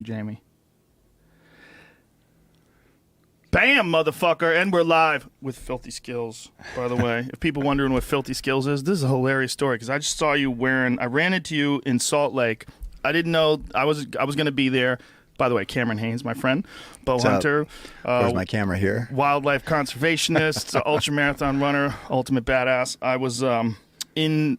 Jamie. Bam, motherfucker, and we're live with Filthy Skills, by the way. If people wondering what Filthy Skills is, this is a hilarious story because I just saw you I ran into you in Salt Lake. I didn't know I was going to be there. By the way, Cameron Haynes, my friend, bow hunter. Where's my camera here? Wildlife conservationist, ultramarathon runner, ultimate badass. I was in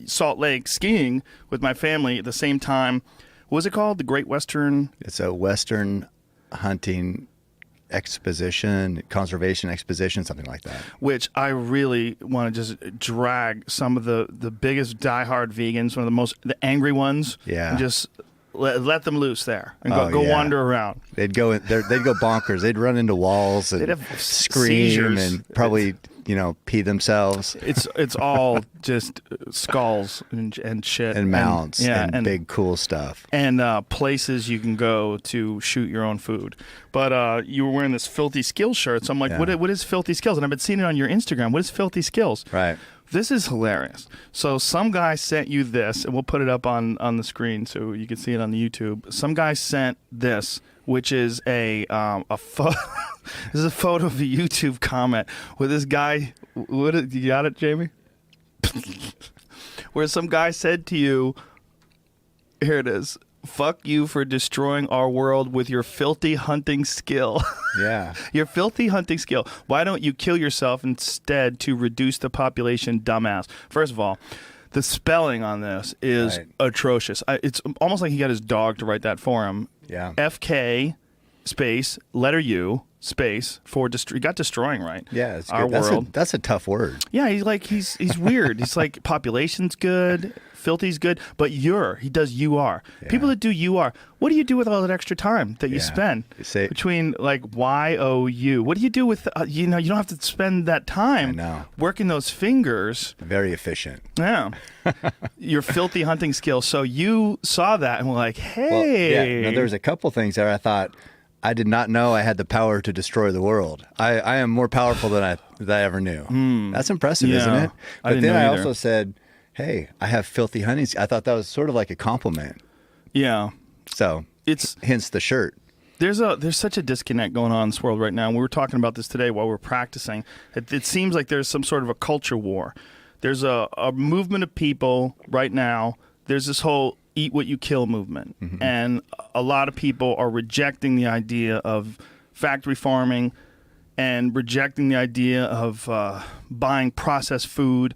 Salt Lake skiing with my family at the same time. What was it called? The Great Western? It's a Western hunting conservation exposition, something like that. Which I really want to just drag some of the biggest diehard vegans, one of the angry ones. Yeah. And just let them loose there and go wander around. They'd go bonkers. They'd run into walls and scream seizures. And probably pee themselves. It's all just skulls and shit and mounts and big cool stuff and places you can go to shoot your own food. But you were wearing this Filthy Skills shirt, so I'm like, what is Filthy Skills? And I've been seeing it on your Instagram. What is Filthy Skills? Right. This is hilarious. So some guy sent you this, and we'll put it up on the screen so you can see it on the YouTube. Some guy sent this, which is a photo. This is a photo of a YouTube comment where this guy. You got it, Jamie? Where some guy said to you, "Here it is. Fuck you for destroying our world with your filthy hunting skill." Yeah. Your filthy hunting skill. Why don't you kill yourself instead to reduce the population, dumbass? First of all, the spelling on this is atrocious. It's almost like he got his dog to write that for him. Yeah. FK space letter U space for he got destroying right. Yeah, it's our good. world. That's a tough word. Yeah, he's weird. He's like population's good, filthy's good, but he does UR. Yeah. People that do UR, what do you do with all that extra time that you spend between like YOU? What do you do with you don't have to spend that time working those fingers. Very efficient. Yeah. Your filthy hunting skills. So you saw that and were like, hey. Well, yeah. There's a couple things there I thought I did not know I had the power to destroy the world. I am more powerful than I ever knew. That's impressive, isn't it? But then I also said, hey, I have filthy hunting. I thought that was sort of like a compliment. Yeah. So it's hence the shirt. There's such a disconnect going on in this world right now. And we were talking about this today while we were practicing. It seems like there's some sort of a culture war. There's a movement of people right now. There's this whole eat what you kill movement. Mm-hmm. And a lot of people are rejecting the idea of factory farming and rejecting the idea of buying processed food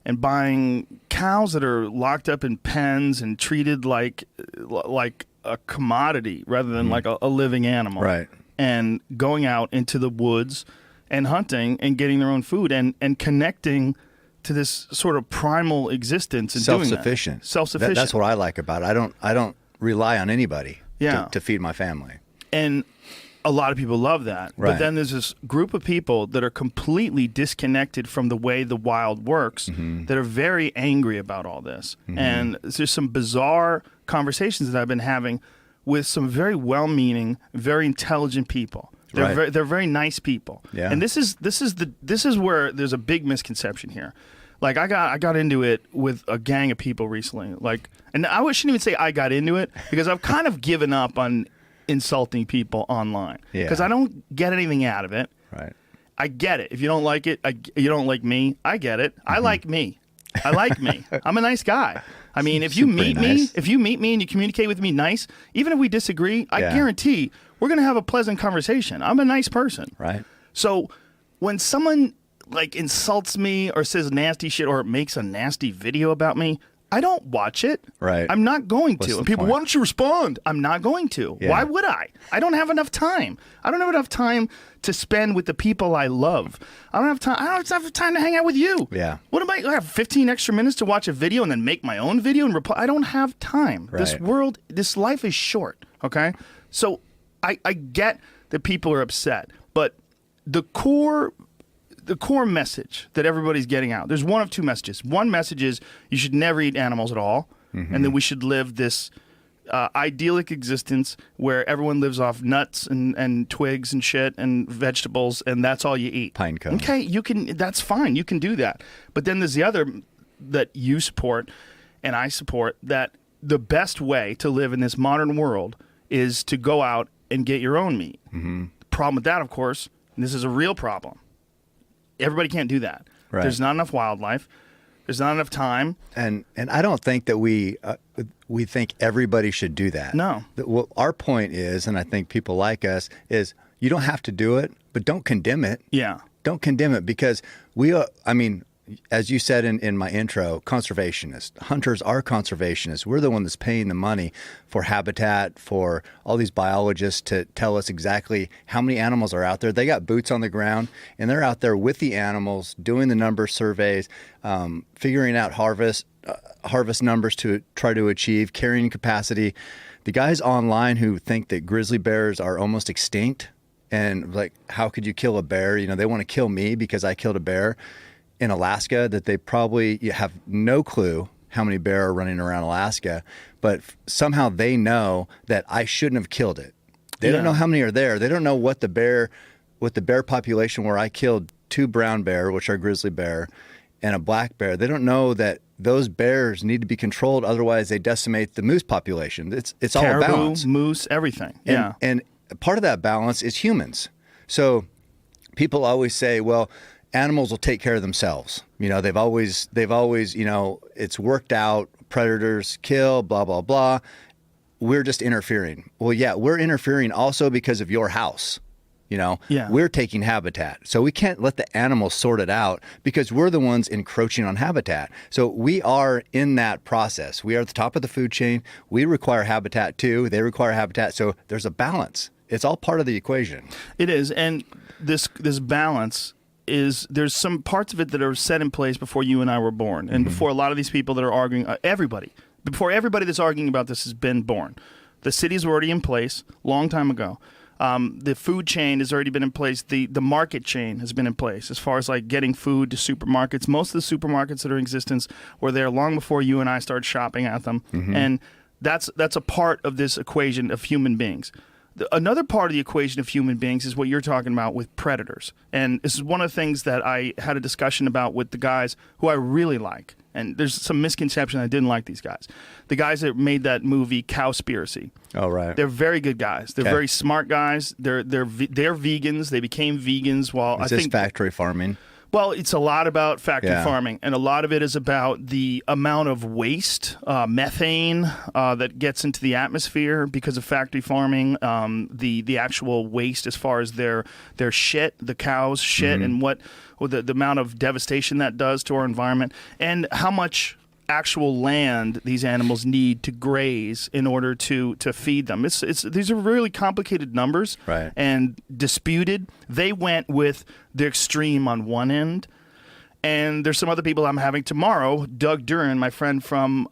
and buying cows that are locked up in pens and treated like a commodity rather than like a living animal. Right. And going out into the woods and hunting and getting their own food and connecting to this sort of primal existence and self-sufficient. Self-sufficient. That's what I like about it. I don't rely on anybody to feed my family. And a lot of people love that. Right. But then there's this group of people that are completely disconnected from the way the wild works that are very angry about all this. And there's some bizarre conversations that I've been having with some very well-meaning, very intelligent people. They're very nice people. Yeah. And this is where there's a big misconception here. Like I got into it with a gang of people recently. And I shouldn't even say I got into it because I've kind of given up on insulting people online because I don't get anything out of it. Right. I get it. If you don't like it, you don't like me. I get it. I like me. I like me. I'm a nice guy. I mean, if you meet me and you communicate with me nice, even if we disagree, I guarantee we're going to have a pleasant conversation. I'm a nice person. Right. So when someone insults me or says nasty shit or makes a nasty video about me, I don't watch it. Right. I'm not going to. And people, point? why don't you respond? I'm not going to. Yeah. Why would I? I don't have enough time. I don't have enough time to spend with the people I love. I don't have time. I don't have time to hang out with you. Yeah. What am I have 15 extra minutes to watch a video and then make my own video and reply? I don't have time. Right. This life is short. Okay. So I get that people are upset, but the core message that everybody's getting out, there's one of two messages. One message is you should never eat animals at all, and that we should live this idyllic existence where everyone lives off nuts and twigs and shit and vegetables, and that's all you eat. Pine cones. Okay, that's fine. You can do that. But then there's the other that you support and I support, that the best way to live in this modern world is to go out and get your own meat. The problem with that, of course, and this is a real problem, everybody can't do that. Right. There's not enough wildlife. There's not enough time. And I don't think that we think everybody should do that. No. Well, our point is, and I think people like us, is you don't have to do it, but don't condemn it. Yeah. Don't condemn it, because as you said in my intro, conservationists, hunters are conservationists. We're the one that's paying the money for habitat, for all these biologists to tell us exactly how many animals are out there. They got boots on the ground, and they're out there with the animals, doing the number surveys, figuring out harvest numbers to try to achieve carrying capacity. The guys online who think that grizzly bears are almost extinct, and like, how could you kill a bear? They want to kill me because I killed a bear in Alaska, that they probably have no clue how many bear are running around Alaska, but somehow they know that I shouldn't have killed it. They don't know how many are there. They don't know what the bear population, where I killed 2 brown bear, which are grizzly bear, and a black bear. They don't know that those bears need to be controlled, otherwise they decimate the moose population. It's all a balance. Moose, everything. And part of that balance is humans. So people always say, well, animals will take care of themselves. They've always, it's worked out, predators kill, blah, blah, blah. We're just interfering. Well, yeah, we're interfering also because of your house. We're taking habitat. So we can't let the animals sort it out, because we're the ones encroaching on habitat. So we are in that process. We are at the top of the food chain. We require habitat too. They require habitat. So there's a balance. It's all part of the equation. It is. And this balance is, there's some parts of it that are set in place before you and I were born, and before a lot of these people that are arguing, before everybody that's arguing about this has been born. The cities were already in place long time ago. The food chain has already been in place. The market chain has been in place as far as like getting food to supermarkets. Most of the supermarkets that are in existence were there long before you and I started shopping at them. And that's a part of this equation of human beings. Another part of the equation of human beings is what you're talking about with predators. And this is one of the things that I had a discussion about with the guys who I really like. And there's some misconception I didn't like these guys. The guys that made that movie Cowspiracy. Oh, right. They're very good guys. They're very smart guys. They're vegans. They became vegans while I think factory farming. Well, it's a lot about factory farming, and a lot of it is about the amount of waste, methane that gets into the atmosphere because of factory farming, the actual waste as far as their shit, the cows' shit, and the amount of devastation that does to our environment, and how much actual land these animals need to graze in order to feed them. These are really complicated numbers, right, and disputed. They went with the extreme on one end, and there's some other people I'm having tomorrow. Doug Duran, my friend from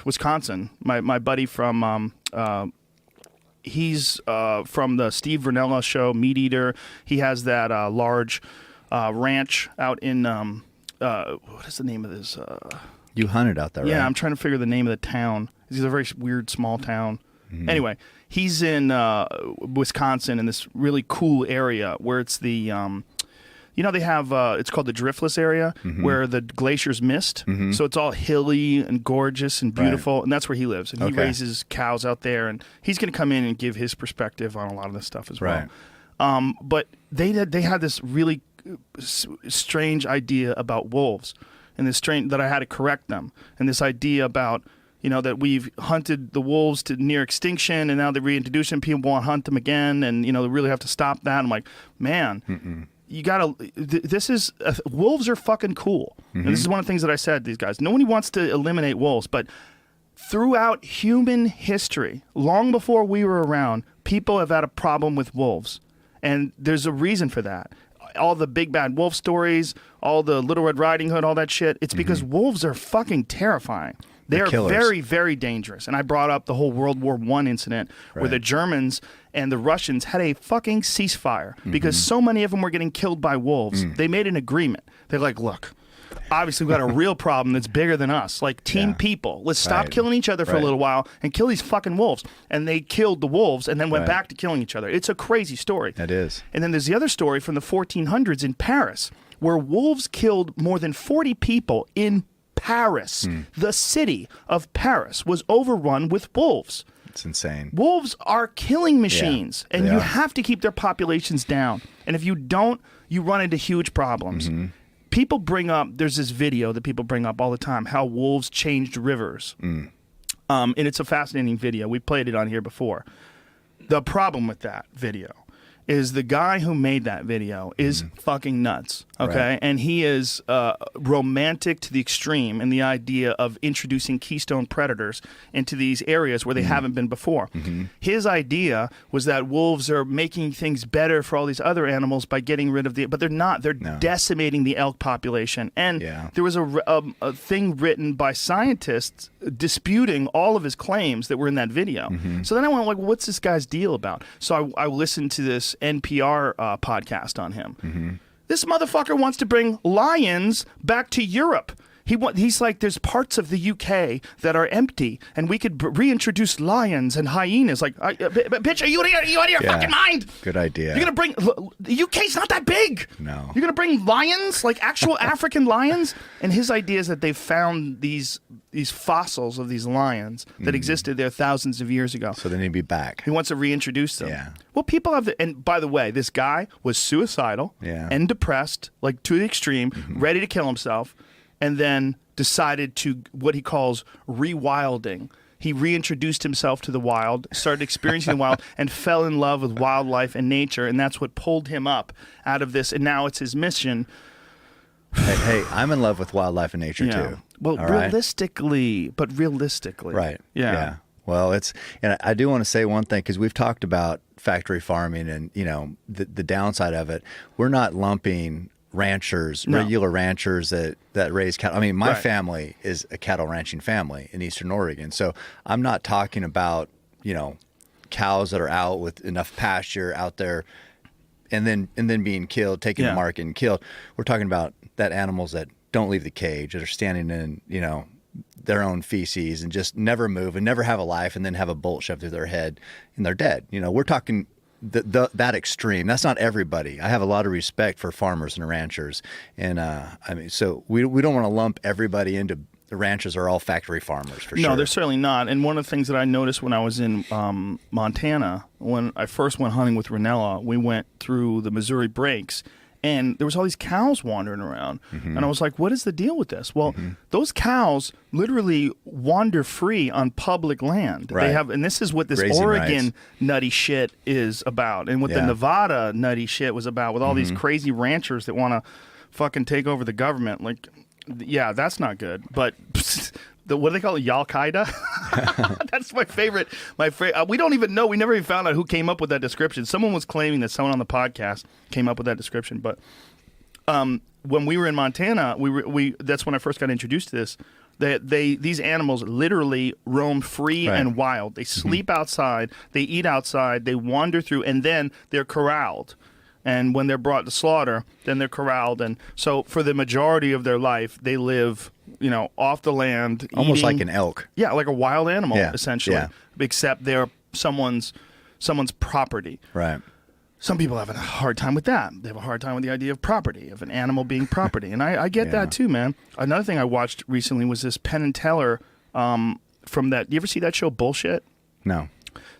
Wisconsin, my buddy from he's from the Steve Vernella show, Meat Eater. He has that large ranch out in what is the name of this? You hunted out there, right? Yeah, I'm trying to figure the name of the town. It's a very weird small town. Anyway, he's in Wisconsin in this really cool area where it's the, they have, it's called the driftless area where the glaciers mist. So it's all hilly and gorgeous and beautiful. Right. And that's where he lives. And he raises cows out there. And he's going to come in and give his perspective on a lot of this stuff as well. Right. But they had this really strange idea about wolves, and this strange that I had to correct them, and this idea about that we've hunted the wolves to near extinction, and now they're reintroducing, people want to hunt them again, and they really have to stop that. I'm like, man, you gotta. Wolves are fucking cool, and this is one of the things that I said to these guys. Nobody wants to eliminate wolves, but throughout human history, long before we were around, people have had a problem with wolves. And there's a reason for that. All the big bad wolf stories, all the Little Red Riding Hood, all that shit, it's because wolves are fucking terrifying. They're very, very dangerous. And I brought up the whole World War I incident where the Germans and the Russians had a fucking ceasefire because so many of them were getting killed by wolves. They made an agreement. They're like, look, obviously we've got a real problem that's bigger than us. Like team people. Let's stop killing each other for a little while and kill these fucking wolves. And they killed the wolves and then went back to killing each other. It's a crazy story. It is. And then there's the other story from the 1400s in Paris where wolves killed more than 40 people in Paris. The city of Paris was overrun with wolves. It's insane. Wolves are killing machines, and they you are. have to keep their populations down. And if you don't, you run into huge problems. Mm-hmm. People bring up, there's this video that people bring up all the time, how wolves changed rivers. And it's a fascinating video. We played it on here before. The problem with that video is the guy who made that video is fucking nuts, okay? Right. And he is romantic to the extreme in the idea of introducing keystone predators into these areas where they haven't been before. His idea was that wolves are making things better for all these other animals by getting rid of but they're not. They're decimating the elk population. And there was a thing written by scientists disputing all of his claims that were in that video. So then I went, like, what's this guy's deal about? So I listened to this NPR podcast on him. This motherfucker wants to bring lions back to Europe. He's like, there's parts of the UK that are empty, and we could reintroduce lions and hyenas. Like, bitch, are you out of your fucking mind? Good idea. You're gonna bring the UK's not that big. No. You're gonna bring lions, like actual African lions. And his idea is that they found these fossils of these lions that existed there thousands of years ago. So they need to be back. He wants to reintroduce them. Yeah. Well, people have and by the way, this guy was suicidal and depressed, like to the extreme, ready to kill himself, and then decided to what he calls rewilding. He reintroduced himself to the wild, started experiencing the wild, and fell in love with wildlife and nature, and that's what pulled him up out of this, and now it's his mission. Hey, I'm in love with wildlife and nature too. Well, all right? realistically. Right. Yeah. Well, and I do want to say one thing, because we've talked about factory farming and, the downside of it. We're not lumping regular ranchers that raise cattle. I mean, my family is a cattle ranching family in Eastern Oregon. So I'm not talking about, cows that are out with enough pasture out there and then being killed, taken to market and killed. We're talking about that animals that don't leave the cage, that are standing in, their own feces and just never move and never have a life, and then have a bolt shoved through their head and they're dead. We're talking that extreme. That's not everybody. I have a lot of respect for farmers and ranchers, and so we don't want to lump everybody into the ranchers are all factory farmers for sure. No, they're certainly not. And one of the things that I noticed when I was in Montana, when I first went hunting with Ranella, we went through the Missouri Breaks, and there was all these cows wandering around. And I was like, what is the deal with this? Well, those cows literally wander free on public land. Right. They have, and this is what this Grazing Oregon rights. nutty shit is about, and what the Nevada nutty shit was about, with all these crazy ranchers that want to fucking take over the government. Like, yeah, that's not good. But what do they call it? Al-Qaeda? That's my favorite. We don't even know. We never even found out who came up with that description. Someone was claiming that someone on the podcast came up with that description. But when we were in Montana, that's when I first got introduced to this. These animals literally roam free and wild. They sleep outside. They eat outside. They wander through, and then they're corralled. And when they're brought to slaughter, then they're corralled. And so for the majority of their life, they live, off the land. Almost eating, like an elk. Yeah, like a wild animal, essentially. Yeah. Except they're someone's property. Right. Some people have a hard time with that. They have a hard time with the idea of property, of an animal being property. And I get that too, man. Another thing I watched recently was this Penn and Teller from that. You ever see that show, Bullshit? No.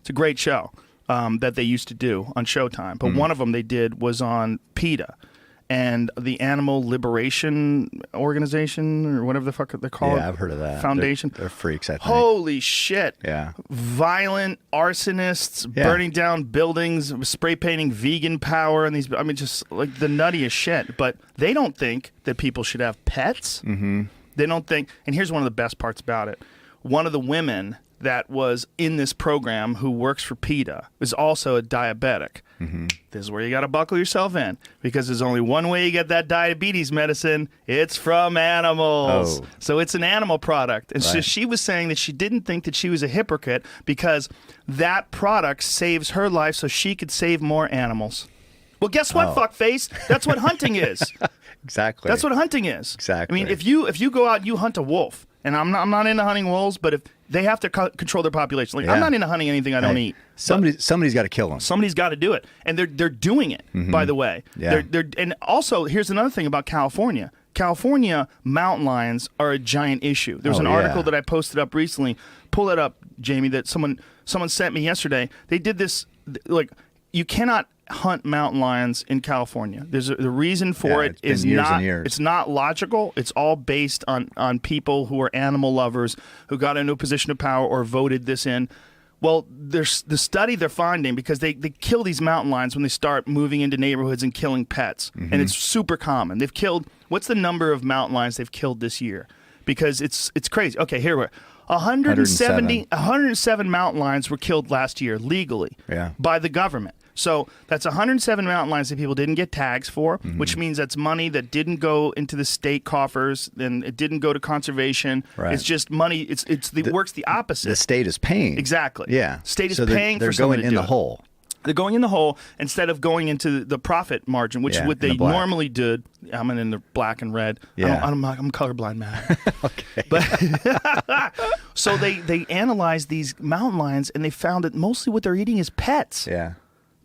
It's a great show. That they used to do on Showtime. But one of them they did was on PETA and the Animal Liberation Organization, or whatever the fuck they call it. Yeah, I've heard of that. Foundation. They're freaks, I think. Holy shit. Yeah. Violent arsonists, burning down buildings, spray painting vegan power, and just like the nuttiest shit. But they don't think that people should have pets. They don't think, and here's one of the best parts about it. One of the women that was in this program who works for PETA is also a diabetic. This is where you got to buckle yourself in, because there's only one way you get that diabetes medicine. It's from animals. So it's an animal product. And so she was saying that she didn't think that she was a hypocrite because that product saves her life so she could save more animals. Well, guess what, fuckface? That's what hunting is. Exactly. That's what hunting is. Exactly. I mean, if you go out and you hunt a wolf, and I'm not into hunting wolves, but if they have to control their population. Like, I'm not into hunting anything I don't eat. Somebody's got to kill them. Somebody's got to do it, and they're doing it. By the way, and also here's another thing about California. California mountain lions are a giant issue. There's an article that I posted up recently. Pull it up, Jamie. That someone someone sent me yesterday. They did this, like, you cannot hunt mountain lions in California. There's the reason for it is not, it's not logical. It's all based on people who are animal lovers who got into a position of power or voted this in. Well, there's the study they're finding, because they kill these mountain lions when they start moving into neighborhoods and killing pets. And it's super common. They've killed, what's the number of mountain lions they've killed this year? Because it's crazy. Okay, here we're 107 mountain lions were killed last year legally by the government. So that's 107 mountain lions that people didn't get tags for, which means that's money that didn't go into the state coffers, and it didn't go to conservation. Right. It's just money. It works the opposite. The state is paying. Exactly. Yeah. State is paying for someone to do it. They're going in the hole. They're going in the hole instead of going into the profit margin, which is what they normally did. I'm in the black and red. Yeah. I'm colorblind, man. Okay. But so they analyzed these mountain lions, and they found that mostly what they're eating is pets. Yeah.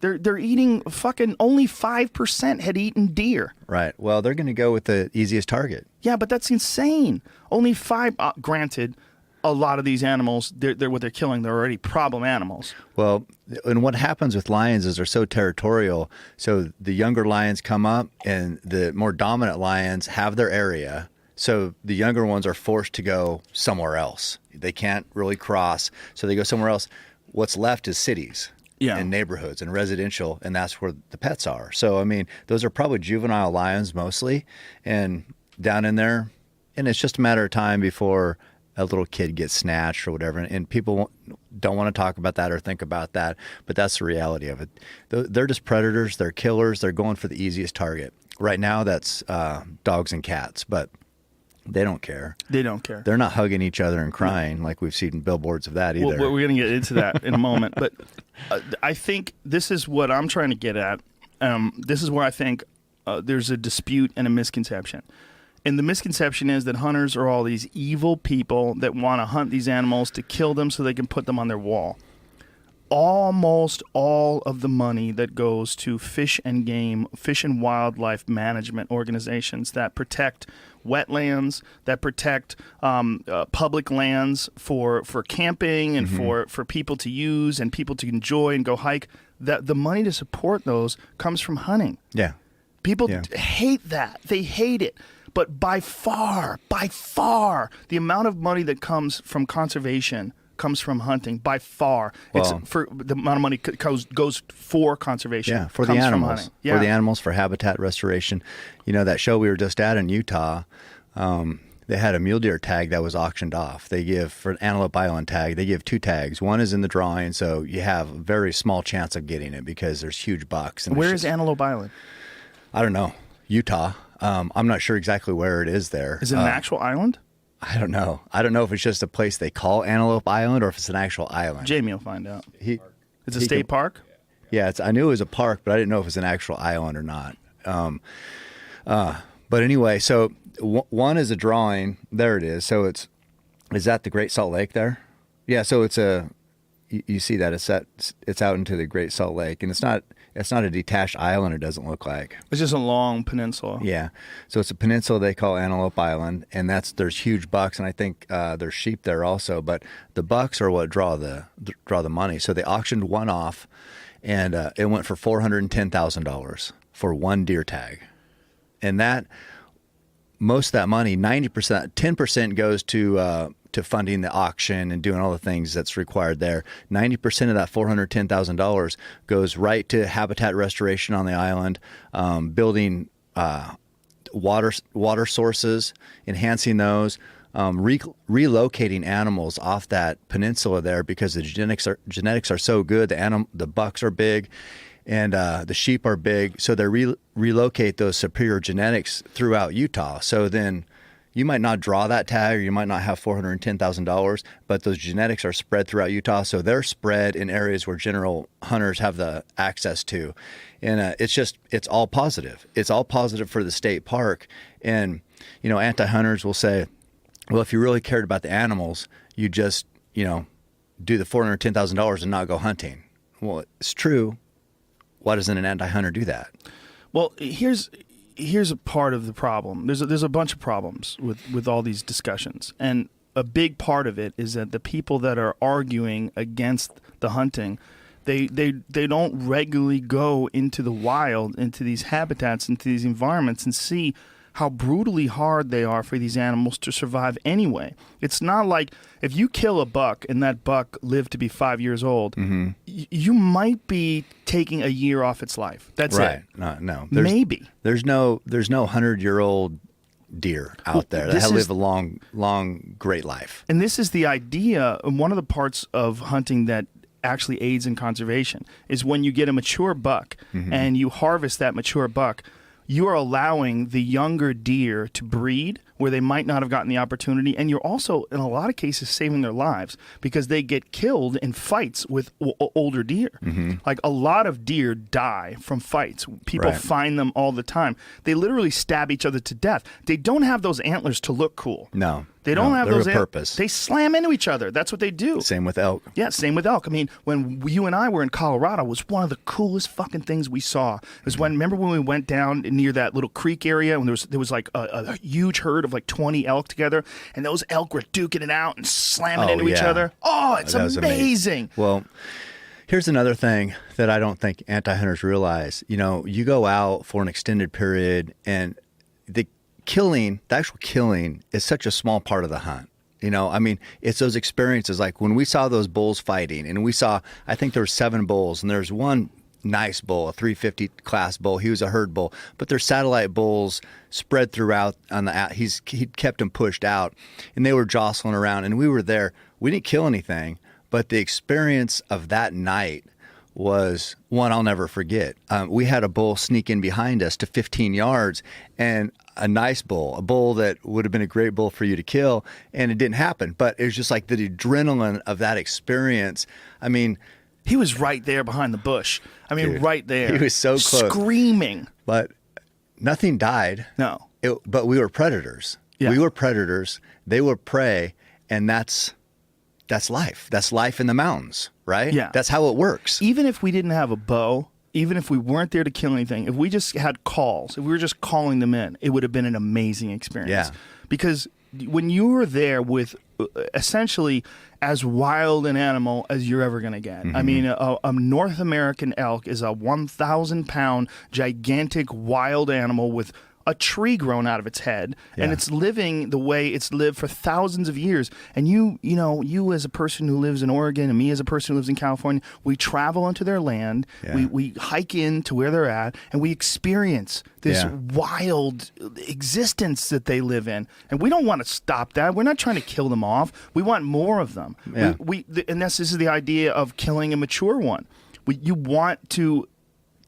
They're eating fucking only 5% had eaten deer. Right. Well, they're going to go with the easiest target. Yeah, but that's insane. Only 5. Granted, a lot of these animals, they're what they're killing. They're already problem animals. Well, and what happens with lions is they're so territorial. So the younger lions come up, and the more dominant lions have their area. So the younger ones are forced to go somewhere else. They can't really cross, so they go somewhere else. What's left is cities. And neighborhoods and residential, and that's where the pets are. So, I mean, those are probably juvenile lions mostly, and down in there, and it's just a matter of time before a little kid gets snatched or whatever, and people don't want to talk about that or think about that, but that's the reality of it. They're just predators, they're killers, they're going for the easiest target. Right now, that's dogs and cats, but they don't care. They don't care. They're not hugging each other and crying like we've seen billboards of that either. Well, we're going to get into that in a moment. But I think this is what I'm trying to get at. This is where I think there's a dispute and a misconception. And the misconception is that hunters are all these evil people that want to hunt these animals to kill them so they can put them on their wall. Almost all of the money that goes to fish and wildlife management organizations that protect wetlands, that protect public lands for camping and for people to use and people to enjoy and go hike, that the money to support those comes from hunting. Yeah. People hate that. They hate it. But by far, the amount of money that comes from conservation comes from hunting by far. Well, it's for the amount of money goes for conservation. Yeah, for the animals. For the animals, for habitat restoration. You know, that show we were just at in Utah, they had a mule deer tag that was auctioned off. They give, for an Antelope Island tag, they give 2 tags. One is in the drawing, so you have a very small chance of getting it because there's huge bucks. And where is Antelope Island? I don't know. Utah. I'm not sure exactly where it is there. Is it an actual island? I don't know. I don't know if it's just a place they call Antelope Island or if it's an actual island. Jamie will find out. It's a state park? Yeah, I knew it was a park, but I didn't know if it was an actual island or not. But anyway, so one is a drawing. There it is. So is that the Great Salt Lake there? Yeah, so you see that it's out into the Great Salt Lake, and it's not a detached island. It doesn't look like. It's just a long peninsula. Yeah, so it's a peninsula they call Antelope Island, and there's huge bucks, and I think there's sheep there also. But the bucks are what draw the money. So they auctioned one off, and it went for $410,000 for one deer tag, and that most of that money, 90%, 10% goes to funding the auction and doing all the things that's required there. 90% of that $410,000 goes right to habitat restoration on the island, building water sources, enhancing those, relocating animals off that peninsula there because the genetics are so good. The bucks are big, and the sheep are big, so they relocate those superior genetics throughout Utah. So then you might not draw that tag, or you might not have $410,000, but those genetics are spread throughout Utah, so they're spread in areas where general hunters have the access to. And it's all positive. It's all positive for the state park. And, anti-hunters will say, well, if you really cared about the animals, you just, do the $410,000 and not go hunting. Well, it's true. Why doesn't an anti-hunter do that? Well, here's a part of the problem. There's a bunch of problems with all these discussions, and a big part of it is that the people that are arguing against the hunting, they don't regularly go into the wild, into these habitats, into these environments and see how brutally hard they are for these animals to survive anyway. It's not like if you kill a buck and that buck lived to be 5 years old, you might be taking a year off its life. That's right. it. No. Maybe. There's no 100-year-old deer out there that live a long, great life. And this is the idea, and one of the parts of hunting that actually aids in conservation is when you get a mature buck and you harvest that mature buck, you are allowing the younger deer to breed where they might not have gotten the opportunity, and you're also, in a lot of cases, saving their lives because they get killed in fights with older deer. Like a lot of deer die from fights. People find them all the time. They literally stab each other to death. They don't have those antlers to look cool. No. They don't have those purpose. They slam into each other. That's what they do. Same with elk. Yeah, same with elk. I mean, when you and I were in Colorado, it was one of the coolest fucking things we saw. It was remember when we went down near that little creek area and there was like a huge herd of like 20 elk together, and those elk were duking it out and slamming into each other. Oh, it's amazing. Well, here's another thing that I don't think anti-hunters realize. You know, you go out for an extended period and the actual killing is such a small part of the hunt. You know, I mean, it's those experiences like when we saw those bulls fighting and I think there were 7 bulls and there's one nice bull, a 350 class bull. He was a herd bull, but there's satellite bulls spread throughout on he kept them pushed out and they were jostling around and we were there. We didn't kill anything, but the experience of that night was one I'll never forget. We had a bull sneak in behind us to 15 yards and a nice bull, a bull that would have been a great bull for you to kill, and it didn't happen. But it was just like the adrenaline of that experience. I mean, he was right there behind the bush. I mean, dude, right there. He was so close. Screaming. But nothing died. No. But we were predators. Yeah. We were predators. They were prey, and that's life. That's life in the mountains, right? Yeah. That's how it works. Even if we didn't have a bow, even if we weren't there to kill anything, if we just had calls, if we were just calling them in, it would have been an amazing experience. Yeah. Because when you were there with essentially as wild an animal as you're ever going to get. I mean, a North American elk is a 1,000-pound gigantic wild animal with a tree grown out of its head, and it's living the way it's lived for thousands of years. And you as a person who lives in Oregon and me as a person who lives in California, we travel onto their land, we hike in to where they're at, and we experience this wild existence that they live in. And we don't want to stop that. We're not trying to kill them off. We want more of them. Yeah. And this is the idea of killing a mature one. You want to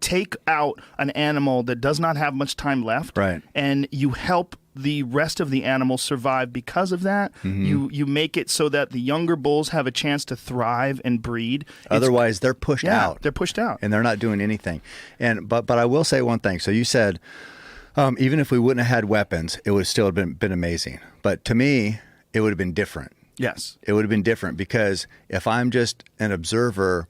take out an animal that does not have much time left, right, and you help the rest of the animals survive because of that. You make it so that the younger bulls have a chance to thrive and breed. Otherwise, they're pushed out. They're pushed out. And they're not doing anything. But I will say one thing. So you said, even if we wouldn't have had weapons, it would have still been amazing. But to me, it would have been different. Yes. It would have been different because if I'm just an observer,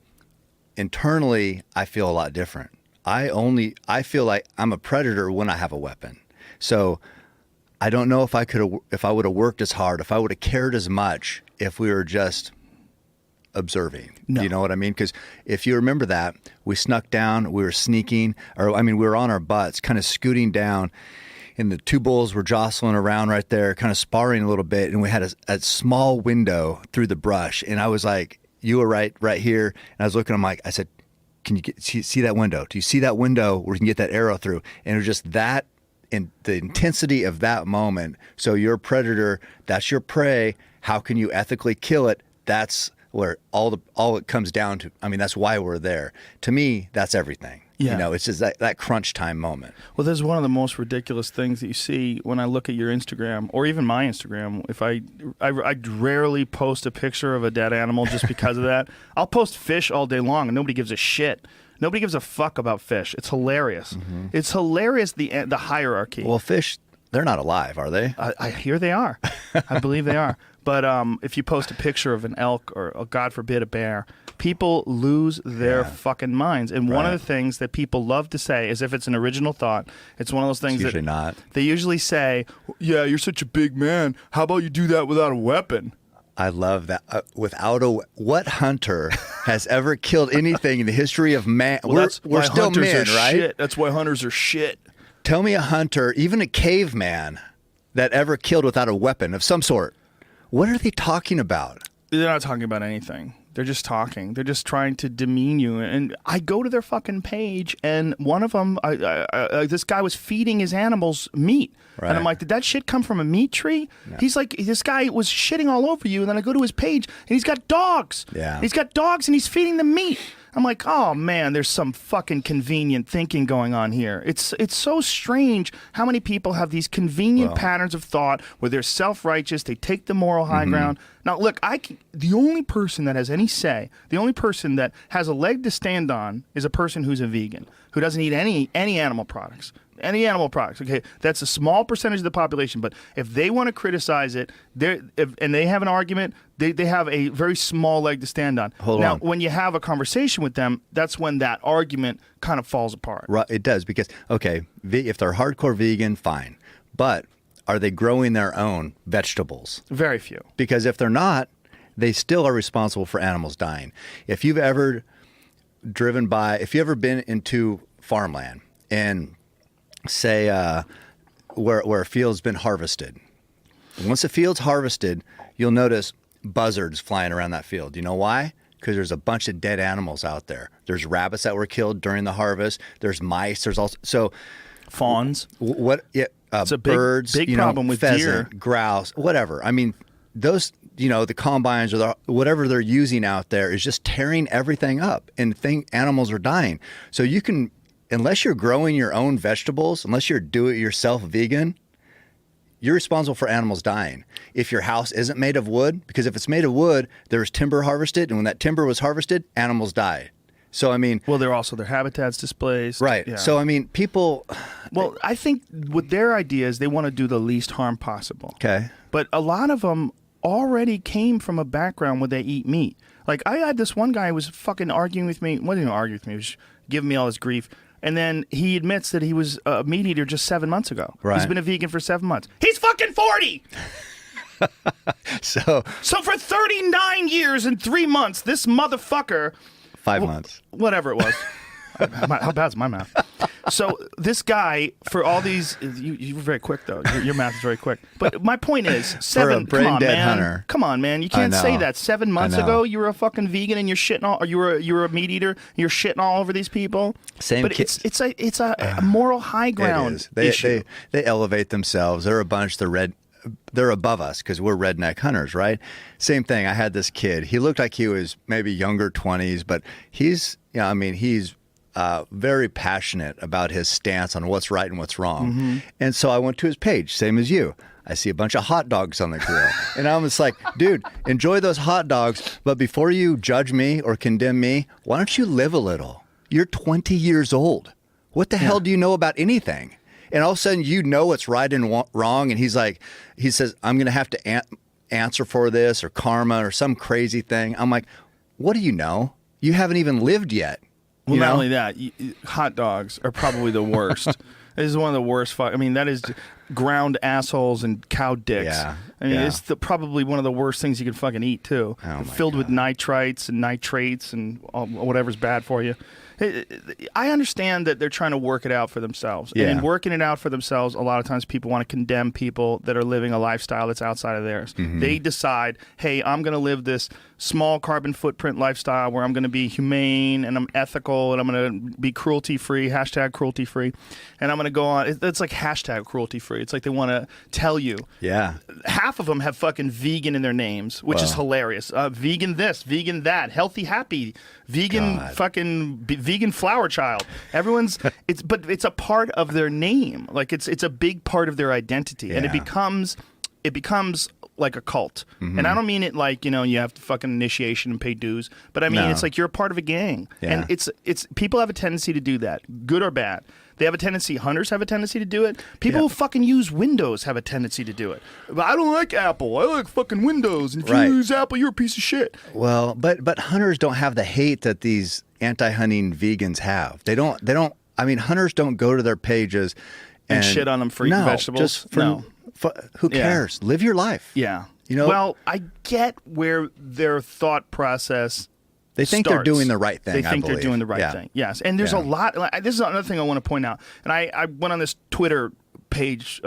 internally, I feel a lot different. I feel like I'm a predator when I have a weapon. So I don't know if I would have worked as hard, if I would have cared as much if we were just observing. No. You know what I mean? Because if you remember that, we snuck down, we were sneaking, we were on our butts, kind of scooting down, and the 2 bulls were jostling around right there, kind of sparring a little bit, and we had a small window through the brush, and I was like, you were right here, and I was looking, I said, can you see that window? Do you see that window where you can get that arrow through? And it was just that, in the intensity of that moment. So you're a predator, that's your prey. How can you ethically kill it? That's where all it comes down to. I mean, that's why we're there. To me, that's everything. Yeah. You know, it's just that crunch time moment. Well, there's one of the most ridiculous things that you see when I look at your Instagram or even my Instagram. If I rarely post a picture of a dead animal just because of that. I'll post fish all day long and nobody gives a shit. Nobody gives a fuck about fish. It's hilarious. It's hilarious, the hierarchy. Well, fish, they're not alive, are they? I hear they are. I believe they are. But if you post a picture of an elk or, God forbid, a bear, people lose their fucking minds. And one of the things that people love to say is, if it's an original thought, it's one of those things it's usually not. They usually say, yeah, you're such a big man. How about you do that without a weapon? I love that. What hunter has ever killed anything in the history of man. Well, we're still men, right? Shit. That's why hunters are shit. Tell me a hunter, even a caveman, that ever killed without a weapon of some sort. What are they talking about? They're not talking about anything. They're just talking. They're just trying to demean you. And I go to their fucking page, and one of them, this guy was feeding his animals meat. Right. And I'm like, did that shit come from a meat tree? No. He's like, this guy was shitting all over you. And then I go to his page, and he's got dogs. Yeah. He's got dogs, and he's feeding them meat. I'm like, oh man, there's some fucking convenient thinking going on here. It's so strange how many people have these convenient patterns of thought where they're self-righteous, they take the moral high ground. Now, look, the only person that has any say, the only person that has a leg to stand on is a person who's a vegan, who doesn't eat any animal products. Any animal products, okay? That's a small percentage of the population, but if they want to criticize it, and they have an argument, they have a very small leg to stand on. Hold on. When you have a conversation with them, that's when that argument kind of falls apart. Right, it does, because, okay, if they're hardcore vegan, fine. But are they growing their own vegetables? Very few. Because if they're not, they still are responsible for animals dying. If you've ever been into farmland and say where a field's been harvested. Once a field's harvested, you'll notice buzzards flying around that field. You know why? Because there's a bunch of dead animals out there. There's rabbits that were killed during the harvest. There's mice. There's also fawns. It's a birds. Big problem with pheasant, deer, grouse, whatever. I mean, those. The combines or whatever they're using out there is just tearing everything up, and animals are dying. So you can. Unless you're growing your own vegetables, unless you're do-it-yourself vegan, you're responsible for animals dying. If your house isn't made of wood, because if it's made of wood, there was timber harvested, and when that timber was harvested, animals died. So, I mean... Well, also their habitats displaced. Right. Yeah. So, I mean, people... Well, I think with their ideas, they want to do the least harm possible. Okay. But a lot of them already came from a background where they eat meat. Like, I had this one guy who was fucking arguing with me. Wasn't even arguing with me. He was giving me all this grief. And then he admits that he was a meat eater just 7 months ago. Right. He's been a vegan for 7 months. He's fucking 40! So for 39 years and 3 months, this motherfucker... 5 months. Whatever it was. How bad's my math? So this guy, for all these... You were very quick, though. Your math is very quick. But my point is, for a brain-dead hunter. Come on, man. You can't say that. 7 months ago, you were a fucking vegan and you're shitting all... Or you were a meat eater and you're shitting all over these people. It's a moral high ground issue. They elevate themselves. They're a bunch. They're above us because we're redneck hunters, right? Same thing. I had this kid. He looked like he was maybe younger 20s, but he's very passionate about his stance on what's right and what's wrong. Mm-hmm. And so I went to his page, same as you. I see a bunch of hot dogs on the grill. And I'm just like, dude, enjoy those hot dogs. But before you judge me or condemn me, why don't you live a little? You're 20 years old. What the hell do you know about anything? And all of a sudden, you know what's right and wrong. And he says, I'm going to have to answer for this or karma or some crazy thing. I'm like, what do you know? You haven't even lived yet. Well, not only that, hot dogs are probably the worst. This is one of the worst. That is ground assholes and cow dicks. Yeah. It's probably one of the worst things you can fucking eat, too. Filled with nitrites and nitrates and whatever's bad for you. I understand that they're trying to work it out for themselves. Yeah. And in working it out for themselves, a lot of times people want to condemn people that are living a lifestyle that's outside of theirs. Mm-hmm. They decide, hey, I'm going to live this small carbon footprint lifestyle where I'm going to be humane and I'm ethical and I'm going to be cruelty-free, hashtag cruelty-free. And I'm going to go on. It's like hashtag cruelty-free. It's like they want to tell you. Yeah. Half of them have fucking vegan in their names, which is hilarious. Vegan this, vegan that, healthy, happy, vegan vegan flower child. Everyone's but it's a part of their name. Like it's a big part of their identity, and it becomes like a cult. Mm-hmm. And I don't mean it like, you have to fucking initiation and pay dues, but I mean it's like you're a part of a gang. Yeah. And it's people have a tendency to do that, good or bad. They have a tendency, hunters have a tendency to do it. People who fucking use Windows have a tendency to do it. But I don't like Apple. I like fucking Windows. And if you use Apple, you're a piece of shit. Well, but hunters don't have the hate that these anti-hunting vegans have. They don't. Hunters don't go to their pages and shit on them for eating vegetables. Who cares? Live your life. Yeah. Well, I get where their thought process They think they're doing the right thing. They think they're doing the right thing. Yes, and there's a lot. This is another thing I want to point out. And I went on this Twitter page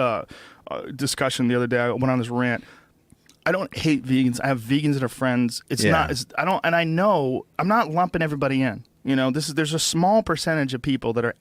discussion the other day. I went on this rant. I don't hate vegans. I have vegans that are friends. It's not. I don't. And I know I'm not lumping everybody in. You know, there's a small percentage of people that are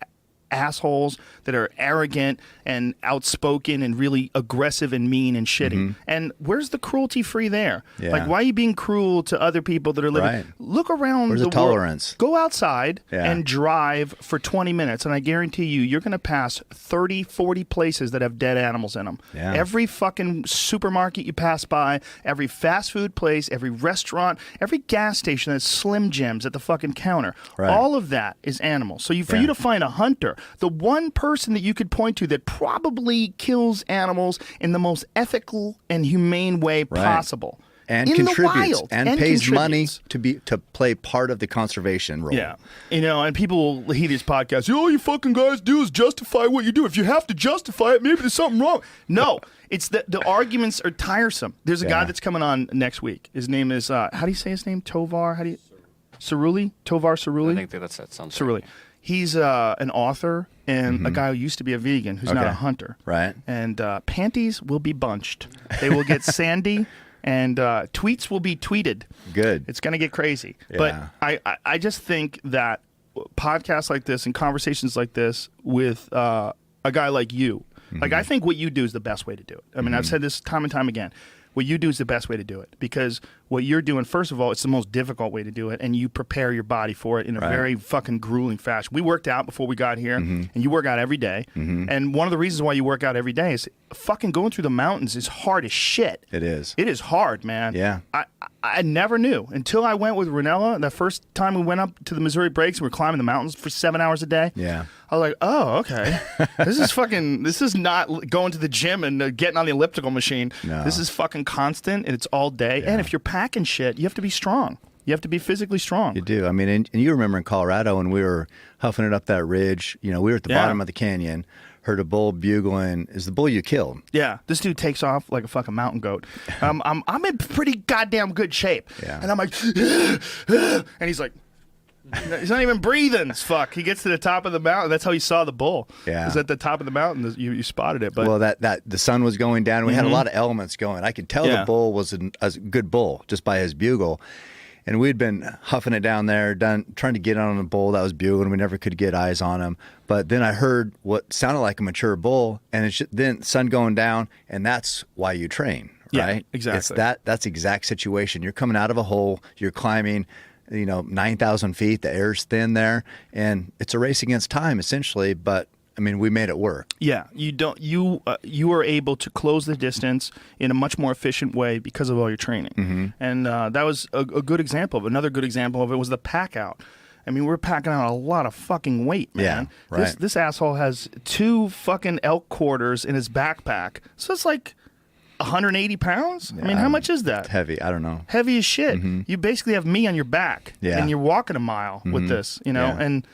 assholes, that are arrogant and outspoken and really aggressive and mean and shitty. And where's the cruelty free there? Like, why are you being cruel to other people that are living? Look around Where's the tolerance? World. Go outside and drive for 20 minutes, and I guarantee you're going to pass 30, 40 places that have dead animals in them. Every fucking supermarket you pass by, every fast food place, every restaurant, every gas station that's Slim Jims at the fucking counter. All of that is animals. So for you to find a hunter, the one person that you could point to that probably kills animals in the most ethical and humane way possible. And contributes and pays money to play part of the conservation role. Yeah. You know, and people will hear these podcasts, all you fucking guys do is justify what you do. If you have to justify it, maybe there's something wrong. No, it's the arguments are tiresome. There's a guy that's coming on next week. His name is, how do you say his name? Cerulli? Tovar Cerulli? I think that sounds Cerulli. right. He's an author and a guy who used to be a vegan who's not a hunter. Right. And panties will be bunched. They will get sandy, and tweets will be tweeted. Good. It's going to get crazy. Yeah. But I just think that podcasts like this and conversations like this with a guy like you, like I think what you do is the best way to do it. I mean, I've said this time and time again. What you do is the best way to do it, because what you're doing, first of all, it's the most difficult way to do it, and you prepare your body for it in a very fucking grueling fashion. We worked out before we got here, and you work out every day. And one of the reasons why you work out every day is fucking going through the mountains is hard as shit. It is. It is hard, man. Yeah. I never knew until I went with Ranella. The first time we went up to the Missouri Breaks and we're climbing the mountains for 7 hours a day. Yeah. I was like, oh, okay. This is not going to the gym and getting on the elliptical machine. No. This is fucking constant, and it's all day. And if you're packing shit, you have to be strong. You have to be physically strong. You do. I mean, and you remember in Colorado when we were huffing it up that ridge, you know, we were at the bottom of the canyon, heard a bull bugling. Is the bull you killed? Yeah. This dude takes off like a fucking mountain goat. I'm in pretty goddamn good shape. Yeah. And I'm like, and he's like, he's not even breathing. Fuck. He gets to the top of the mountain. That's how he saw the bull. Yeah. It was at the top of the mountain. You spotted it. But well, that the sun was going down. We had a lot of elements going. I could tell the bull was a good bull just by his bugle. And we'd been huffing it down there, trying to get on a bull that was bugling. We never could get eyes on him. But then I heard what sounded like a mature bull, and then sun going down, and that's why you train, right? Yeah, exactly. It's that's exact situation. You're coming out of a hole, you're climbing, 9,000 feet, the air's thin there, and it's a race against time essentially, but I mean, we made it work. Yeah, you are able to close the distance in a much more efficient way because of all your training. And that was a good example. Another good example of it was the pack out. I mean, we're packing out a lot of fucking weight, man. Yeah, right. This asshole has 2 fucking elk quarters in his backpack. So it's like 180 pounds? I mean, how much is that? Heavy. I don't know. Heavy as shit. You basically have me on your back. Yeah. And you're walking a mile with this, and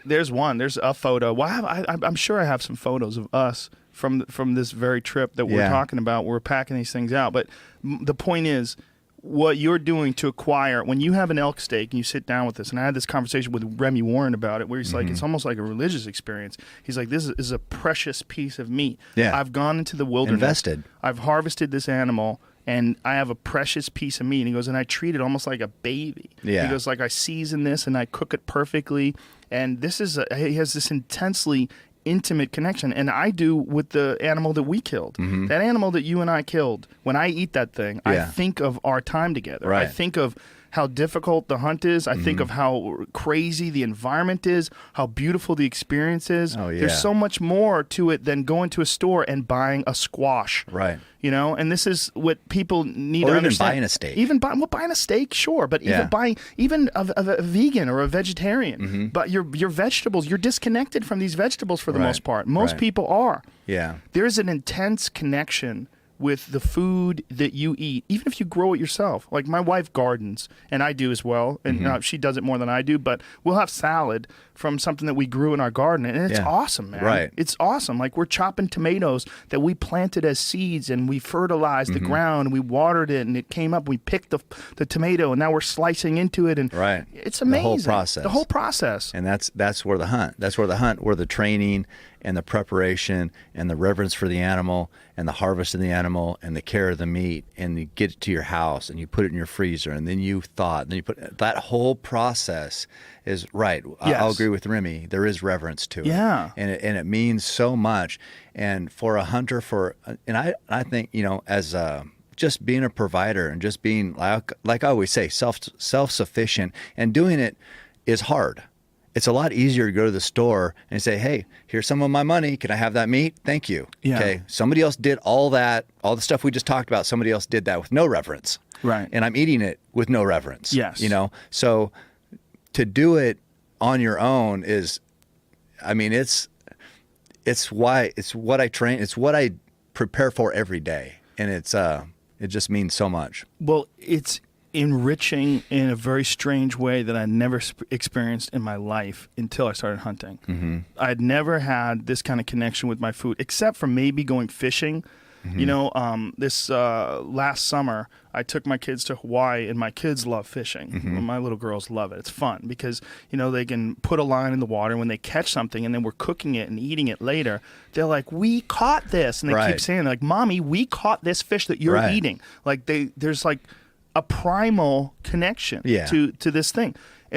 there's a photo. Well, I'm sure I have some photos of us from this very trip that we're talking about. We're packing these things out. But the point is, what you're doing to acquire, when you have an elk steak and you sit down with this, and I had this conversation with Remy Warren about it, where he's like, it's almost like a religious experience. He's like, this is a precious piece of meat. Yeah. I've gone into the wilderness. Invested. I've harvested this animal, and I have a precious piece of meat. And he goes, and I treat it almost like a baby. Yeah. He goes, like, I season this and I cook it perfectly. And this is he has this intensely intimate connection, and I do with the animal that we killed. That animal that you and I killed, when I eat that thing, I think of our time together. Right. I think of how difficult the hunt is. I think of how crazy the environment is, how beautiful the experience is. Oh, yeah. There's so much more to it than going to a store and buying a squash. Right. And this is what people need or to even understand. buying a steak. Buying a steak, sure, but even buying a vegan or a vegetarian. But your vegetables, you're disconnected from these vegetables for the most part. Most people are. Yeah. There's an intense connection with the food that you eat, even if you grow it yourself. Like my wife gardens, and I do as well, and she does it more than I do, but we'll have salad from something that we grew in our garden, and it's awesome, man. Right. It's awesome. Like we're chopping tomatoes that we planted as seeds, and we fertilized the ground, and we watered it, and it came up. We picked the tomato, and now we're slicing into it, and it's amazing. The whole process. The whole process. And that's where the hunt. That's where the hunt, where the training and the preparation and the reverence for the animal and the harvest of the animal and the care of the meat, and you get it to your house and you put it in your freezer, and then you thaw it, and then you put that whole process is right. Yes. I'll agree with Remy. There is reverence to it. Yeah. And it means so much. And for a hunter, and I think, as just being a provider and just being, like I always say, self-sufficient, and doing it is hard. It's a lot easier to go to the store and say, hey, here's some of my money. Can I have that meat? Thank you. Yeah. Okay. Somebody else did all that, all the stuff we just talked about. Somebody else did that with no reverence. Right. And I'm eating it with no reverence. Yes. So to do it on your own is, it's what I train. It's what I prepare for every day. And it just means so much. Well, it's enriching in a very strange way that I never experienced in my life until I started hunting. Mm-hmm. I'd never had this kind of connection with my food, except for maybe going fishing. Mm-hmm. This last summer, I took my kids to Hawaii, and my kids love fishing. Mm-hmm. My little girls love it. It's fun because, they can put a line in the water, and when they catch something and then we're cooking it and eating it later, they're like, we caught this. And they keep saying, like, Mommy, we caught this fish that you're eating. Like, there's like a primal connection to this thing.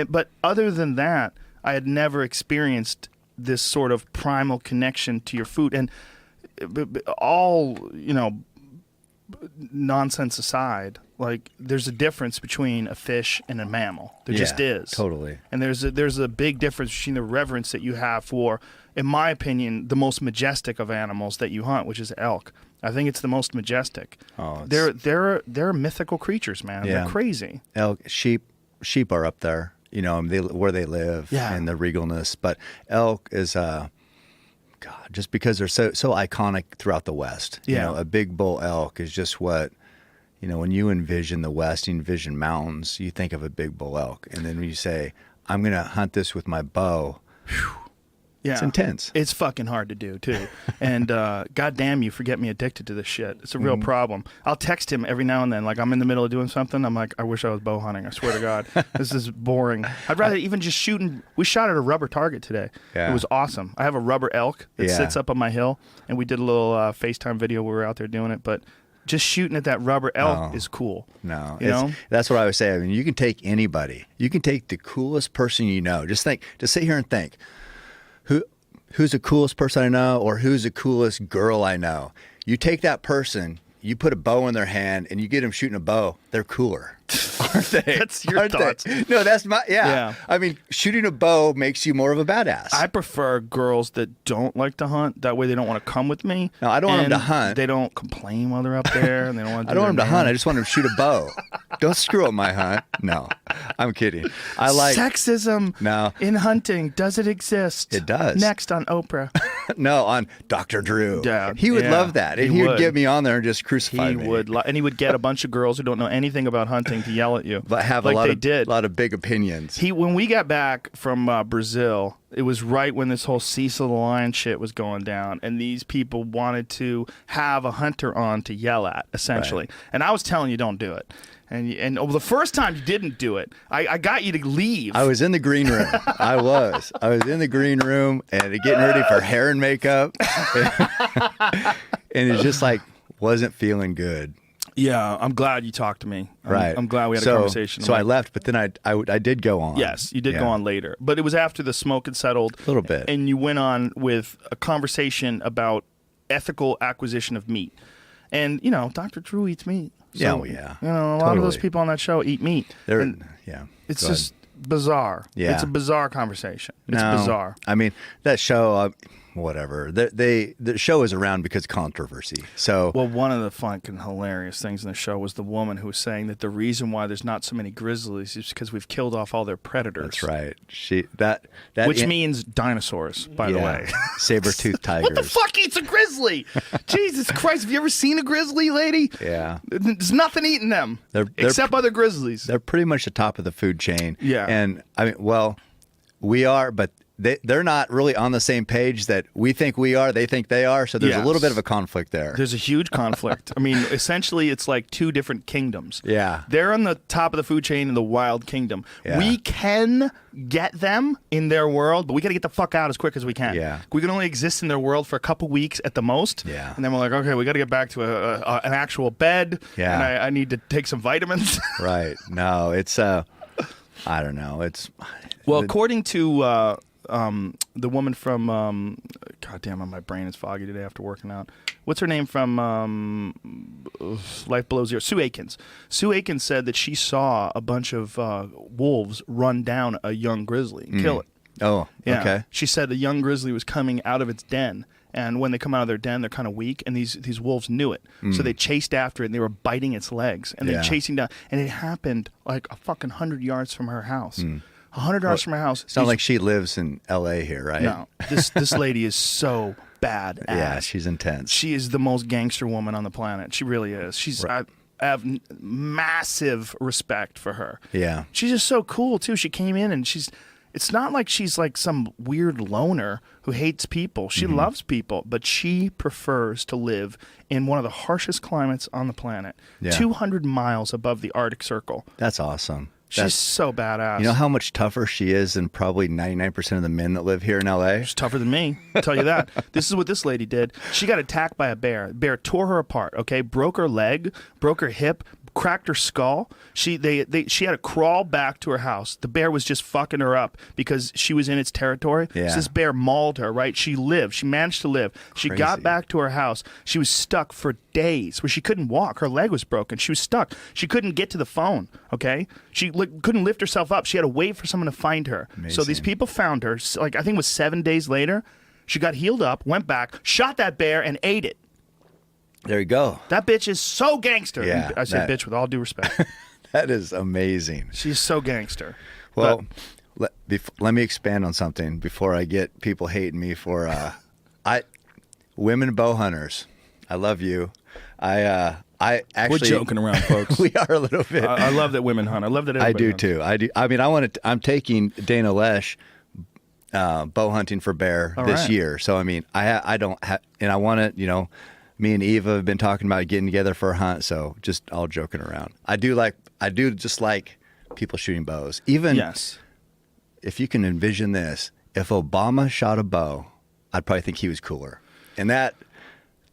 But other than that, I had never experienced this sort of primal connection to your food. And all, nonsense aside, like there's a difference between a fish and a mammal. There just is. Totally. And there's a big difference between the reverence that you have for, in my opinion, the most majestic of animals that you hunt, which is elk. I think it's the most majestic. Oh, they're mythical creatures, man. Yeah. They're crazy. Elk, sheep are up there, where they live and the regalness. But elk is just because they're so iconic throughout the West. A big bull elk is just what, when you envision the West, you envision mountains, you think of a big bull elk. And then when you say, I'm going to hunt this with my bow, yeah, it's intense. It's fucking hard to do, too. And goddamn you for getting me addicted to this shit. It's a real problem. I'll text him every now and then. Like, I'm in the middle of doing something. I'm like, I wish I was bow hunting. I swear to God. This is boring. I'd rather even just shooting. We shot at a rubber target today. Yeah. It was awesome. I have a rubber elk that sits up on my hill. And we did a little FaceTime video where we were out there doing it. But just shooting at that rubber elk is cool. No. That's what I would say. I mean, you can take anybody. You can take the coolest person you know. Just sit here and think. Who's the coolest person I know, or who's the coolest girl I know? You take that person, you put a bow in their hand, and you get them shooting a bow. They're cooler, aren't they? That's your thoughts. No, that's my yeah. I mean, shooting a bow makes you more of a badass. I prefer girls that don't like to hunt. That way, they don't want to come with me. No, I don't want them to hunt. They don't complain while they're up there, and they don't want to. I don't want them to hunt. I just want them to shoot a bow. Don't screw up my hunt. No, I'm kidding. I like sexism. No, in hunting, does it exist? It does. Next on Oprah. No, on Dr. Drew. Yeah, he would love that, and he would get me on there and just crucify me. He would, and he would get a bunch of girls who don't know anything about hunting to yell at you, but have a lot of big opinions. When we got back from Brazil, it was right when this whole Cecil the Lion shit was going down, and these people wanted to have a hunter on to yell at, essentially. Right. And I was telling you, don't do it. And the first time you didn't do it, I got you to leave. I was in the green room. I was in the green room and getting ready for hair and makeup, and it just wasn't feeling good. Yeah, I'm glad you talked to me. I'm glad we had a conversation. So I left, but then I did go on. Yes, you did go on later. But it was after the smoke had settled. A little bit. And you went on with a conversation about ethical acquisition of meat. And, Dr. Drew eats meat. So, yeah. A lot of those people on that show eat meat. It's just bizarre. Yeah. It's a bizarre conversation. It's bizarre. I mean, that show, whatever. The show is around because of controversy. So well, one of the fucking hilarious things in the show was the woman who was saying that the reason why there's not so many grizzlies is because we've killed off all their predators. That's right. Which means dinosaurs, by the way. Saber-toothed tigers. What the fuck eats a grizzly? Jesus Christ, have you ever seen a grizzly, lady? Yeah. There's nothing eating them except other grizzlies. They're pretty much the top of the food chain. Yeah. And I mean, well, we are, but they're not really on the same page that we think we are. They think they are. So there's a little bit of a conflict there. There's a huge conflict. I mean, essentially, it's like two different kingdoms. Yeah. They're on the top of the food chain in the wild kingdom. Yeah. We can get them in their world, but we got to get the fuck out as quick as we can. Yeah. We can only exist in their world for a couple weeks at the most. Yeah. And then we're like, okay, we got to get back to an actual bed. Yeah. And I need to take some vitamins. Right. No, it's, I don't know. It's. Well, according to the woman from, God damn it, my brain is foggy today after working out. What's her name from Life Below Zero? Sue Aikens. Sue Aikens said that she saw a bunch of wolves run down a young grizzly and kill it. Oh, Yeah. okay. She said the young grizzly was coming out of its den. And when they come out of their den, they're kind of weak, and these wolves knew it. So they chased after it, and they were biting its legs, and they're chasing down. And it happened like a fucking 100 yards from her house. 100 yards from her house. It's not like she lives in L.A. here, right? No. This lady is so badass. Yeah, she's intense. She is the most gangster woman on the planet. She really is. I have massive respect for her. Yeah. She's just so cool, too. She came in, and it's not like she's like some weird loner who hates people. She loves people, but she prefers to live in one of the harshest climates on the planet, 200 miles above the Arctic Circle. That's awesome. She's so badass. You know how much tougher she is than probably 99% of the men that live here in L.A.? She's tougher than me. I'll tell you that. This is what this lady did. She got attacked by a bear. The bear tore her apart, okay? Broke her leg, broke her hip, cracked her skull. She had to crawl back to her house. The bear was just fucking her up because she was in its territory. Yeah. So this bear mauled her, right? She lived. She managed to live. She got back to her house. She was stuck for days where she couldn't walk. Her leg was broken. She was stuck. She couldn't get to the phone, okay? She couldn't lift herself up. She had to wait for someone to find her. Amazing. So these people found her. Like, I think it was 7 days later. She got healed up, went back, shot that bear, and ate it. There you go. That bitch is so gangster. Yeah, I say bitch with all due respect. That is amazing. She's so gangster. Well, let me expand on something before I get people hating me for women bow hunters. I love you. I actually, we're joking around, folks. We are a little bit. I love that women hunt. I love that everybody hunts. too. I do. I mean, I'm taking Dana Lesh bow hunting for bear this year. So I mean, I don't have, and I want to, me and Eva have been talking about getting together for a hunt. So just all joking around. I do just like people shooting bows. Even if you can envision this, if Obama shot a bow, I'd probably think he was cooler. And that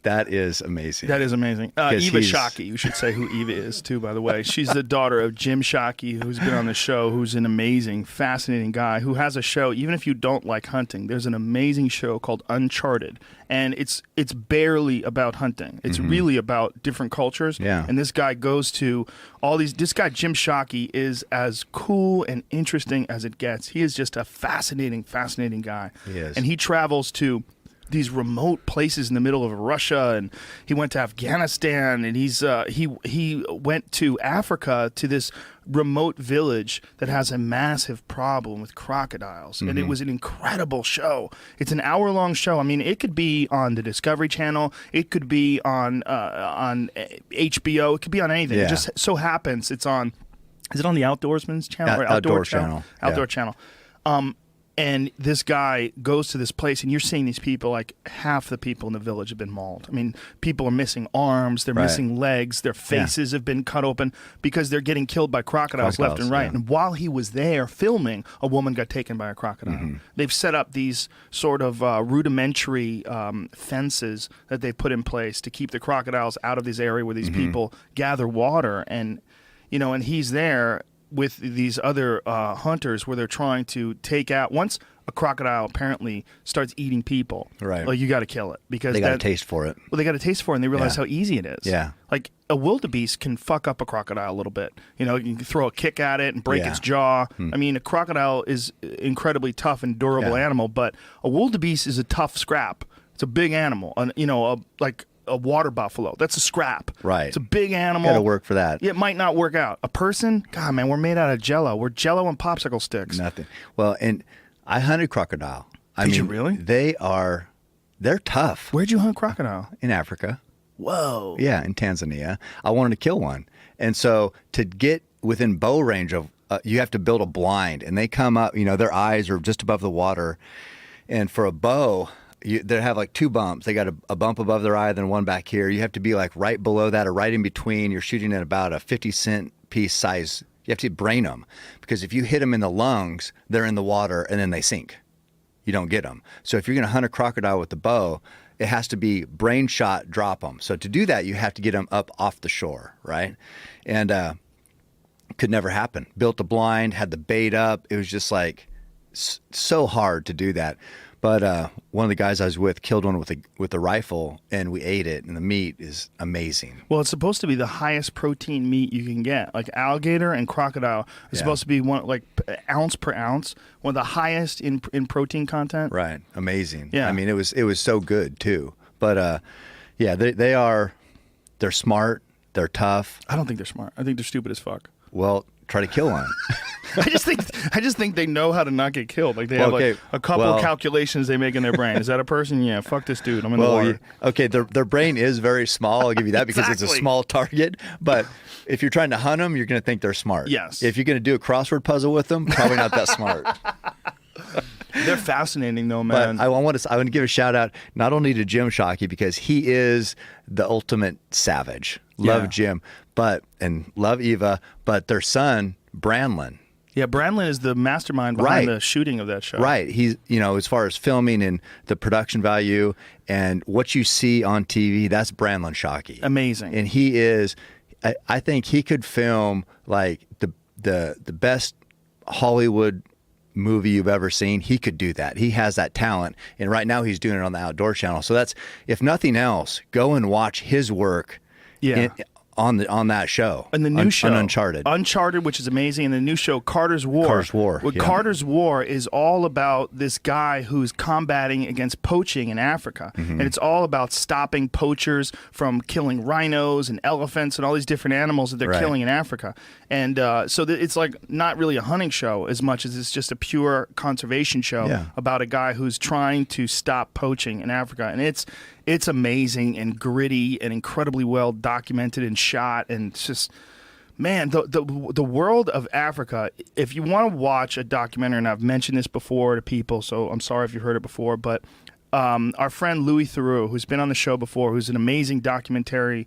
is amazing. That is amazing. Eva Shockey, you should say who Eva is too, by the way. She's the daughter of Jim Shockey, who's been on the show, who's an amazing, fascinating guy who has a show. Even if you don't like hunting, there's an amazing show called Uncharted. And it's barely about hunting. It's really about different cultures. Yeah. And this guy goes to all these. This guy, Jim Shockey, is as cool and interesting as it gets. He is just a fascinating, fascinating guy. He is. And he travels to these remote places in the middle of Russia, and he went to Afghanistan, and he went to Africa to this remote village that has a massive problem with crocodiles. And it was an incredible show. It's an hour-long show. I mean, it could be on the Discovery Channel, it could be on HBO, it could be on anything. It just so happens it's on. Is it on the Outdoorsman's channel or Outdoor Channel? Outdoor Channel. And this guy goes to this place, and you're seeing these people, like half the people in the village have been mauled. I mean, people are missing arms, they're missing legs, their faces have been cut open because they're getting killed by crocodiles left and right. Yeah. And while he was there filming, a woman got taken by a crocodile. They've set up these sort of rudimentary fences that they put in place to keep the crocodiles out of this area where these people gather water. And, and he's there with these other hunters where they're trying to take out. Once a crocodile apparently starts eating people, right? Like, you got to kill it because they got a taste for it. Well, they got a taste for it, and they realize how easy it is. Yeah. Like, a wildebeest can fuck up a crocodile a little bit. You know, you can throw a kick at it and break its jaw. I mean, a crocodile is incredibly tough and durable animal, but a wildebeest is a tough scrap. It's a big animal, like a water buffalo. That's a scrap. Right. It's a big animal. Got to work for that. It might not work out. A person, God, man, we're made out of Jello. We're Jello and popsicle sticks. Nothing. Well, and I hunted crocodile. Did you really? They're tough. Where'd you hunt crocodile? In Africa. Whoa. Yeah, in Tanzania. I wanted to kill one. And so to get within bow range of, you have to build a blind, and they come up, their eyes are just above the water. And for a bow, they have like 2 bumps. They got a bump above their eye, then one back here. You have to be like right below that or right in between. You're shooting at about a 50-cent piece size. You have to brain them, because if you hit them in the lungs, they're in the water and then they sink. You don't get them. So if you're going to hunt a crocodile with the bow, it has to be brain shot, drop them. So to do that, you have to get them up off the shore, right? And could never happen. Built a blind, had the bait up. It was just like so hard to do that. But one of the guys I was with killed one with a rifle, and we ate it, and the meat is amazing. Well, it's supposed to be the highest protein meat you can get. Like alligator and crocodile is supposed to be ounce per ounce, one of the highest in protein content. Right, amazing. Yeah, I mean, it was so good too. But they're smart, they're tough. I don't think they're smart. I think they're stupid as fuck. Well, try to kill one. I just think they know how to not get killed. Like, they have like a couple of calculations they make in their brain. Is that a person? Yeah, fuck this dude. I'm in the water. Okay, their brain is very small. I'll give you that, because it's a small target. But if you're trying to hunt them, you're going to think they're smart. Yes. If you're going to do a crossword puzzle with them, probably not that smart. They're fascinating, though, man. But I want to give a shout out not only to Jim Shockey, because he is the ultimate savage. Love Jim, and love Eva, but their son Branlin. Yeah, Branlin is the mastermind behind the shooting of that show. Right. He's, as far as filming and the production value and what you see on TV, that's Branlin Shockey. Amazing. And he is, I think he could film like the best Hollywood movie you've ever seen. He could do that. He has that talent. And right now he's doing it on the Outdoor Channel. So that's, if nothing else, go and watch his work. Yeah. On that show. And the new show. Uncharted, which is amazing. And the new show, Carter's War. Carter's War is all about this guy who's combating against poaching in Africa. Mm-hmm. And it's all about stopping poachers from killing rhinos and elephants and all these different animals that they're killing in Africa. And so it's like not really a hunting show as much as it's just a pure conservation show about a guy who's trying to stop poaching in Africa. And it's amazing and gritty and incredibly well documented and shot, and it's just, man, the world of Africa. If you want to watch a documentary, and I've mentioned this before to people, so I'm sorry if you've heard it before, but our friend Louis Theroux, who's been on the show before, who's an amazing documentarian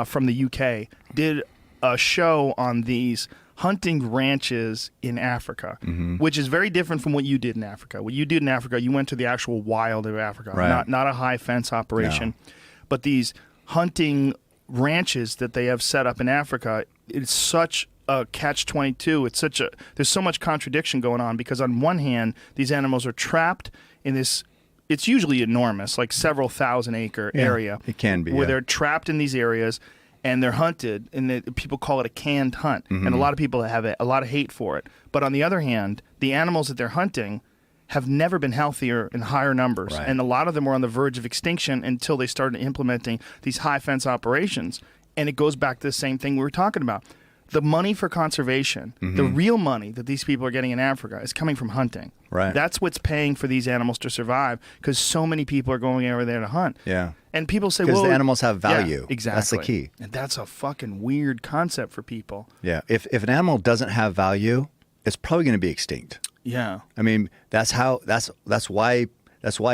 from the UK, did a show on these hunting ranches in Africa, which is very different from what you did in Africa. What you did in Africa, you went to the actual wild of Africa, not a high fence operation. No. But these hunting ranches that they have set up in Africa, it's such a catch-22. There's so much contradiction going on, because on one hand, these animals are trapped in this, it's usually enormous, like several thousand-acre area. It can be. Where they're trapped in these areas, and they're hunted, and people call it a canned hunt. And a lot of people have a lot of hate for it. But on the other hand, the animals that they're hunting have never been healthier in higher numbers. Right. And a lot of them were on the verge of extinction until they started implementing these high fence operations. And it goes back to the same thing we were talking about. The money for conservation, the real money that these people are getting in Africa, is coming from hunting. Right. That's what's paying for these animals to survive, because so many people are going over there to hunt. Yeah. And people say, because the animals have value. Yeah, exactly. That's the key. And that's a fucking weird concept for people. Yeah. If an animal doesn't have value, it's probably going to be extinct. Yeah. I mean, that's why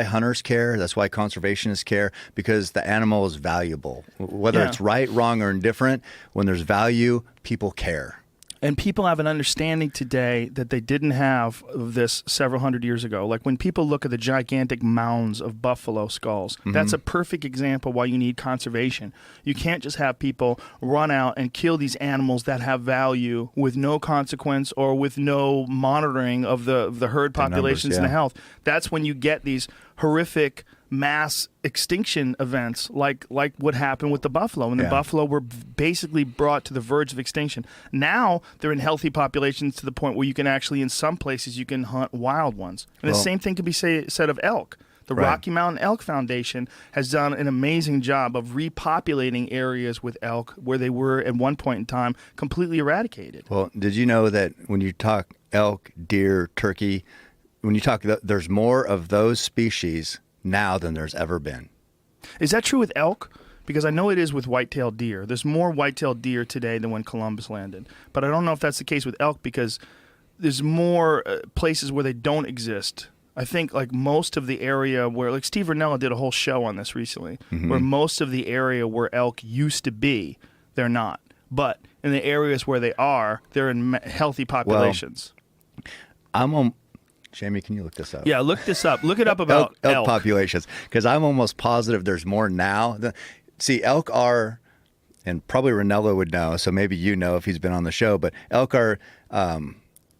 hunters care. That's why conservationists care, because the animal is valuable. Whether it's right, wrong, or indifferent, when there's value, people care. And people have an understanding today that they didn't have of this several hundred years ago. Like when people look at the gigantic mounds of buffalo skulls, that's a perfect example why you need conservation. You can't just have people run out and kill these animals that have value with no consequence or with no monitoring of the herd populations and the health. That's when you get these horrific mass extinction events like what happened with the buffalo. And the buffalo were basically brought to the verge of extinction. Now they're in healthy populations to the point where you can actually, in some places, you can hunt wild ones. And the same thing can be said of elk. The Rocky Mountain Elk Foundation has done an amazing job of repopulating areas with elk where they were at one point in time completely eradicated. Well, did you know that when you talk elk, deer, turkey, when you talk, there's more of those species now than there's ever been. Is that true with elk? Because I know it is with white-tailed deer. There's more white-tailed deer today than when Columbus landed. But I don't know if that's the case with elk because there's more places where they don't exist. I think like most of the area where, like Steve Rinella did a whole show on this recently, where most of the area where elk used to be, they're not. But in the areas where they are, they're in healthy populations. Well, Jamie, can you look this up? Yeah, look this up. Look it up about elk populations, because I'm almost positive there's more now. See, elk are, and probably Ranello would know, so maybe you know if he's been on the show, but elk are,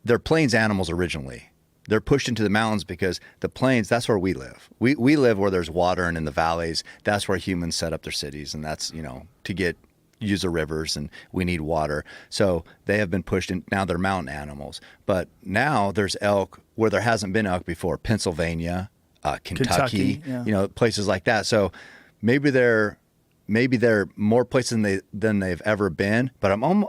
they're plains animals originally. They're pushed into the mountains because the plains, that's where we live. We live where there's water and in the valleys. That's where humans set up their cities, and that's, to use the rivers, and we need water. So they have been pushed in. Now they're mountain animals. But now there's elk where there hasn't been elk before. Pennsylvania, Kentucky, places like that. So maybe they're more places than they've ever been. But I'm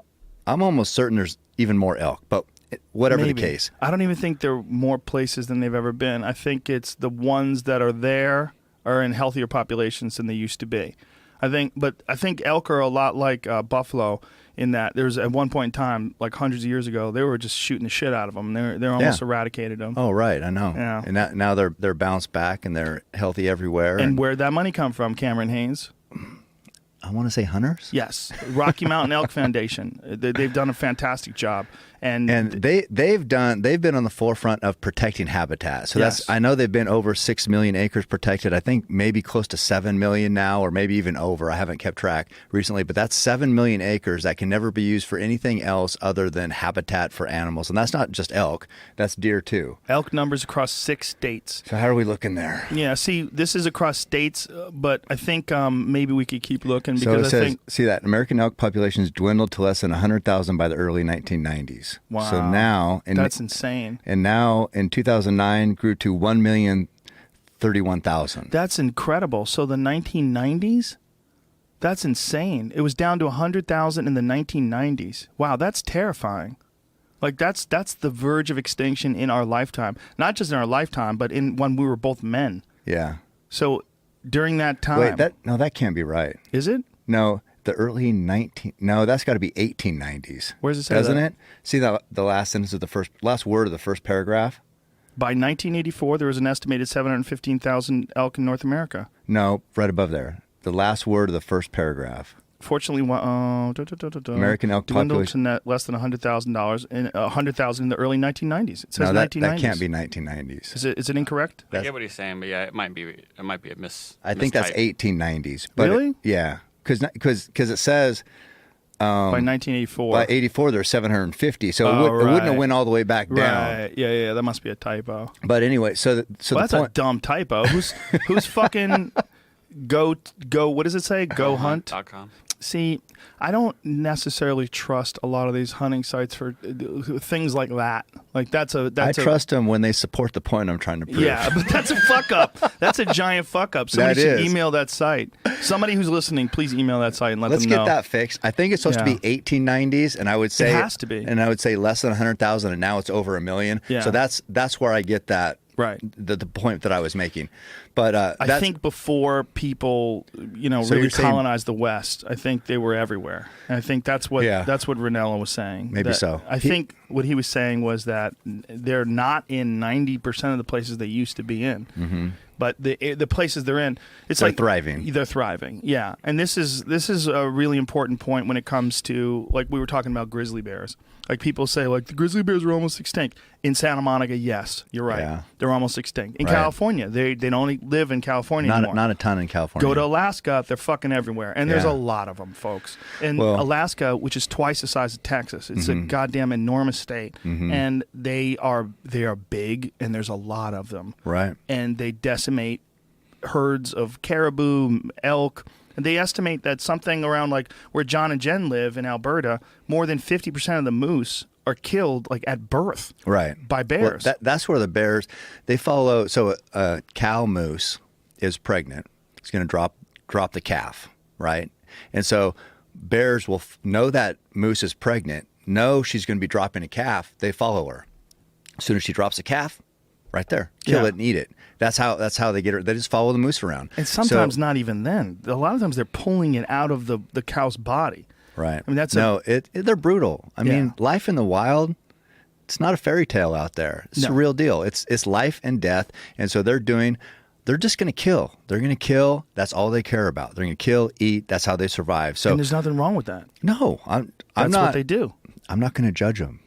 almost certain there's even more elk. But whatever the case, I don't even think there are more places than they've ever been. I think it's the ones that are there are in healthier populations than they used to be. I think elk are a lot like buffalo in that there's at one point in time, like hundreds of years ago, they were just shooting the shit out of them. They're almost eradicated them. Oh, right, I know. Yeah. And now they're bounced back and they're healthy everywhere. And where'd that money come from, Cameron Haynes? I want to say hunters. Yes, Rocky Mountain Elk Foundation. They've done a fantastic job, and they've been on the forefront of protecting habitat. So I know they've been over 6 million acres protected. I think maybe close to 7 million now, or maybe even over. I haven't kept track recently, but that's 7 million acres that can never be used for anything else other than habitat for animals. And that's not just elk; that's deer too. Elk numbers across 6 states. So how are we looking there? Yeah, see, this is across states, but I think maybe we could keep looking. So it says, see that American elk populations dwindled to less than 100,000 by the early 1990s. Wow. So now, that's insane. And now in 2009 grew to 1,031,000. That's incredible. So the 1990s, that's insane. It was down to 100,000 in the 1990s. Wow, that's terrifying. Like that's the verge of extinction in our lifetime. Not just in our lifetime, but in when we were both men. Yeah. So during that time. Wait, that can't be right. Is it? No, the early that's got to be 1890s. Where does it say Doesn't that? it? See the last sentence of last word of the first paragraph? By 1984, there was an estimated 715,000 elk in North America. No, right above there. The last word of the first paragraph. Fortunately, American elk dwindled population to less than $100,000 in the early 1990s. It says no, that 1990s. That can't be 1990s. Is it incorrect? I get what he's saying, but yeah, it might be a miss. I think that's 1890s. But really? Yeah, because it says by 1984. By 84, there's 750. So it wouldn't have went all the way back down. Right. Yeah. That must be a typo. But anyway, so that's a dumb typo. Who's fucking go? What does it say? Go hunt. .com. See, I don't necessarily trust a lot of these hunting sites for things like that. Like I trust them when they support the point I'm trying to prove. Yeah, but that's a fuck up. That's a giant fuck up. Somebody should email that site. Somebody who's listening, please email that site and Let's them know. Let's get that fixed. I think it's supposed to be 1890s, and I would say it has to be. And I would say less than 100,000, and now it's over 1 million. Yeah. So that's where I get that. Right. The point that I was making. But I think before people, So really you're saying- colonized the West, I think they were everywhere. And I think that's what Yeah. Ranella was saying. Maybe That- so. I think what he was saying was that they're not in 90% of the places they used to be in. Mm-hmm. But the places they're in, They're like thriving. They're thriving, yeah. And this is a really important point when it comes to, like we were talking about grizzly bears. Like people say, like the grizzly bears are almost extinct. In Santa Monica, yes, you're right. Yeah. They're almost extinct. In Right. California, they don't live in California anymore. Not a ton in California. Go to Alaska, they're fucking everywhere. And there's Yeah. a lot of them, folks. And Well- Alaska, which is twice the size of Texas, it's a goddamn enormous state. And they are big, and there's a lot of them. Right. And they decimate herds of caribou, elk. And they estimate that something around like where John and Jen live in Alberta, more than 50% of the moose are killed like at birth. Right. By bears. Well, that's where the bears, they follow. So a cow moose is pregnant. It's going to drop the calf, right? And so bears will know that moose is pregnant, know she's going to be dropping a calf. They follow her. As soon as she drops a calf, right there, kill Yeah. it and eat it. That's how they get her. They just follow the moose around. And sometimes So- not even then. A lot of times they're pulling it out of the cow's body. Right. I mean, that's they're brutal. I mean, Yeah. life in the wild, it's not a fairy tale out there. It's a real deal. It's life and death. And so they're just going to kill. They're going to kill. That's all they care about. They're going to kill, eat. That's how they survive. So And there's nothing wrong with that. no, I'm That's not. what they do. I'm not going to judge them.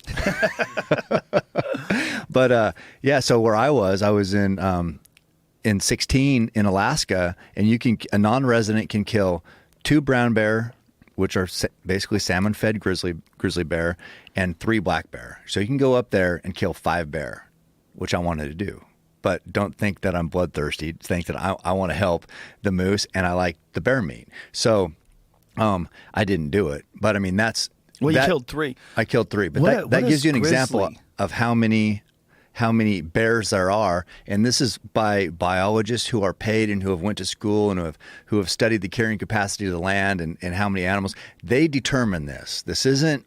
But yeah, so where I was in 16 in Alaska, and a non-resident can kill 2 brown bear, which are basically salmon-fed grizzly bear, and 3 black bear. So you can go up there and kill 5 bear, which I wanted to do. But don't think that I'm bloodthirsty. Think that I want to help the moose, and I like the bear meat. So I didn't do it. But I mean, Well, you killed 3. I killed 3, but What that is gives you an example grizzly? of how many bears there are, and this is by biologists who are paid and who have went to school and who have studied the carrying capacity of the land and how many animals. They determine this. This isn't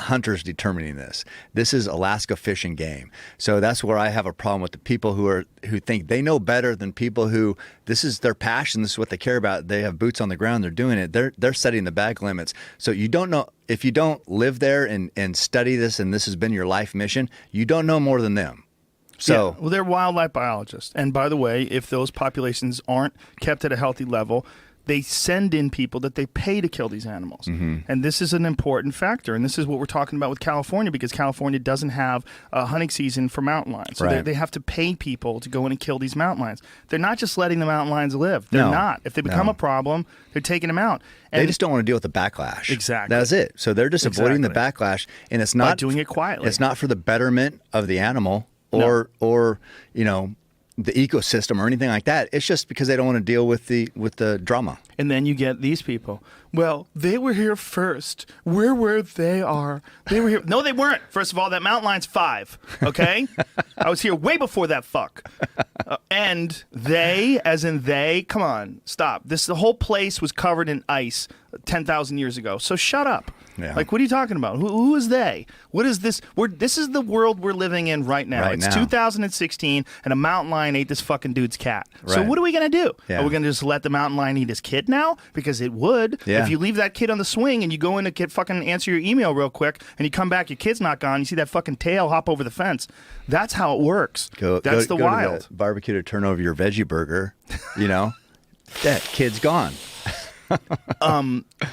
hunters determining this. This is Alaska Fish and Game. So that's where I have a problem with the people who think they know better than people who this is their passion. This is what they care about. They have boots on the ground. They're doing it. They're setting the bag limits. So you don't know if you don't live there and study this, and this has been your life mission. You don't know more than them. So Yeah. Well, they're wildlife biologists. And by the way, if those populations aren't kept at a healthy level, they send in people that they pay to kill these animals. Mm-hmm. And this is an important factor. And this is what we're talking about with California, because California doesn't have a hunting season for mountain lions. So Right. they have to pay people to go in and kill these mountain lions. They're not just letting the mountain lions live. They're No. not. If they become No. a problem, they're taking them out. And they just don't want to deal with the backlash. Exactly. That's it. So they're just avoiding the Exactly. backlash, and it's by not doing it quietly. It's not for the betterment of the animal or the ecosystem or anything like that. It's just because they don't want to deal with the drama. And then you get these people. Well, they were here first. We're where they are. They were here. No, they weren't. First of all, that mountain line's 5. Okay? I was here way before that fuck. And they, as in they, come on, stop. The whole place was covered in ice 10,000 years ago. So shut up. Yeah. Like, what are you talking about? Who is they? What is this? This is the world we're living in right now. Right It's now. 2016, and a mountain lion ate this fucking dude's cat. So Right. what are we going to do? Yeah. Are we going to just let the mountain lion eat his kid now? Because it would. Yeah. If you leave that kid on the swing and you go in to get fucking answer your email real quick, and you come back, your kid's not gone, you see that fucking tail hop over the fence. That's how it works. That's the go wild. To the barbecue to turn over your veggie burger. That kid's gone.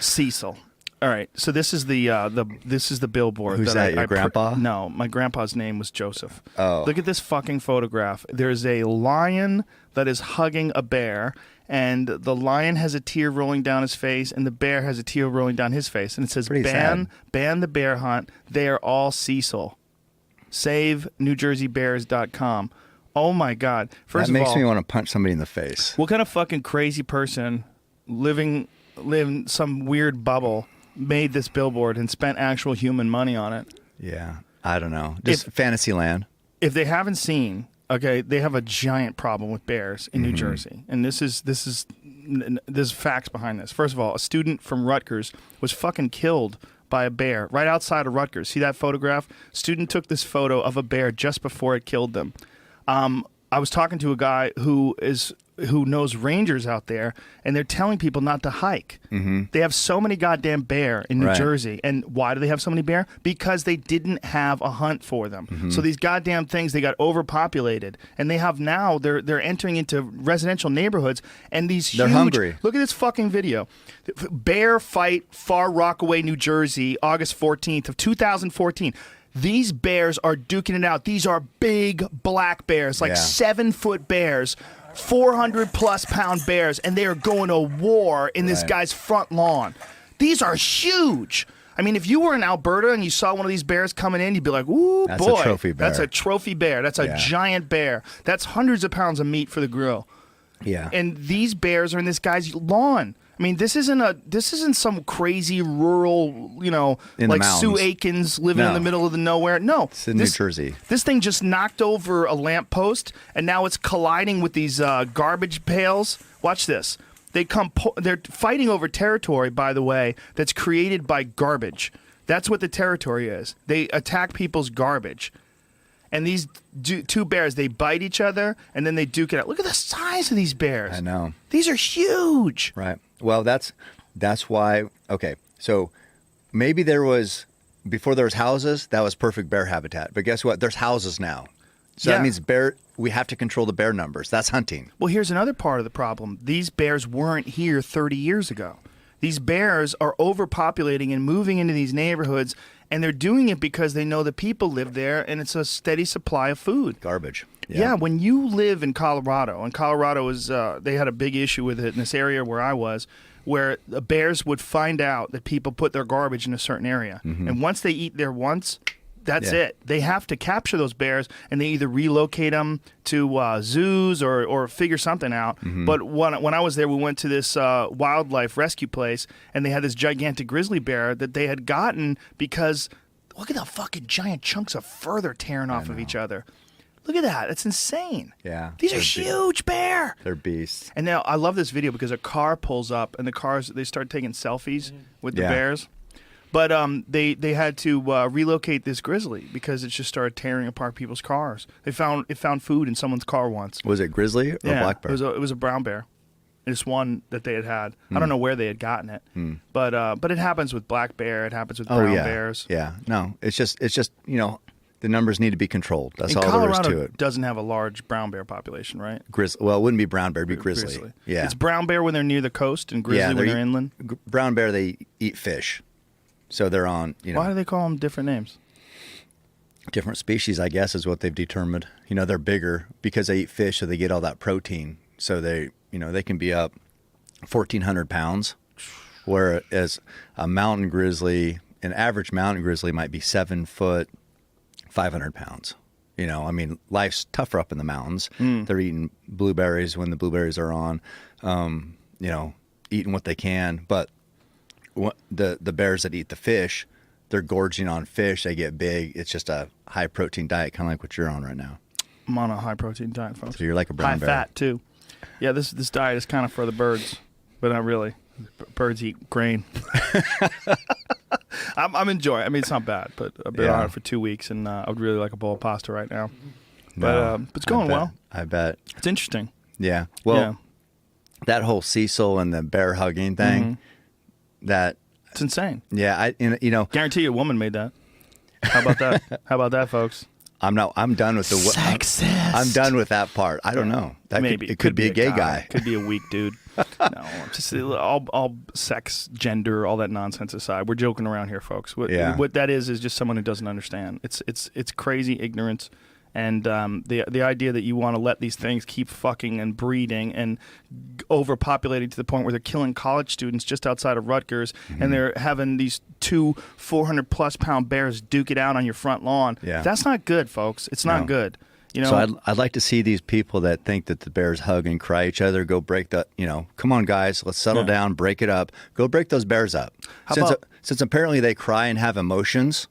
Cecil. All right, so this is the billboard. Who's that, your grandpa? No, my grandpa's name was Joseph. Oh. Look at this fucking photograph. There's a lion that is hugging a bear, and the lion has a tear rolling down his face, and the bear has a tear rolling down his face, and it says, Pretty ban sad. the bear hunt. They are all Cecil. Save NewJerseyBears.com. Oh my God. First That of makes all, me want to punch somebody in the face. what kind of fucking crazy person living some weird bubble made this billboard and spent actual human money on it? Yeah, I don't know. Just fantasy land. If they haven't seen, okay, they have a giant problem with bears in New Mm-hmm. Jersey, and this is there's facts behind this. First of all, a student from Rutgers was fucking killed by a bear right outside of Rutgers. See that photograph? Student took this photo of a bear just before it killed them. I was talking to a guy who knows rangers out there, and they're telling people not to hike. They have so many goddamn bear in New Jersey. And why do they have so many bear? Because they didn't have a hunt for them. So these goddamn things, they got overpopulated, and they have now, they're entering into residential neighborhoods, and they're hungry. Look at this fucking video. Bear fight Far Rockaway, New Jersey, August 14th of 2014. These bears are duking it out. These are big black bears, like 7-foot bears, 400+ pound bears, and they are going to war in this guy's front lawn. These are huge. I mean, if you were in Alberta and you saw one of these bears coming in, you'd be like, ooh, that's boy. A trophy bear. That's a trophy bear. That's a giant bear. That's hundreds of pounds of meat for the grill. Yeah. And these bears are in this guy's lawn. I mean, this isn't some crazy rural, like Sue Aikens living in the middle of the nowhere. No, it's in New Jersey. This thing just knocked over a lamppost, and now it's colliding with these garbage pails. Watch this. They're fighting over territory, by the way, that's created by garbage. That's what the territory is. They attack people's garbage. And these two bears, they bite each other, and then they duke it out. Look at the size of these bears. I know. These are huge. Right. Well, that's why. Okay, so maybe before there was houses, that was perfect bear habitat. But guess what? There's houses now, so that means we have to control the bear numbers. That's hunting. Well, here's another part of the problem. These bears weren't here 30 years ago. These bears are overpopulating and moving into these neighborhoods, and they're doing it because they know the people live there, and it's a steady supply of food. Garbage. Yeah, when you live in Colorado, and Colorado is, they had a big issue with it in this area where I was, where the bears would find out that people put their garbage in a certain area. And once they eat there once, that's it. They have to capture those bears, and they either relocate them to zoos or figure something out. But when I was there, we went to this wildlife rescue place, and they had this gigantic grizzly bear that they had gotten because look at the fucking giant chunks of fur they're tearing off of each other. Look at that. It's insane. Yeah. These are huge bear. They're beasts. And now I love this video because a car pulls up, and they start taking selfies with the bears. But they had to relocate this grizzly because it just started tearing apart people's cars. It found food in someone's car once. Was it grizzly or black bear? It was a brown bear. It's one that they had. I don't know where they had gotten it, but it happens with black bear. It happens with brown bears. Yeah, no, it's just the numbers need to be controlled. That's all there is Colorado to it. Doesn't have a large brown bear population, right? Well, it wouldn't be brown bear, it'd be grizzly. Yeah, it's brown bear when they're near the coast, and grizzly when they're inland. Brown bear, they eat fish, so they're on. Why do they call them different names? Different species, I guess, is what they've determined. They're bigger because they eat fish, so they get all that protein. So they can be up 1,400 pounds, whereas a mountain grizzly, an average mountain grizzly might be 7 foot, 500 pounds. Life's tougher up in the mountains. They're eating blueberries when the blueberries are on, eating what they can. But the bears that eat the fish, they're gorging on fish. They get big. It's just a high protein diet, kind of like what you're on right now. I'm on a high protein diet, folks. So you're like a brown bear. High fat too. Yeah, this diet is kind of for the birds, but not really. Birds eat grain. I'm enjoying it. I mean, it's not bad, but I've been on it for 2 weeks, and I would really like a bowl of pasta right now. But it's going well. I bet. It's interesting. Yeah. Well, that whole Cecil and the bear hugging thing, it's insane. Yeah, guarantee you a woman made that. How about that? How about that, folks? I'm done with the sexist. I'm done with that part. I don't know. Maybe it could be a gay guy. Could be a weak dude. No, just all sex, gender, all that nonsense aside. We're joking around here, folks. What that is just someone who doesn't understand. It's crazy ignorance. And the idea that you want to let these things keep fucking and breeding and overpopulating to the point where they're killing college students just outside of Rutgers, and they're having these 2 400+ pound bears duke it out on your front lawn. Yeah. That's not good, folks. It's not good. So I'd like to see these people that think that the bears hug and cry each other go break the. Come on, guys, let's settle down, break it up, go break those bears up. Since apparently they cry and have emotions,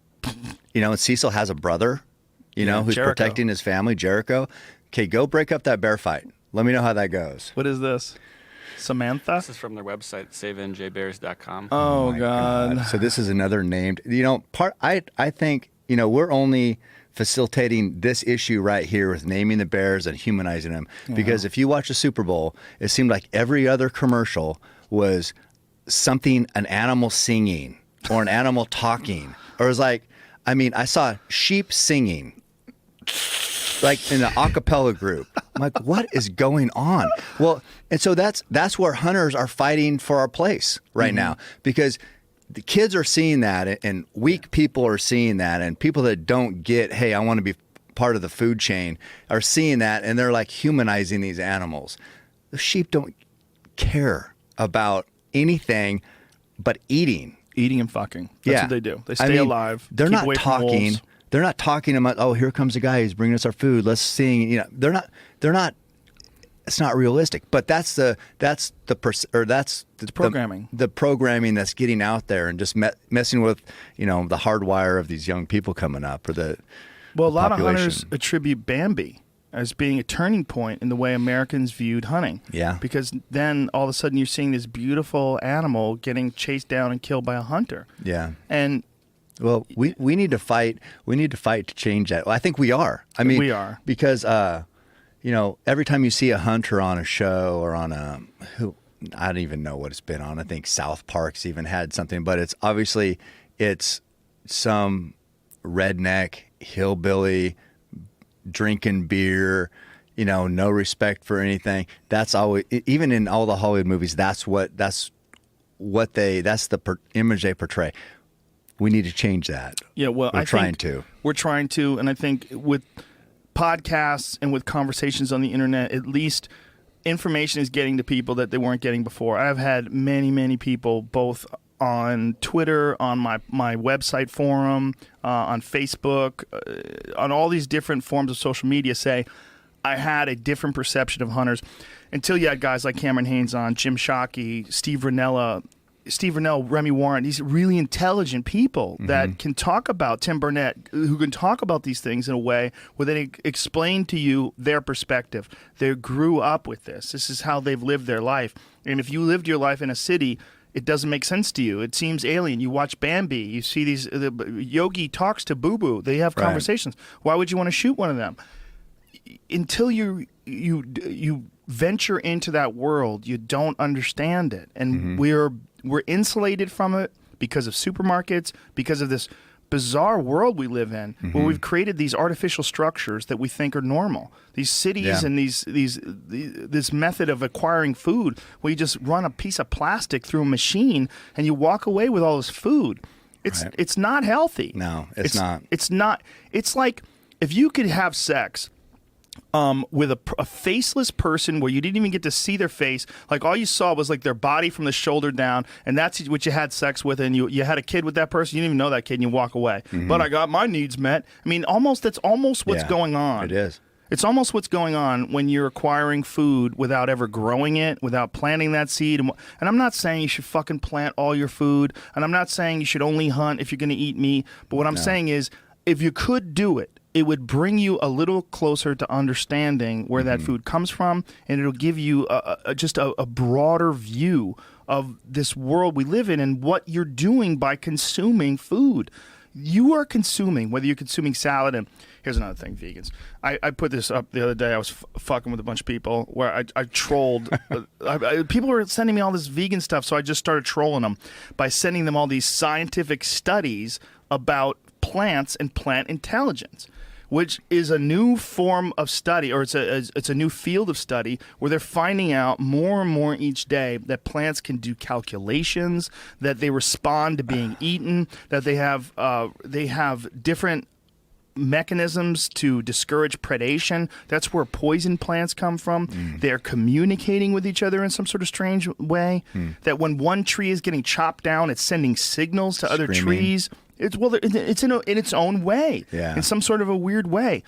and Cecil has a brother. Who's Jericho. protecting his family, Jericho. Okay, go break up that bear fight. Let me know how that goes. What is this? Samantha? This is from their website, savenjbears.com. Oh, God. So this is another named, I think, we're only facilitating this issue right here with naming the bears and humanizing them. Because if you watch the Super Bowl, it seemed like every other commercial was something, an animal singing or an animal talking. Or it was like, I mean, I saw sheep singing, like in an a cappella group. I'm like, what is going on? Well, and so that's where hunters are fighting for our place right now, because the kids are seeing that, and weak people are seeing that, and people that don't get, hey, I want to be part of the food chain are seeing that, and they're like humanizing these animals. The sheep don't care about anything but eating. Eating and fucking. That's what they do. They stay alive. They're keep not away from talking. wolves. They're not talking about, oh, here comes a guy who's bringing us our food. Let's sing. You know, they're not. It's not realistic. But that's the programming. The programming that's getting out there and just messing with, you know, the hardwire of these young people coming up, or the Well, a lot population. of hunters attribute Bambi as being a turning point in the way Americans viewed hunting. Yeah. Because then all of a sudden you're seeing this beautiful animal getting chased down and killed by a hunter. Yeah. And well, we need to fight. We need to fight to change that. Well, I think we are. I mean, we are. Because you know, every time you see a hunter on a show or on I don't even know what it's been on. I think South Park's even had something, but it's obviously some redneck hillbilly drinking beer, you know, no respect for anything. That's always, even in all the Hollywood movies, that's the image they portray. We need to change that. Yeah, well, We're trying to, and I think with podcasts and with conversations on the internet, at least information is getting to people that they weren't getting before. I've had many people, both on Twitter, on my website forum, on Facebook, on all these different forms of social media, say I had a different perception of hunters until you had guys like Cameron Haynes on, Jim Shockey, Steve Rinella, Remy Warren, these really intelligent people that can talk about, Tim Burnett, who can talk about these things in a way where they explain to you their perspective. They grew up with this. This is how they've lived their life. And if you lived your life in a city, it doesn't make sense to you. It seems alien. You watch Bambi. You see these, Yogi talks to Boo Boo. They have conversations. Why would you want to shoot one of them? Until you venture into that world, you don't understand it. And we're insulated from it because of supermarkets, because of this bizarre world we live in, where we've created these artificial structures that we think are normal. These cities and this method of acquiring food, where you just run a piece of plastic through a machine and you walk away with all this food. It's not healthy. No, it's not. It's not. It's like if you could have sex with a faceless person where you didn't even get to see their face, like all you saw was like their body from the shoulder down, and that's what you had sex with, and you had a kid with that person, you didn't even know that kid, and you walk away. But I got my needs met. I mean, that's almost what's going on. It is. It's almost what's going on when you're acquiring food without ever growing it, without planting that seed. And I'm not saying you should fucking plant all your food, and I'm not saying you should only hunt if you're going to eat meat, but what I'm saying is, if you could do it, it would bring you a little closer to understanding where that food comes from, and it'll give you just a broader view of this world we live in and what you're doing by consuming food. You are consuming, whether you're consuming salad, and here's another thing, vegans. I put this up the other day. I was fucking with a bunch of people where I trolled. People were sending me all this vegan stuff, so I just started trolling them by sending them all these scientific studies about plants and plant intelligence, which is a new form of study, or it's a new field of study where they're finding out more and more each day that plants can do calculations, that they respond to being eaten, that they have different mechanisms to discourage predation. That's where poison plants come from. They're communicating with each other in some sort of strange way. That when one tree is getting chopped down, it's sending signals to other trees. It's in its own way, in some sort of a weird way.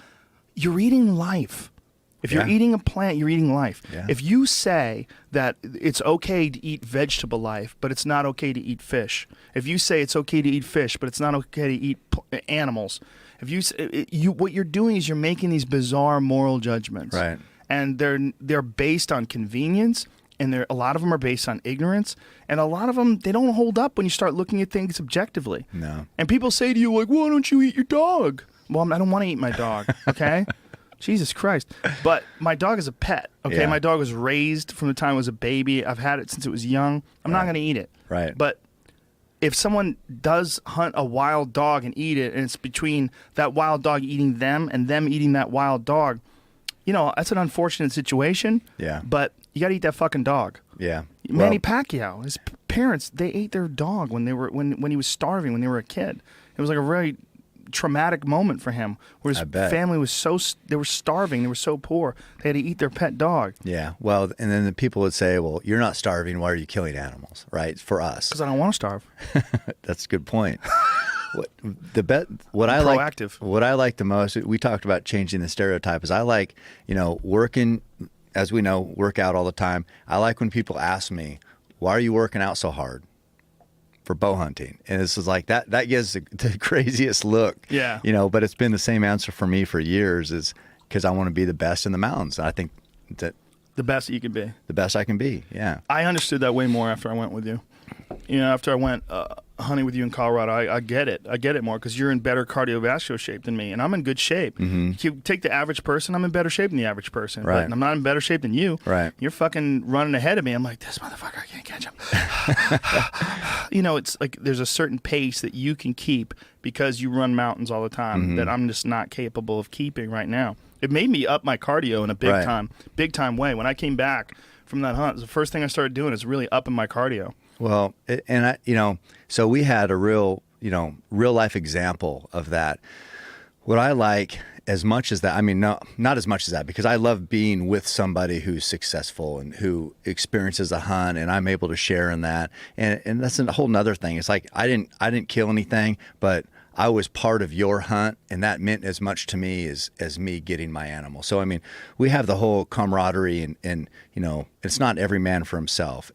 You're eating life. If you're eating a plant, you're eating life. If you say that it's okay to eat vegetable life, but it's not okay to eat fish. If you say it's okay to eat fish, but it's not okay to eat animals. If what you're doing is you're making these bizarre moral judgments, right? And they're based on convenience. And a lot of them are based on ignorance, and a lot of them, they don't hold up when you start looking at things objectively. No. And people say to you, like, why don't you eat your dog? Well, I don't want to eat my dog, okay? Jesus Christ. But my dog is a pet, okay? Yeah. My dog was raised from the time it was a baby. I've had it since it was young. I'm not going to eat it. Right. But if someone does hunt a wild dog and eat it, and it's between that wild dog eating them and them eating that wild dog, you know, that's an unfortunate situation. Yeah. But you got to eat that fucking dog. Yeah. Manny Pacquiao, his parents, they ate their dog when he was starving when they were a kid. It was like a very traumatic moment for him, where his family was they were starving, they were so poor, they had to eat their pet dog. Yeah. Well, and then the people would say, well, you're not starving, why are you killing animals, right? For us. Because I don't want to starve. That's a good point. What I like the most, we talked about changing the stereotype, is I like, working, as we know, work out all the time. I like when people ask me, why are you working out so hard for bow hunting? And this is like, that gives the craziest look. Yeah. But it's been the same answer for me for years, is because I want to be the best in the mountains. I think that the best that you can be. The best I can be, yeah. I understood that way more after I went with you. After I went hunting with you in Colorado, I get it. I get it more because you're in better cardiovascular shape than me, and I'm in good shape. Mm-hmm. If you take the average person, I'm in better shape than the average person. Right. But I'm not in better shape than you. Right. You're fucking running ahead of me. I'm like, this motherfucker, I can't catch him. It's like there's a certain pace that you can keep because you run mountains all the time that I'm just not capable of keeping right now. It made me up my cardio in a big time way. When I came back from that hunt, the first thing I started doing is really upping my cardio. Well, so we had a real life example of that. What I like as much as that, no, not as much as that, because I love being with somebody who's successful and who experiences a hunt, and I'm able to share in that. And that's a whole nother thing. It's like, I didn't kill anything, but I was part of your hunt, and that meant as much to me as me getting my animal. So, we have the whole camaraderie, and it's not every man for himself.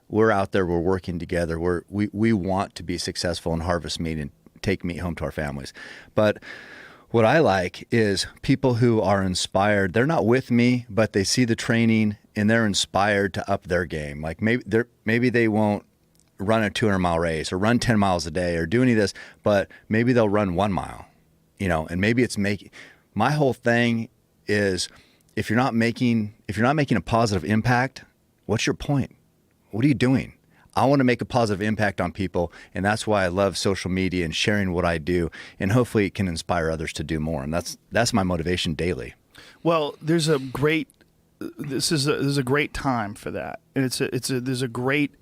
We're out there, we're working together, we want to be successful and harvest meat and take meat home to our families. But what I like is people who are inspired. They're not with me, but they see the training and they're inspired to up their game. Like maybe they won't run a 200-mile race or run 10 miles a day or do any of this, but maybe they'll run 1 mile, and maybe it's my whole thing is, if you're not making a positive impact, what's your point? What are you doing? I want to make a positive impact on people, and that's why I love social media and sharing what I do, and hopefully it can inspire others to do more. And that's my motivation daily. Well, this is a great time for that, and there's a great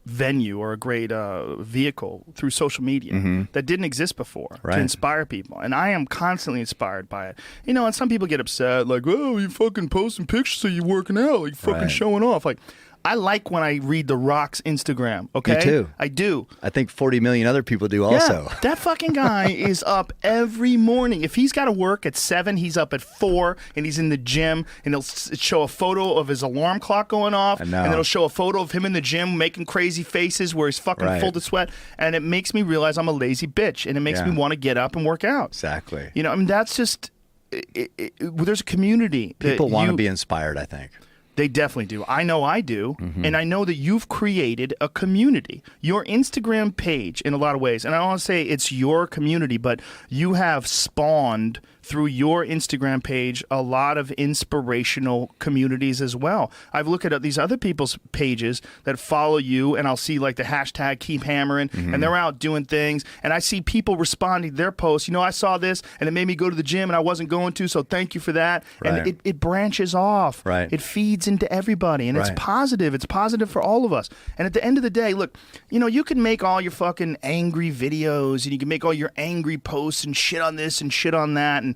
venue or a great vehicle through social media that didn't exist before to inspire people, and I am constantly inspired by it. And some people get upset, like, "Oh, you fucking posting pictures of you working out, like fucking showing off." Like, I like when I read The Rock's Instagram, okay? Me too. I do. I think 40 million other people do also. Yeah, that fucking guy is up every morning. If he's got to work at 7, he's up at 4, and he's in the gym, and he'll show a photo of his alarm clock going off, and then he'll show a photo of him in the gym making crazy faces where he's fucking full to sweat, and it makes me realize I'm a lazy bitch, and it makes me want to get up and work out. Exactly. That's just, there's a community. People want to be inspired, I think. They definitely do. I know I do. And I know that you've created a community. Your Instagram page, in a lot of ways, and I don't want to say it's your community, but you have spawned through your Instagram page a lot of inspirational communities as well. I've looked at these other people's pages that follow you, and I'll see like the hashtag keep hammering, and they're out doing things, and I see people responding to their posts. I saw this, and it made me go to the gym, and I wasn't going to, so thank you for that. Right. And it branches off. Right. It feeds into everybody, and it's positive. It's positive for all of us. And at the end of the day, look, you can make all your fucking angry videos, and you can make all your angry posts and shit on this and shit on that, and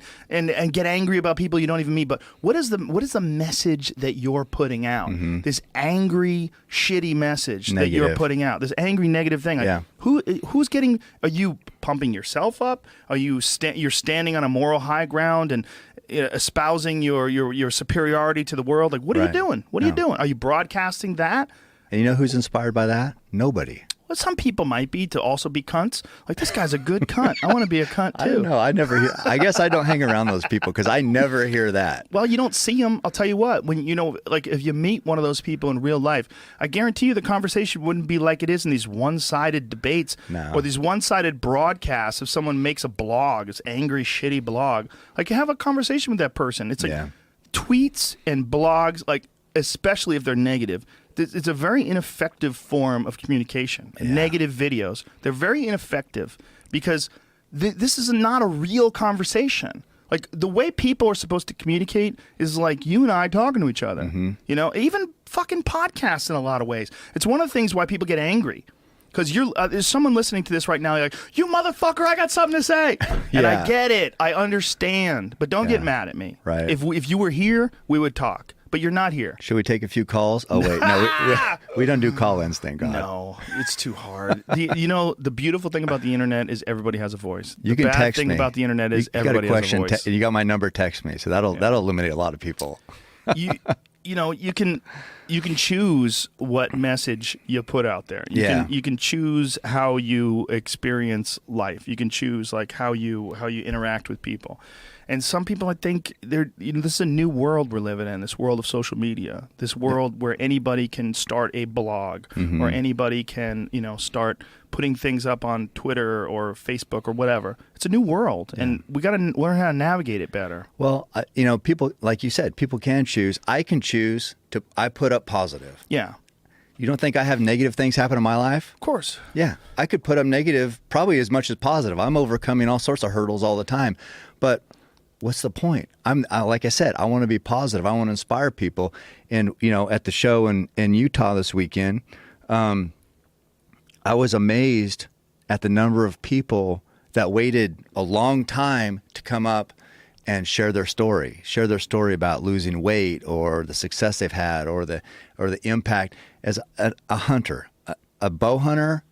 get angry about people you don't even meet. But what is the message that you're putting out? This angry, shitty message that you're putting out. This angry, negative thing. Like, who's getting? Are you pumping yourself up? Are you you're standing on a moral high ground and espousing your superiority to the world? Like, what are you doing? What are you doing? Are you broadcasting that? And you know who's inspired by that? Nobody. Well, some people might be to also be cunts. Like, this guy's a good cunt. I want to be a cunt too. I don't know. I never hear. I guess I don't hang around those people because I never hear that. Well, you don't see them. I'll tell you what. When like if you meet one of those people in real life, I guarantee you the conversation wouldn't be like it is in these one-sided debates or these one-sided broadcasts. If someone makes a blog, this angry, shitty blog, like, you have a conversation with that person. It's like tweets and blogs, like, especially if they're negative. It's a very ineffective form of communication. Negative videos, they're very ineffective because this is not a real conversation. Like, the way people are supposed to communicate is like you and I talking to each other. You know, even fucking podcasts in a lot of ways. It's one of the things why people get angry. Because there's someone listening to this right now, like, you motherfucker, I got something to say. And I get it. I understand. But don't get mad at me. Right. If you were here, we would talk. But you're not here. Should we take a few calls? Oh, wait. No, we don't do call-ins, thank God. No, it's too hard. The beautiful thing about the internet is everybody has a voice. You can text me. The bad thing about the internet is everybody has a voice. You got my number, text me. So that'll eliminate a lot of people. You can choose what message you put out there. You can choose how you experience life. You can choose, like, how you interact with people. And some people, I think, this is a new world we're living in, this world of social media, this world where anybody can start a blog or anybody can, start putting things up on Twitter or Facebook or whatever. It's a new world, and we got to learn how to navigate it better. Well, people, like you said, people can choose. I can choose I put up positive. Yeah. You don't think I have negative things happen in my life? Of course. Yeah. I could put up negative probably as much as positive. I'm overcoming all sorts of hurdles all the time. But what's the point? Like I said, I want to be positive. I want to inspire people. And, at the show in Utah this weekend, I was amazed at the number of people that waited a long time to come up and share their story about losing weight or the success they've had or the impact as a hunter, a bow hunter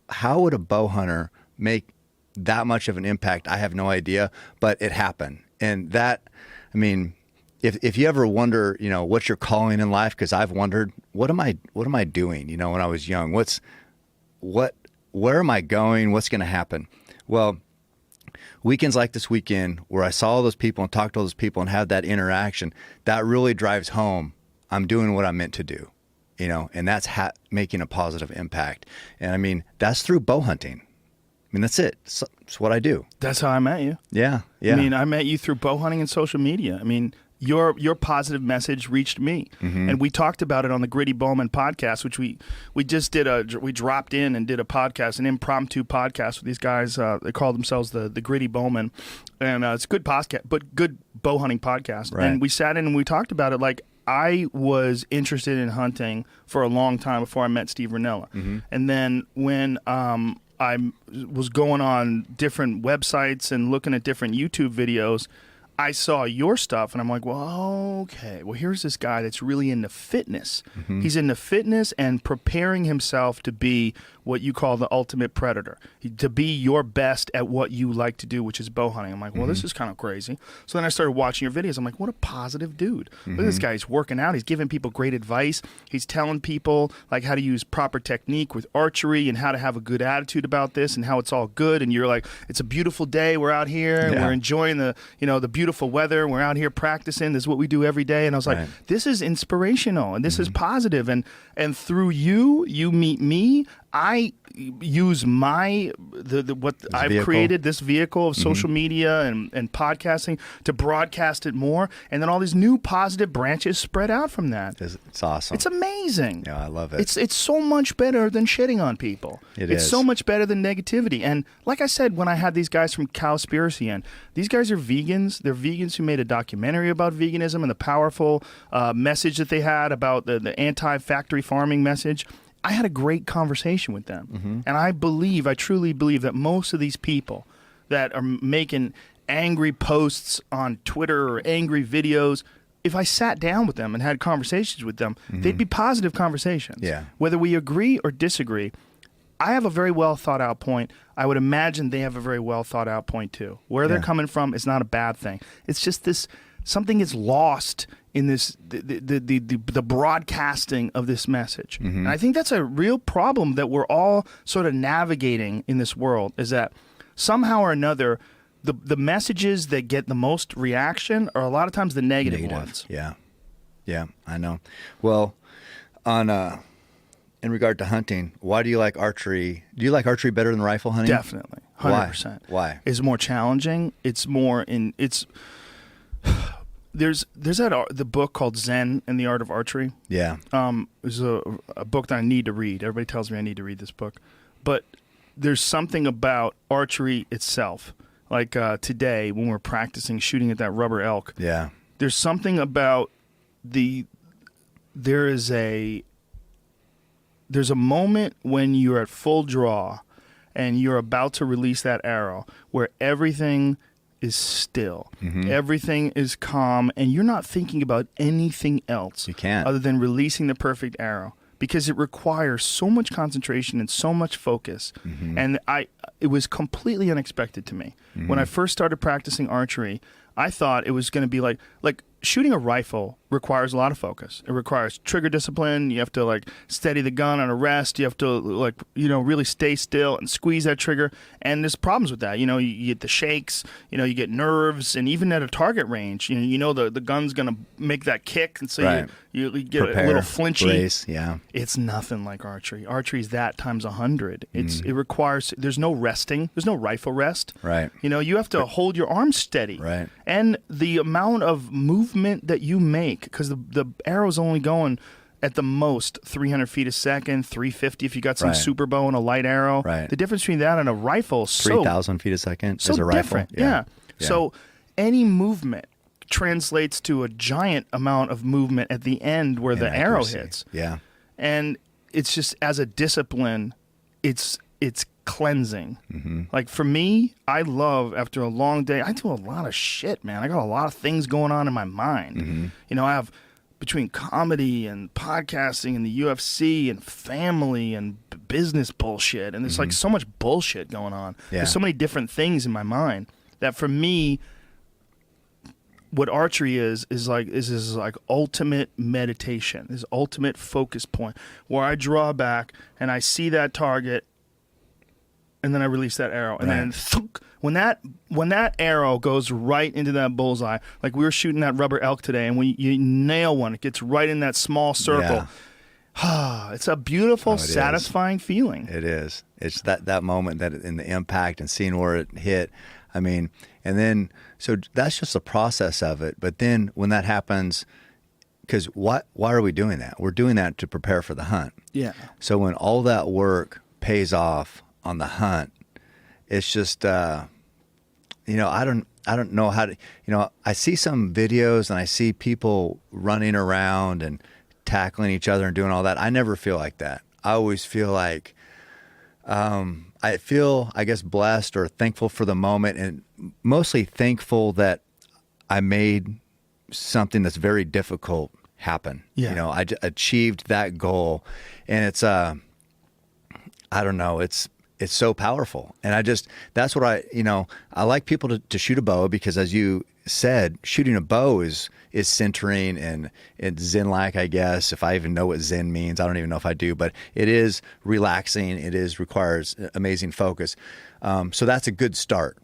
how would a bow hunter make that much of an impact? I have no idea, but it happened. And that, if you ever wonder, what's your calling in life? Because I've wondered, what am I doing? When I was young, where am I going? What's going to happen? Well, weekends like this weekend where I saw all those people and talked to all those people and have that interaction, that really drives home. I'm doing what I'm meant to do, and that's making a positive impact. And that's through bow hunting. That's it. It's what I do. That's how I met you. Yeah. I met you through bow hunting and social media. Your positive message reached me, and we talked about it on the Gritty Bowman podcast, which we just did we dropped in and did a podcast, an impromptu podcast with these guys. They call themselves the Gritty Bowman, and it's a good podcast, but good bow hunting podcast. Right. And we sat in and we talked about it. Like, I was interested in hunting for a long time before I met Steve Ranella, and then when I was going on different websites and looking at different YouTube videos, I saw your stuff, and I'm like, well, okay. Well, here's this guy that's really into fitness. He's into fitness and preparing himself to be what you call the ultimate predator, to be your best at what you like to do, which is bow hunting. I'm like, well, this is kind of crazy. So then I started watching your videos. I'm like, what a positive dude. Look at this guy. He's working out. He's giving people great advice. He's telling people, like, how to use proper technique with archery and how to have a good attitude about this and how it's all good. And you're like, it's a beautiful day. We're out here. And we're enjoying the beautiful weather. We're out here practicing. This is what we do every day. And I was like, this is inspirational and this is positive. And through you meet me. I use what I've created, this vehicle of social media and podcasting, to broadcast it more, and then all these new positive branches spread out from that. It's awesome. It's amazing. Yeah, I love it. It's so much better than shitting on people. It's so much better than negativity. And like I said, when I had these guys from Cowspiracy in, these guys are vegans. They're vegans who made a documentary about veganism and the powerful message that they had about the anti-factory farming message. I had a great conversation with them. And I truly believe that most of these people that are making angry posts on Twitter or angry videos, if I sat down with them and had conversations with them, they'd be positive conversations. Yeah. Whether we agree or disagree, I have a very well thought out point. I would imagine they have a very well thought out point too. Where they're coming from is not a bad thing. It's just this something is lost in this the broadcasting of this message. And I think that's a real problem that we're all sort of navigating in this world, is that somehow or another the messages that get the most reaction are a lot of times the negative ones. Yeah, I know. Well, in regard to hunting, why do you like archery? Do you like archery better than rifle hunting? Definitely. 100%. Why? It's more challenging. It's more there's the book called Zen and the Art of Archery. Yeah. It's a book that I need to read. Everybody tells me I need to read this book. But there's something about archery itself. Like today when we're practicing shooting at that rubber elk. Yeah. There's something about there's a moment when you're at full draw and you're about to release that arrow where everything is still. Everything is calm, and you're not thinking about anything else. You can't. Other than releasing the perfect arrow, because it requires so much concentration and so much focus. And it was completely unexpected to me. When I first started practicing archery, I thought it was going to be like shooting a rifle requires a lot of focus. It requires trigger discipline. You have to like steady the gun on a rest. You have to like, really stay still and squeeze that trigger. And there's problems with that. You get the shakes, you get nerves, and even at a target range, the gun's going to make that kick. And so right. you get Prepare, a little flinchy. brace, yeah. It's nothing like archery. Archery is that times 100. It requires, there's no resting. There's no rifle rest. Right. You have to hold your arms steady. Right. And the amount of movement that you make, because the arrow's only going at the most 300 feet a second, 350 if you got some right. super bow and a light arrow. Right. The difference between that and a rifle is 3,000 feet a second is a rifle. Different. Yeah. So any movement translates to a giant amount of movement at the end where the arrow hits. Yeah. And it's just, as a discipline, it's cleansing. Like for me, I love, after a long day, I do a lot of shit, man. I got a lot of things going on in my mind. I have, between comedy and podcasting and the UFC and family and business bullshit, and there's like so much bullshit going on. There's so many different things in my mind that for me, what archery is like ultimate meditation, this ultimate focus point where I draw back and I see that target, and then I release that arrow, and then thunk, when that arrow goes right into that bullseye, like we were shooting that rubber elk today, and when you nail one, it gets right in that small circle. It's a beautiful, satisfying feeling. It is. It's that moment that in the impact and seeing where it hit. I mean, and then so that's just the process of it. But then when that happens, because why are we doing that? We're doing that to prepare for the hunt. Yeah. So when all that work pays off on the hunt, it's just I don't know how to, I see some videos and I see people running around and tackling each other and doing all that. I never feel like that. I always feel like I feel, I guess, blessed or thankful for the moment, and mostly thankful that I made something that's very difficult happen. Yeah. I achieved that goal, and it's I don't know, it's so powerful. And that's what I like people to shoot a bow, because as you said, shooting a bow is centering and it's Zen-like, I guess, if I even know what Zen means. I don't even know if I do, but it is relaxing. It requires amazing focus. So that's a good start.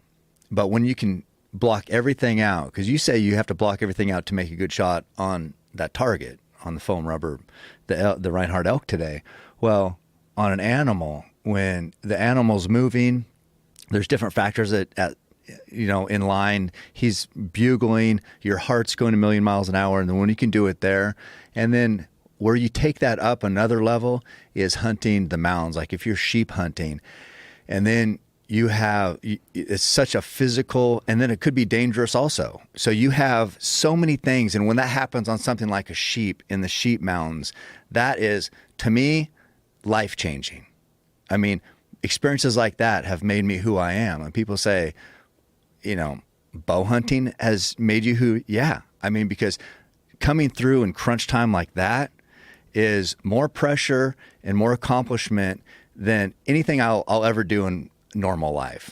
But when you can block everything out, because you say you have to block everything out to make a good shot on that target, on the foam rubber, the Reinhardt elk today. Well, on an animal, when the animal's moving, there's different factors that in line, he's bugling, your heart's going a million miles an hour, and then when you can do it there, and then where you take that up another level is hunting the mountains. Like if you're sheep hunting, and then it's such a physical, and then it could be dangerous also. So you have so many things, and when that happens on something like a sheep in the sheep mountains, that is, to me, life-changing. I mean, experiences like that have made me who I am. And people say, bow hunting has made you who, yeah. I mean, because coming through in crunch time like that is more pressure and more accomplishment than anything I'll ever do in normal life,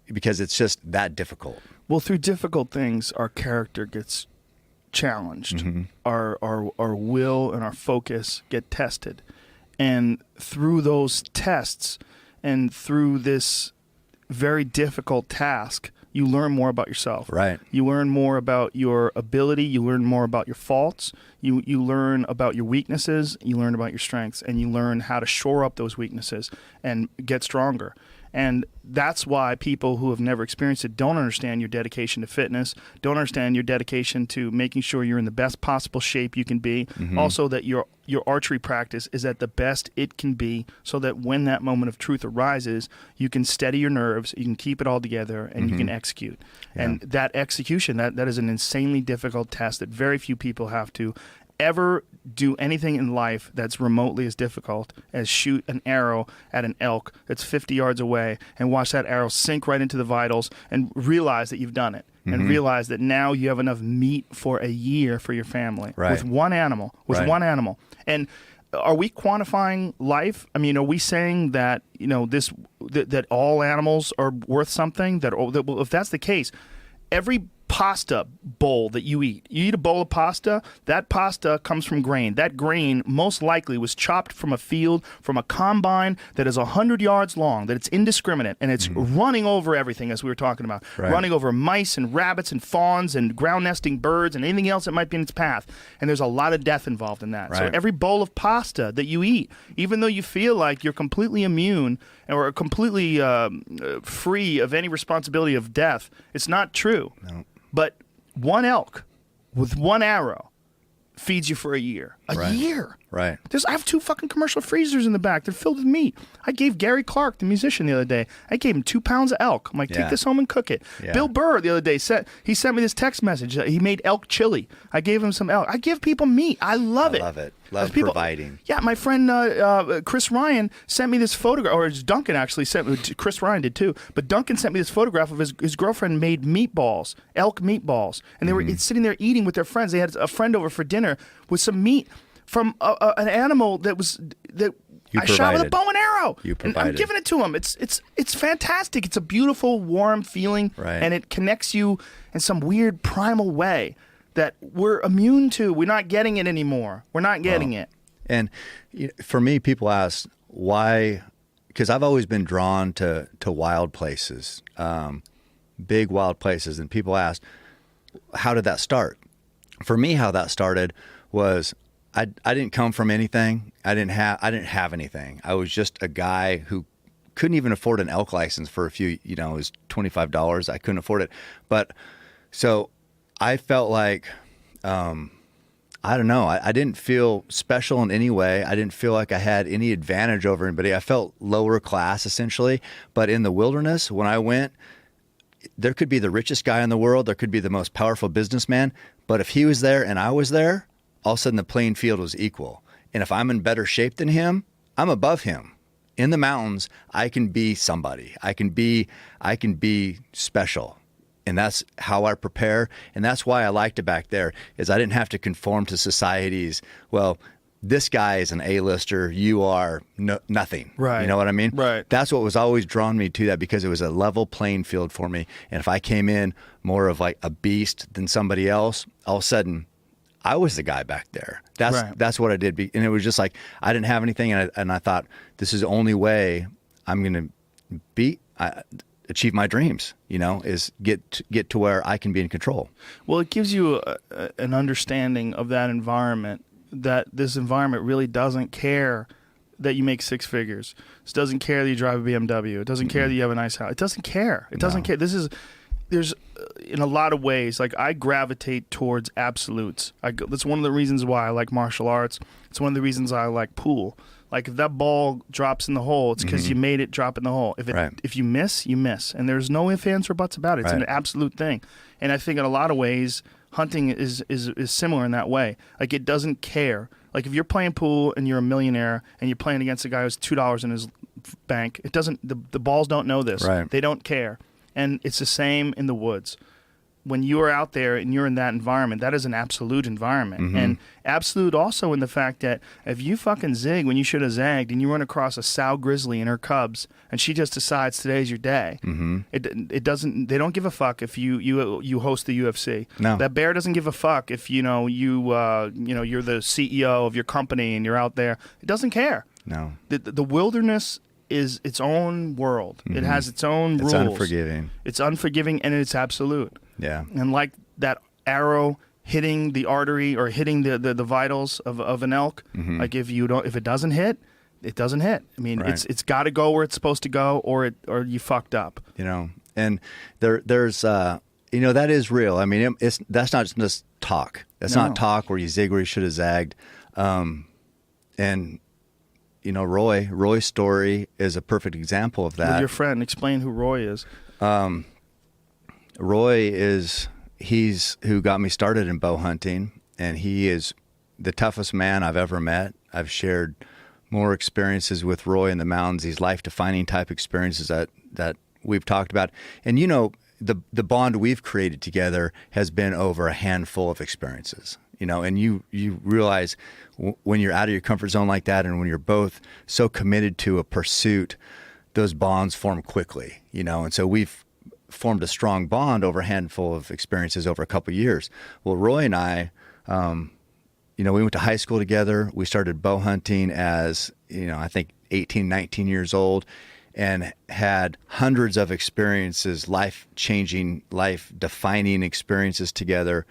because it's just that difficult. Well, through difficult things, our character gets challenged, our will and our focus get tested. And through those tests and through this very difficult task, you learn more about yourself. Right. You learn more about your ability. You learn more about your faults. You learn about your weaknesses. You learn about your strengths. And you learn how to shore up those weaknesses and get stronger. And that's why people who have never experienced it don't understand your dedication to fitness, don't understand your dedication to making sure you're in the best possible shape you can be. Also that your archery practice is at the best it can be, so that when that moment of truth arises, you can steady your nerves, you can keep it all together, and you can execute. Yeah. And that execution, that is an insanely difficult task that very few people have to ever do anything in life that's remotely as difficult as shoot an arrow at an elk that's 50 yards away and watch that arrow sink right into the vitals and realize that you've done it. And realize that now you have enough meat for a year for your family with one animal, And are we quantifying life? I mean, are we saying that, that all animals are worth something? Well, if that's the case, every pasta bowl that you eat a bowl of pasta, that pasta comes from grain. That grain most likely was chopped from a field, from a combine that is 100 yards long, that it's indiscriminate, and it's running over everything, as we were talking about, running over mice and rabbits and fawns and ground nesting birds and anything else that might be in its path. And there's a lot of death involved in that. So every bowl of pasta that you eat, even though you feel like you're completely immune or completely free of any responsibility of death, it's not true. No. But one elk with one arrow feeds you for a year. A year. Right. I have 2 fucking commercial freezers in the back. They're filled with meat. I gave Gary Clark, the musician, the other day, I gave him 2 pounds of elk. I'm like, take this home and cook it. Yeah. Bill Burr, the other day, he sent me this text message. He made elk chili. I gave him some elk. I give people meat. I love it. Love providing. Yeah, my friend Chris Ryan sent me this photograph, or Duncan actually sent me, Chris Ryan did too, but Duncan sent me this photograph of his girlfriend made meatballs, elk meatballs, and they were sitting there eating with their friends. They had a friend over for dinner with some meat from an animal that I shot with a bow and arrow. You provided. And I'm giving it to him. It's fantastic. It's a beautiful, warm feeling, and it connects you in some weird primal way that we're immune to. We're not getting it anymore. We're not getting it. And for me, people ask why, because I've always been drawn to wild places, big wild places, and people ask, how did that start? For me, how that started was I didn't come from anything. I didn't have anything. I was just a guy who couldn't even afford an elk license for a few, it was $25. I couldn't afford it. But so I felt like, I don't know, I didn't feel special in any way. I didn't feel like I had any advantage over anybody. I felt lower class essentially. But in the wilderness, when I went, there could be the richest guy in the world. There could be the most powerful businessman. But if he was there and I was there, all of a sudden the playing field was equal. And if I'm in better shape than him, I'm above him. In the mountains, I can be somebody. I can be special. And that's how I prepare. And that's why I liked it back there, is I didn't have to conform to society's, well, this guy is an A-lister, you are nothing. Right. You know what I mean? Right. That's what was always drawn me to that, because it was a level playing field for me. And if I came in more of like a beast than somebody else, all of a sudden I was the guy back there. That's what I did. And it was just like, I didn't have anything. And I thought, this is the only way I'm going to achieve my dreams, is get to where I can be in control. Well, it gives you an understanding of that environment, that this environment really doesn't care that you make 6 figures. It doesn't care that you drive a BMW. It doesn't care that you have a nice house. It doesn't care. It doesn't care. There's in a lot of ways, like I gravitate towards absolutes. That's one of the reasons why I like martial arts. It's one of the reasons I like pool. Like if that ball drops in the hole, it's because you made it drop in the hole. If you miss, you miss. And there's no ifs, ands, or buts about it. It's an absolute thing. And I think in a lot of ways, hunting is similar in that way. Like it doesn't care. Like if you're playing pool and you're a millionaire and you're playing against a guy who's $2 in his bank, the balls don't know this. Right. They don't care. And it's the same in the woods. when you are out there and you're in that environment, that is an absolute environment. And absolute also in the fact that if you fucking zig when you should have zagged and you run across a sow grizzly and her cubs and she just decides today's your day, it doesn't, they don't give a fuck if you host the UFC. No. That bear doesn't give a fuck if you're the CEO of your company and you're out there. It doesn't care. No. The wilderness is its own world. It has its own rules. It's unforgiving. It's unforgiving and it's absolute. Yeah. And like that arrow hitting the artery or hitting the vitals of an elk, like if it doesn't hit, it doesn't hit. I mean, Right. it's got to go where it's supposed to go, or you fucked up. And there's that is real. I mean, that's not just talk. That's No. not talk where you zig where you should have zagged. And Roy's story is a perfect example of that. With your friend, explain who Roy is. Roy he's who got me started in bow hunting, and he is the toughest man I've ever met. I've shared more experiences with Roy in the mountains, these life-defining type experiences that we've talked about. And the bond we've created together has been over a handful of experiences. And you realize when you're out of your comfort zone like that, and when you're both so committed to a pursuit, those bonds form quickly. And so we've formed a strong bond over a handful of experiences over a couple of years. Well, Roy and I, we went to high school together. We started bow hunting as, I think 18, 19 years old, and had hundreds of experiences, life-changing, life-defining experiences together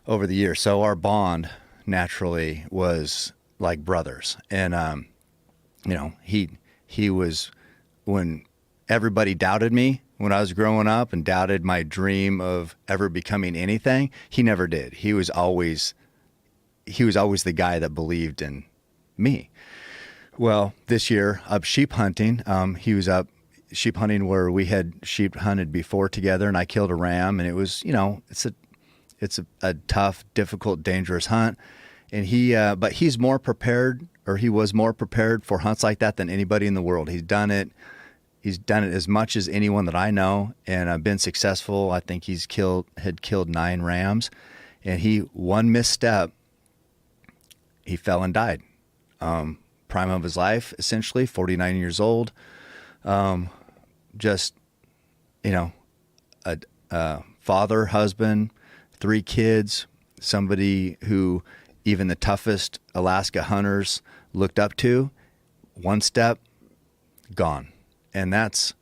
over the years. So our bond naturally was like brothers. And, he was, when everybody doubted me when I was growing up and doubted my dream of ever becoming anything, he never did. He was always the guy that believed in me. Well, this year up sheep hunting, he was up sheep hunting where we had sheep hunted before together, and I killed a ram, and it was, it's a tough, difficult, dangerous hunt. And but he's more prepared, or he was more prepared for hunts like that than anybody in the world. He's done it as much as anyone that I know, and been successful. I think had killed 9 rams, and one misstep, he fell and died. Prime of his life, essentially, 49 years old. Just, a father, husband, 3 kids, somebody who even the toughest Alaska hunters looked up to. One step, gone. And so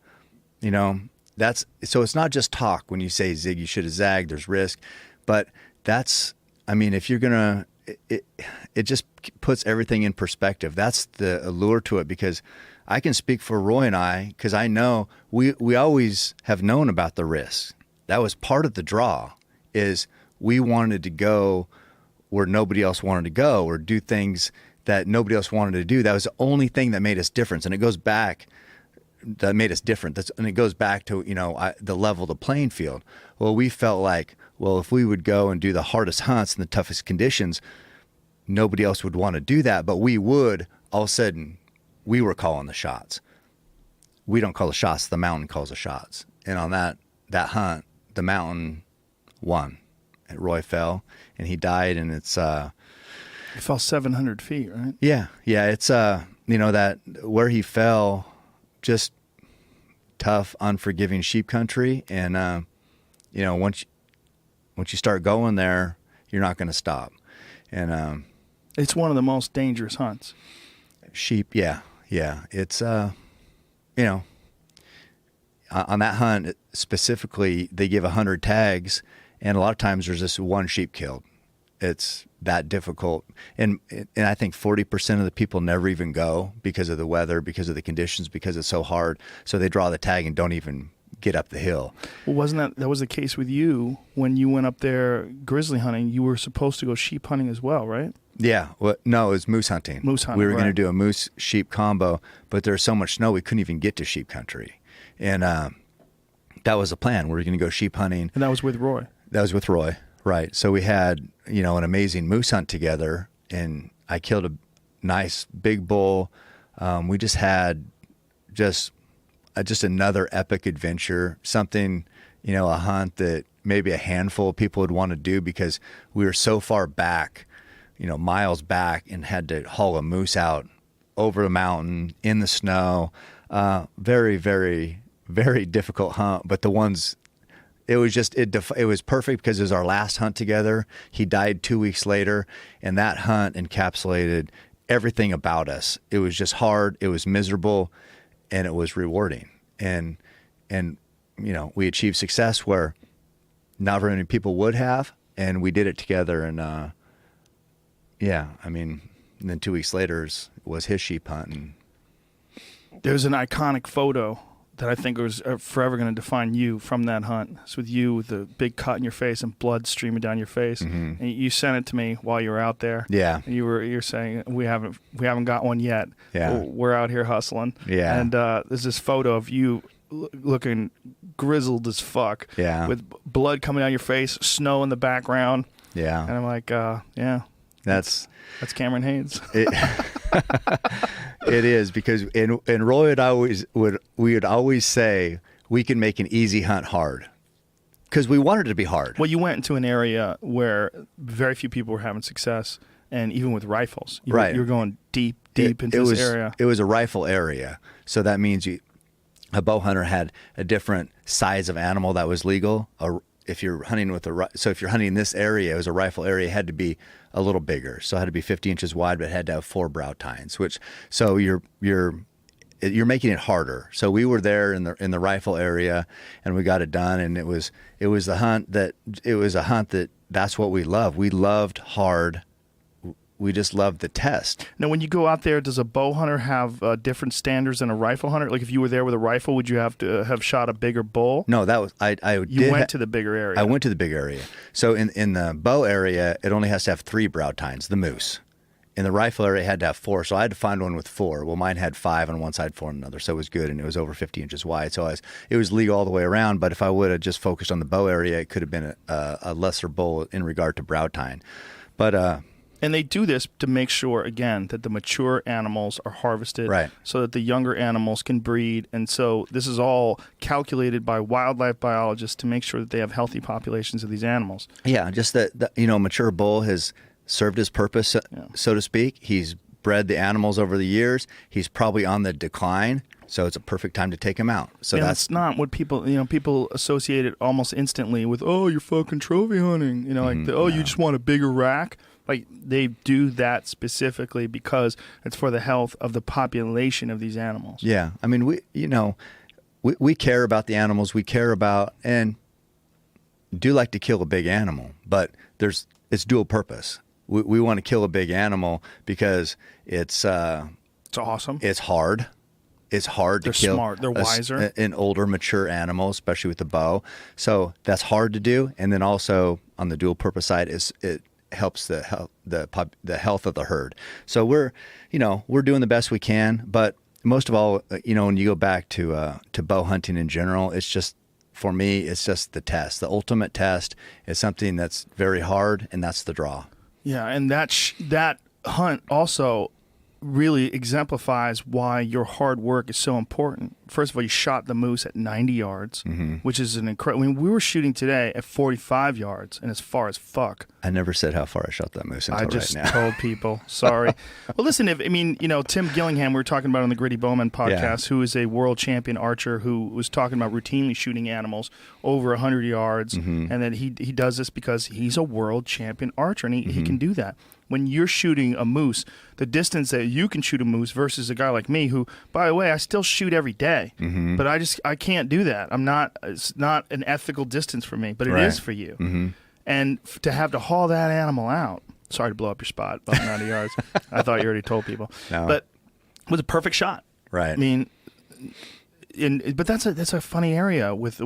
it's not just talk when you say zig, you should have zagged, there's risk. But if you're going to, it just puts everything in perspective. That's the allure to it, because I can speak for Roy and I, because I know we always have known about the risks. That was part of the draw, is we wanted to go where nobody else wanted to go, or do things that nobody else wanted to do. That was the only thing that made us different. And it goes back, that made us different. And it goes back to, the level of the playing field. Well, we felt like, if we would go and do the hardest hunts in the toughest conditions, nobody else would want to do that, but we would. All of a sudden, we were calling the shots. We don't call the shots, the mountain calls the shots. And on that hunt, the mountain won. And Roy fell, and he died, and it's... He fell 700 feet, right? Yeah. It's, that where he fell, just tough, unforgiving sheep country. And, once you start going there, you're not going to stop. And it's one of the most dangerous hunts. Sheep, yeah. It's on that hunt specifically, they give 100 tags, and a lot of times there's just one sheep killed. It's that difficult, and I think 40% of the people never even go because of the weather, because of the conditions, because it's so hard. So they draw the tag and don't even get up the hill. Well, wasn't that was the case with you when you went up there grizzly hunting? You were supposed to go sheep hunting as well, right? Yeah. Well, no, it was moose hunting. Moose hunting. We were going to do a moose sheep combo, but there's so much snow we couldn't even get to sheep country, and that was the plan. We were going to go sheep hunting, and that was with Roy. That was with Roy, right? So we had an amazing moose hunt together, and I killed a nice big bull. We just had just another epic adventure, something, a hunt that maybe a handful of people would want to do because we were so far back, miles back, and had to haul a moose out over the mountain in the snow. Very, very, very difficult hunt. But the ones, it was perfect because it was our last hunt together. He died 2 weeks later, and that hunt encapsulated everything about us. It was just hard. It was miserable, and it was rewarding. And we achieved success where not very many people would have, and we did it together. And and then 2 weeks later was his sheep hunt. And there's an iconic photo that I think was forever going to define you from that hunt. It's with you with the big cut in your face and blood streaming down your face. And you sent it to me while you were out there. Yeah. And you're saying we haven't got one yet. Yeah. We're out here hustling. Yeah. And there's this photo of you looking grizzled as fuck. Yeah. With blood coming down your face, snow in the background. Yeah. And I'm like, yeah. That's Cameron Haynes. It is, because and Roy would always say we can make an easy hunt hard, because we wanted it to be hard. Well, you went into an area where very few people were having success, and even with rifles, you were going deep into this area. It was a rifle area, so that means a bow hunter had a different size of animal that was legal. If you're hunting if you're hunting in this area, it was a rifle area, it had to be a little bigger. So it had to be 50 inches wide, but it had to have 4 brow tines, so you're making it harder. So we were there in the rifle area, and we got it done. And it was a hunt that's what we love. We loved hard. We just loved the test. Now, when you go out there, does a bow hunter have different standards than a rifle hunter? Like, if you were there with a rifle, would you have to have shot a bigger bull? No, that was You went to the bigger area. I went to the big area. So in the bow area, it only has to have 3 brow tines, the moose. In the rifle area, it had to have 4. So I had to find one with 4. Well, mine had 5 on one side, 4 on another. So it was good, and it was over 50 inches wide. So it was legal all the way around. But if I would have just focused on the bow area, it could have been a lesser bull in regard to brow tine. But and they do this to make sure, again, that the mature animals are harvested, right, so that the younger animals can breed. And so this is all calculated by wildlife biologists to make sure that they have healthy populations of these animals. Yeah, just that mature bull has served his purpose, so to speak. He's bred the animals over the years. He's probably on the decline, so it's a perfect time to take him out. So that's not what people associate it almost instantly with, oh, you're fucking trophy hunting. You just want a bigger rack. Like, they do that specifically because it's for the health of the population of these animals. Yeah. I mean, we care about the animals. We care about, and do like to kill a big animal, but it's dual purpose. We want to kill a big animal because it's awesome. It's hard. It's hard to kill. They're smart. They're wiser. An older, mature animal, especially with the bow. So that's hard to do. And then also on the dual purpose side, it helps the health of the herd. So we're doing the best we can, but most of all, when you go back to bow hunting in general, it's just, for me, it's just the test. The ultimate test is something that's very hard, and that's the draw. Yeah, and that hunt also really exemplifies why your hard work is so important. First of all, you shot the moose at 90 yards, which is an incredible. I mean, we were shooting today at 45 yards, and as far as fuck. I never said how far I shot that moose until right now. I just told people. Sorry. Well, listen, Tim Gillingham, we were talking about on the Gritty Bowman podcast, who is a world champion archer who was talking about routinely shooting animals over 100 yards, and that he does this because he's a world champion archer, and he can do that. When you're shooting a moose, the distance that you can shoot a moose versus a guy like me who, by the way, I still shoot every day, but I can't do that. It's not an ethical distance for me, but it is for you. And to have to haul that animal out, sorry to blow up your spot, about 90 yards. I thought you already told people. No. But it was a perfect shot. Right. I mean, but that's a funny area with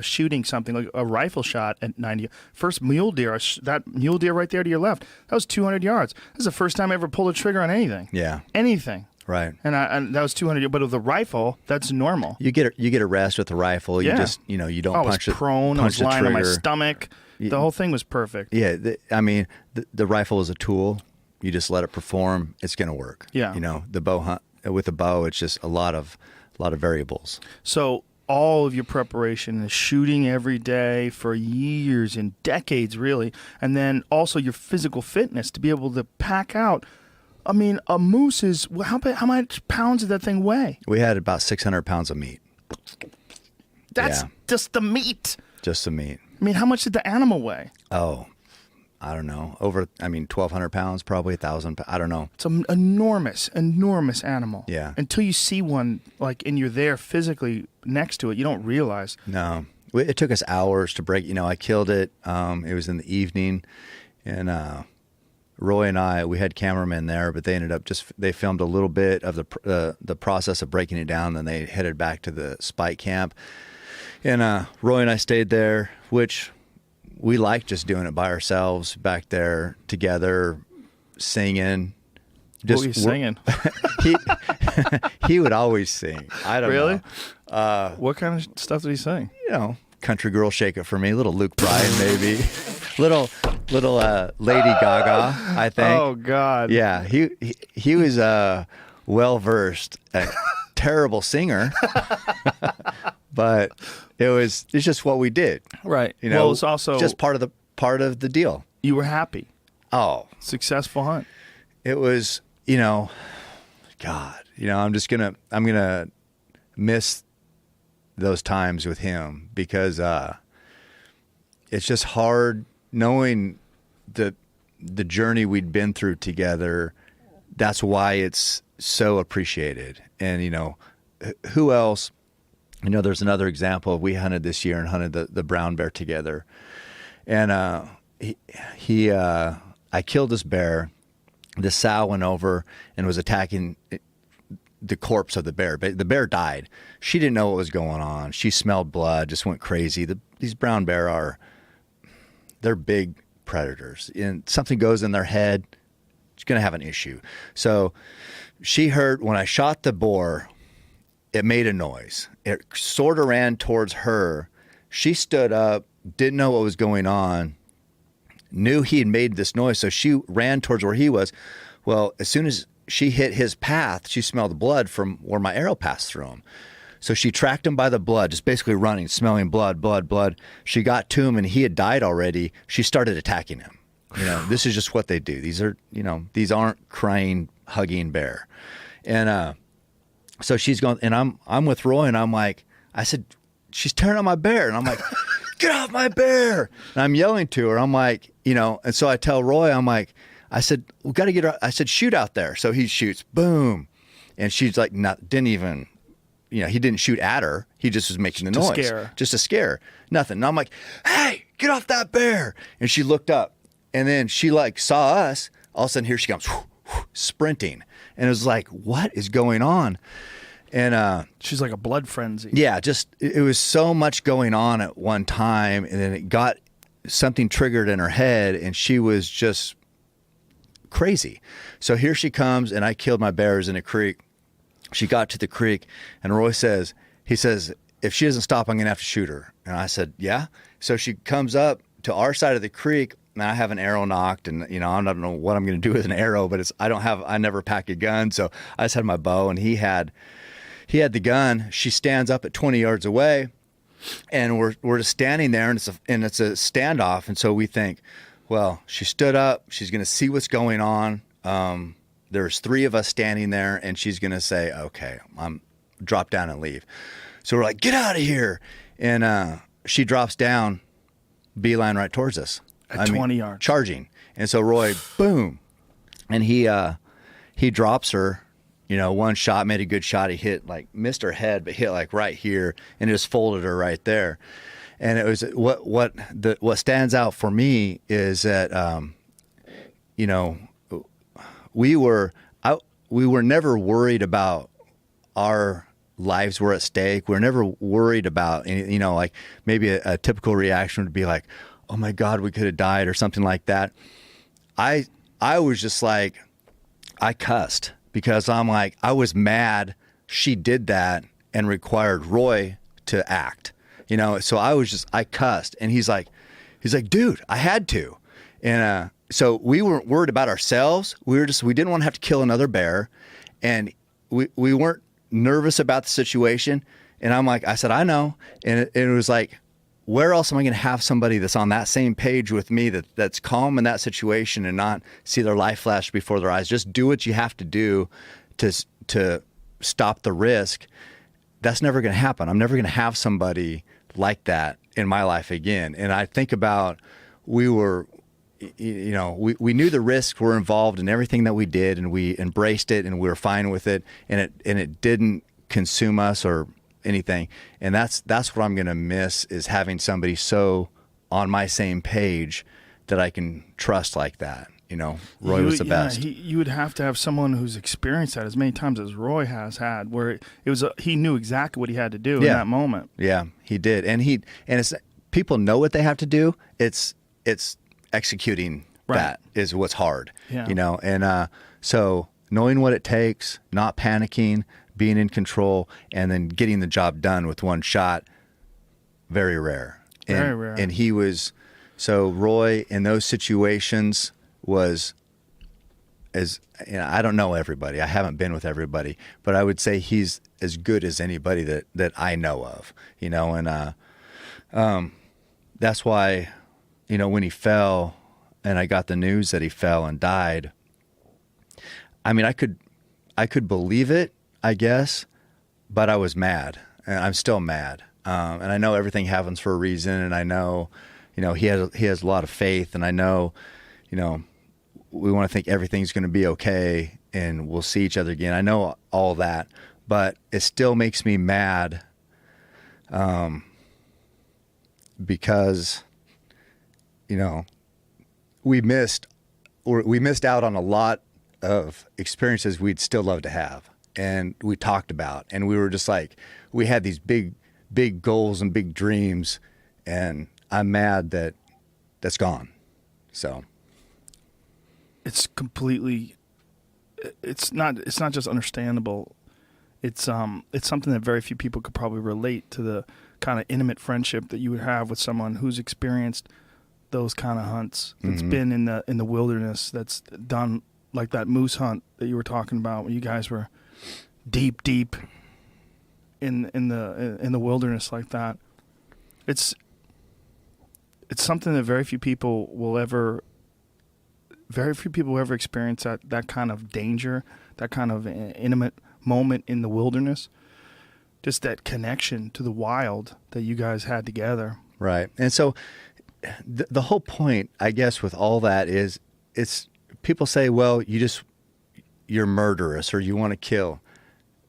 shooting something like a rifle shot at 90. First mule deer, that mule deer right there to your left, that was 200 yards. This is the first time I ever pulled a trigger on anything. Yeah. Anything. Right. And that was 200. But with the rifle, that's normal. You get a rest with the rifle. You just you don't punch it. I was prone. I was lying on my stomach. The whole thing was perfect. Yeah. The rifle is a tool. You just let it perform. It's going to work. Yeah. The bow hunt with a bow, it's just a lot of variables. So all of your preparation and shooting every day for years and decades, really, and then also your physical fitness to be able to pack out. I mean, a moose is how much pounds did that thing weigh? We had about 600 pounds of meat. That's just the meat. Just the meat. I mean, how much did the animal weigh? Oh, I don't know. 1,200 pounds, probably 1,000. I don't know. It's an enormous animal. Yeah. Until you see one, like, and you're there physically next to it, you don't realize. No. It took us hours to break. I killed it. It was in the evening. And Roy and I, we had cameramen there, but they ended up they filmed a little bit of the process of breaking it down. Then they headed back to the spike camp. And Roy and I stayed there, which we liked just doing it by ourselves back there together, singing. What were you singing? He would always sing. I don't know. Really? What kind of stuff did he sing? Country Girl, Shake It For Me, little Luke Bryan maybe, little Lady Gaga, I think. Oh God. Yeah, he was well versed, a terrible singer, but it's just what we did. Right. Well, it's also just part of the deal. You were happy. Oh, successful hunt. It was, God, I'm gonna miss those times with him because it's just hard knowing the journey we'd been through together. That's why it's so appreciated. And who else? There's another example. We hunted this year and hunted the brown bear together, and I killed this bear. The sow went over and was attacking the corpse of the bear. The bear died. She didn't know what was going on. She smelled blood, just went crazy. These brown bear they're big predators. And something goes in their head, it's going to have an issue. So she heard when I shot the boar, it made a noise. It sort of ran towards her. She stood up, didn't know what was going on, knew he had made this noise, so she ran towards where he was. Well, as soon as she hit his path, she smelled the blood from where my arrow passed through him. So she tracked him by the blood, just basically running, smelling blood. She got to him and he had died already. She started attacking him. This is just what they do. These these aren't crying, hugging bear. And so she's going, and I'm with Roy, and I'm like, I said, she's tearing on my bear. And I'm like, get off my bear. And I'm yelling to her. I'm like, and so I tell Roy, I'm like, I said, we got to get her. I said, shoot out there. So he shoots, boom. And she's like, didn't even, he didn't shoot at her. He just was making the noise. To scare her. Just to scare her. Nothing. And I'm like, hey, get off that bear. And she looked up, and then she saw us. All of a sudden here she comes, sprinting. And it was like, what is going on? And she's like a blood frenzy. Yeah, it was so much going on at one time, and then something triggered in her head, and she was just crazy. So here she comes, and I killed my bears in a creek. She got to the creek, and Roy says, if she doesn't stop, I'm going to have to shoot her. And I said, yeah. So she comes up to our side of the creek, and I have an arrow nocked, and I don't know what I'm going to do with an arrow, but I never pack a gun, so I just had my bow, and he had the gun. She stands up at 20 yards away, and we're just standing there, and it's a standoff. And so we think, well, she stood up. She's going to see what's going on. There's three of us standing there, and she's going to say, okay, I'm drop down and leave. So we're like, get out of here. And she drops down, beeline right towards us. At 20 yards. Charging. And so Roy, boom. And he drops her. One shot, made a good shot. He missed her head, but hit right here, and it just folded her right there. And it was what stands out for me is that, we were never worried about our lives were at stake. We were never worried about, maybe a typical reaction would be like, oh my God, we could have died or something like that. I was just like, I cussed. Because I'm like, I was mad she did that and required Roy to act, So I cussed, and he's like, dude, I had to. And so we weren't worried about ourselves. We didn't want to have to kill another bear, and we weren't nervous about the situation. And I said, I know. And it was like, where else am I going to have somebody that's on that same page with me, that's calm in that situation and not see their life flash before their eyes? Just do what you have to do to stop the risk. That's never going to happen. I'm never going to have somebody like that in my life again. And I think about, we knew the risks were involved in everything that we did, and we embraced it, and we were fine with it, and it didn't consume us or anything. And that's what I'm going to miss, is having somebody so on my same page that I can trust like that. Roy was the best. You would have to have someone who's experienced that as many times as Roy has had, where he knew exactly what he had to do in that moment. Yeah, he did. And it's, people know what they have to do. It's executing that is what's hard, and so knowing what it takes, not panicking, being in control, and then getting the job done with one shot, very rare. Very rare. And Roy in those situations was, I don't know everybody. I haven't been with everybody, but I would say he's as good as anybody that I know of, and that's why, when he fell and I got the news that he fell and died, I mean, I could believe it, I guess, but I was mad, and I'm still mad. And I know everything happens for a reason, and I know, he has a lot of faith, and I know, we want to think everything's going to be okay and we'll see each other again. I know all that, but it still makes me mad, because, we missed out on a lot of experiences we'd still love to have, and we talked about, and we were just like, we had these big goals and big dreams, and I'm mad that that's gone. So it's completely, it's not just understandable. It's something that very few people could probably relate to, the kind of intimate friendship that you would have with someone who's experienced those kind of hunts, that's been in the wilderness, that's done like that moose hunt that you were talking about, when you guys were deep in the wilderness like that. It's something that very few people will ever experience, that kind of danger, that kind of intimate moment in the wilderness, just that connection to the wild that you guys had together. Right. And so the whole point, I guess, with all that is, it's, people say, well, you're murderous or you want to kill.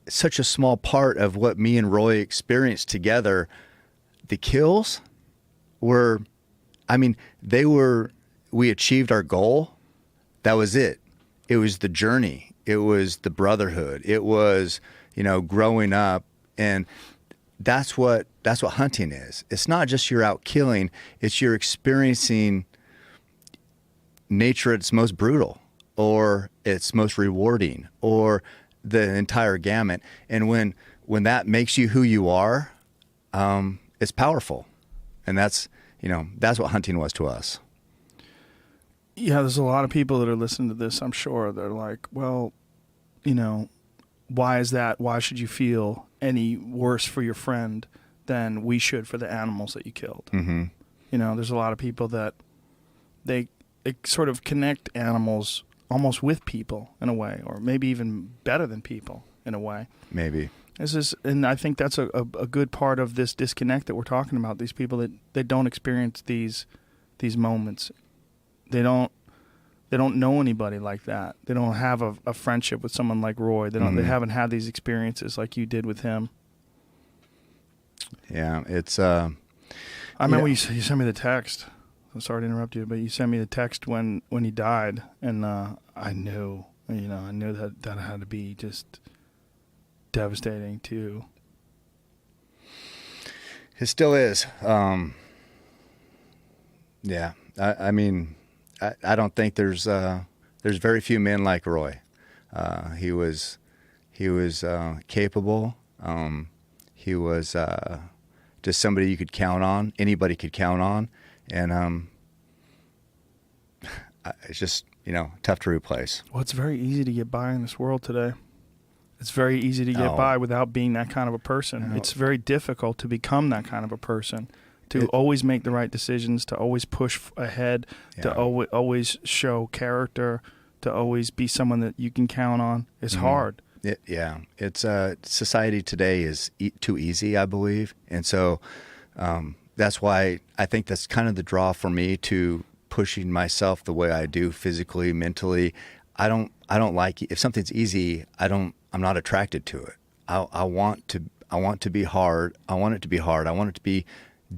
It's such a small part of what me and Roy experienced together. The kills were, we achieved our goal. That was it. It was the journey. It was the brotherhood. It was, growing up. And that's what hunting is. It's not just you're out killing. It's you're experiencing nature at its most brutal, or its most rewarding, or the entire gamut. And when that makes you who you are, it's powerful. And that's what hunting was to us. Yeah, there's a lot of people that are listening to this, I'm sure. They're like, well, why is that? Why should you feel any worse for your friend than we should for the animals that you killed? Mm-hmm. There's a lot of people that they sort of connect animals almost with people in a way, or maybe even better than people in a way. Maybe. And I think that's a good part of this disconnect that we're talking about. These people that they don't experience these moments. They don't know anybody like that. They don't have a friendship with someone like Roy. They They haven't had these experiences like you did with him. Yeah, it's. I remember you sent me the text. I'm sorry to interrupt you, but you sent me the text when he died, and I knew that had to be just devastating too. It still is. Yeah, I don't think there's very few men like Roy. He was capable. He was just somebody you could count on. Anybody could count on, and it's just tough to replace. Well, it's very easy to get by in this world today. It's very easy to get Oh. by without being that kind of a person. No. It's very difficult to become that kind of a person, to always make the right decisions, to always push ahead, to always show character, to always be someone that you can count on. It's hard. It's society today is too easy, I believe, and so that's why I think that's kind of the draw for me to pushing myself the way I do, physically, mentally. I don't like if something's easy. I'm not attracted to it. I want to be hard. I want it to be hard. I want it to be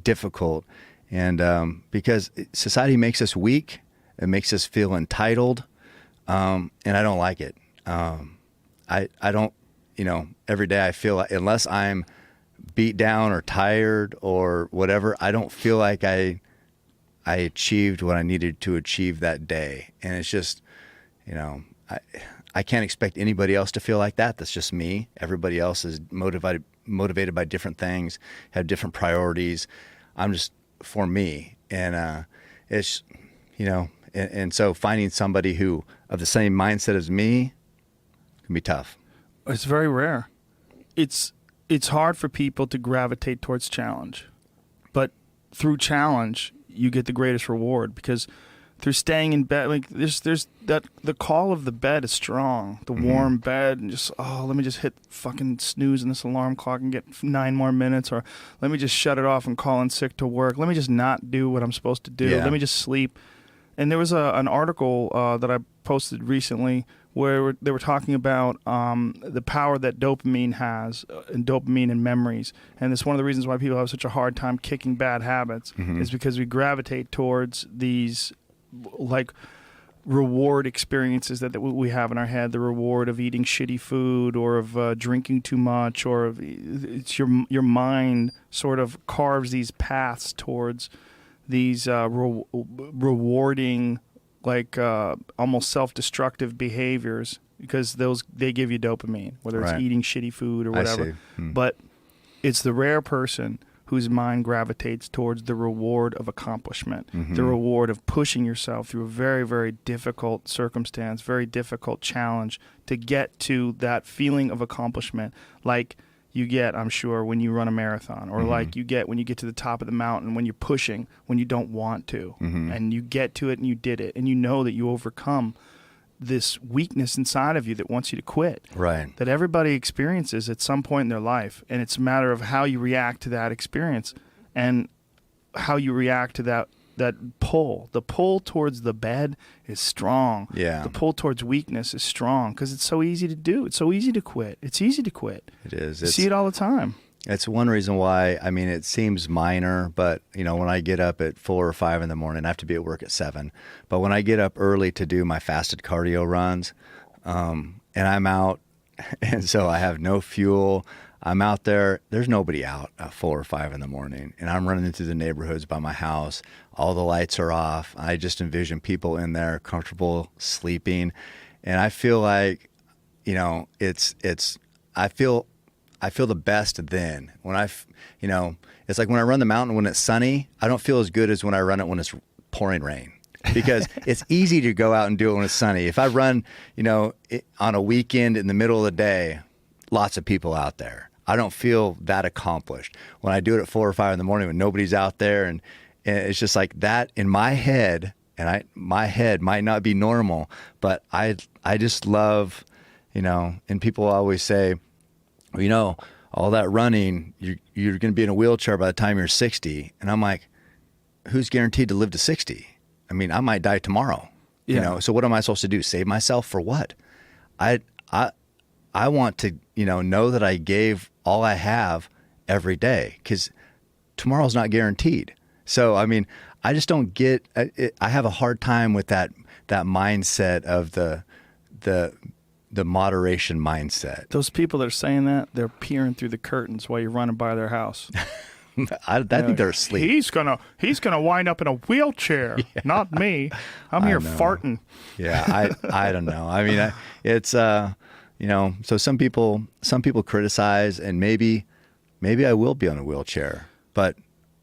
difficult, and because society makes us weak, it makes us feel entitled, and I don't like it. I don't, every day I feel like, unless I'm beat down or tired or whatever, I don't feel like I achieved what I needed to achieve that day. And it's just, I can't expect anybody else to feel like that. That's just me. Everybody else is motivated by different things, have different priorities. I'm just for me. And it's, and so finding somebody who of the same mindset as me can be tough. It's very rare. It's hard for people to gravitate towards challenge, but through challenge you get the greatest reward, because through staying in bed, like there's that the call of the bed is strong, the warm bed, and just let me just hit fucking snooze in this alarm clock and get 9 more minutes, or let me just shut it off and call in sick to work. Let me just not do what I'm supposed to do. Yeah. Let me just sleep. And there was an article that I posted recently where they were talking about the power that dopamine has, and dopamine and memories. And it's one of the reasons why people have such a hard time kicking bad habits, is because we gravitate towards these like reward experiences that we have in our head, the reward of eating shitty food, or of drinking too much, or of, it's your mind sort of carves these paths towards these rewarding, like almost self-destructive behaviors, because they give you dopamine, whether it's eating shitty food or whatever. But it's the rare person whose mind gravitates towards the reward of accomplishment, the reward of pushing yourself through a very, very difficult circumstance, very difficult challenge, to get to that feeling of accomplishment, like you get, I'm sure, when you run a marathon, or like you get when you get to the top of the mountain, when you're pushing, when you don't want to, and you get to it and you did it, and you know that you overcome this weakness inside of you that wants you to quit. Right. That everybody experiences at some point in their life, and it's a matter of how you react to that experience, and how you react to that pull. The pull towards the bed is strong. Yeah. The pull towards weakness is strong, because it's so easy to do. It's so easy to quit. It's easy to quit. It is. You see it all the time. It's one reason why, I mean, it seems minor, but, when I get up at 4 or 5 in the morning, I have to be at work at 7. But when I get up early to do my fasted cardio runs, and I'm out, and so I have no fuel, I'm out there, there's nobody out at 4 or 5 in the morning, and I'm running through the neighborhoods by my house. All the lights are off. I just envision people in there comfortable sleeping. And I feel like, I feel the best then when it's like when I run the mountain when it's sunny, I don't feel as good as when I run it when it's pouring rain, because it's easy to go out and do it when it's sunny. If I run, on a weekend in the middle of the day, lots of people out there, I don't feel that accomplished. When I do it at 4 or 5 in the morning when nobody's out there, and it's just like that in my head, and my head might not be normal, but I just love, and people always say, all that running, you're going to be in a wheelchair by the time you're 60. And I'm like, who's guaranteed to live to 60? I mean, I might die tomorrow. Yeah. So what am I supposed to do? Save myself for what? I want to, know that I gave all I have every day, because tomorrow's not guaranteed. So, I mean, I just don't get, I have a hard time with that mindset of the moderation mindset. Those people that are saying that, they're peering through the curtains while you're running by their house. I think they're asleep. He's gonna wind up in a wheelchair, not me. I'm here farting. Yeah, I don't know. I mean, it's so some people criticize, and maybe I will be on a wheelchair, but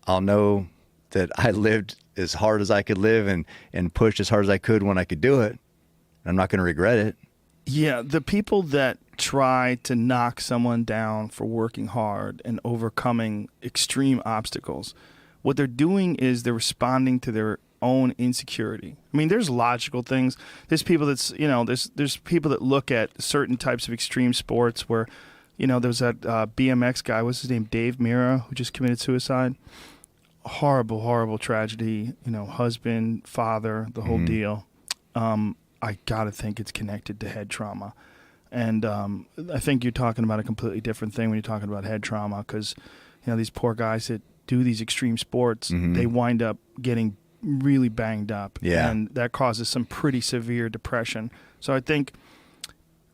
I'll know that I lived as hard as I could live and pushed as hard as I could when I could do it. I'm not going to regret it. Yeah, the people that try to knock someone down for working hard and overcoming extreme obstacles, what they're doing is they're responding to their own insecurity. I mean, there's logical things. There's people there's people that look at certain types of extreme sports where, there's that BMX guy, what's his name, Dave Mira, who just committed suicide. Horrible, horrible tragedy. Husband, father, the whole deal. I gotta think it's connected to head trauma, and I think you're talking about a completely different thing when you're talking about head trauma, because these poor guys that do these extreme sports, they wind up getting really banged up, and that causes some pretty severe depression. So I think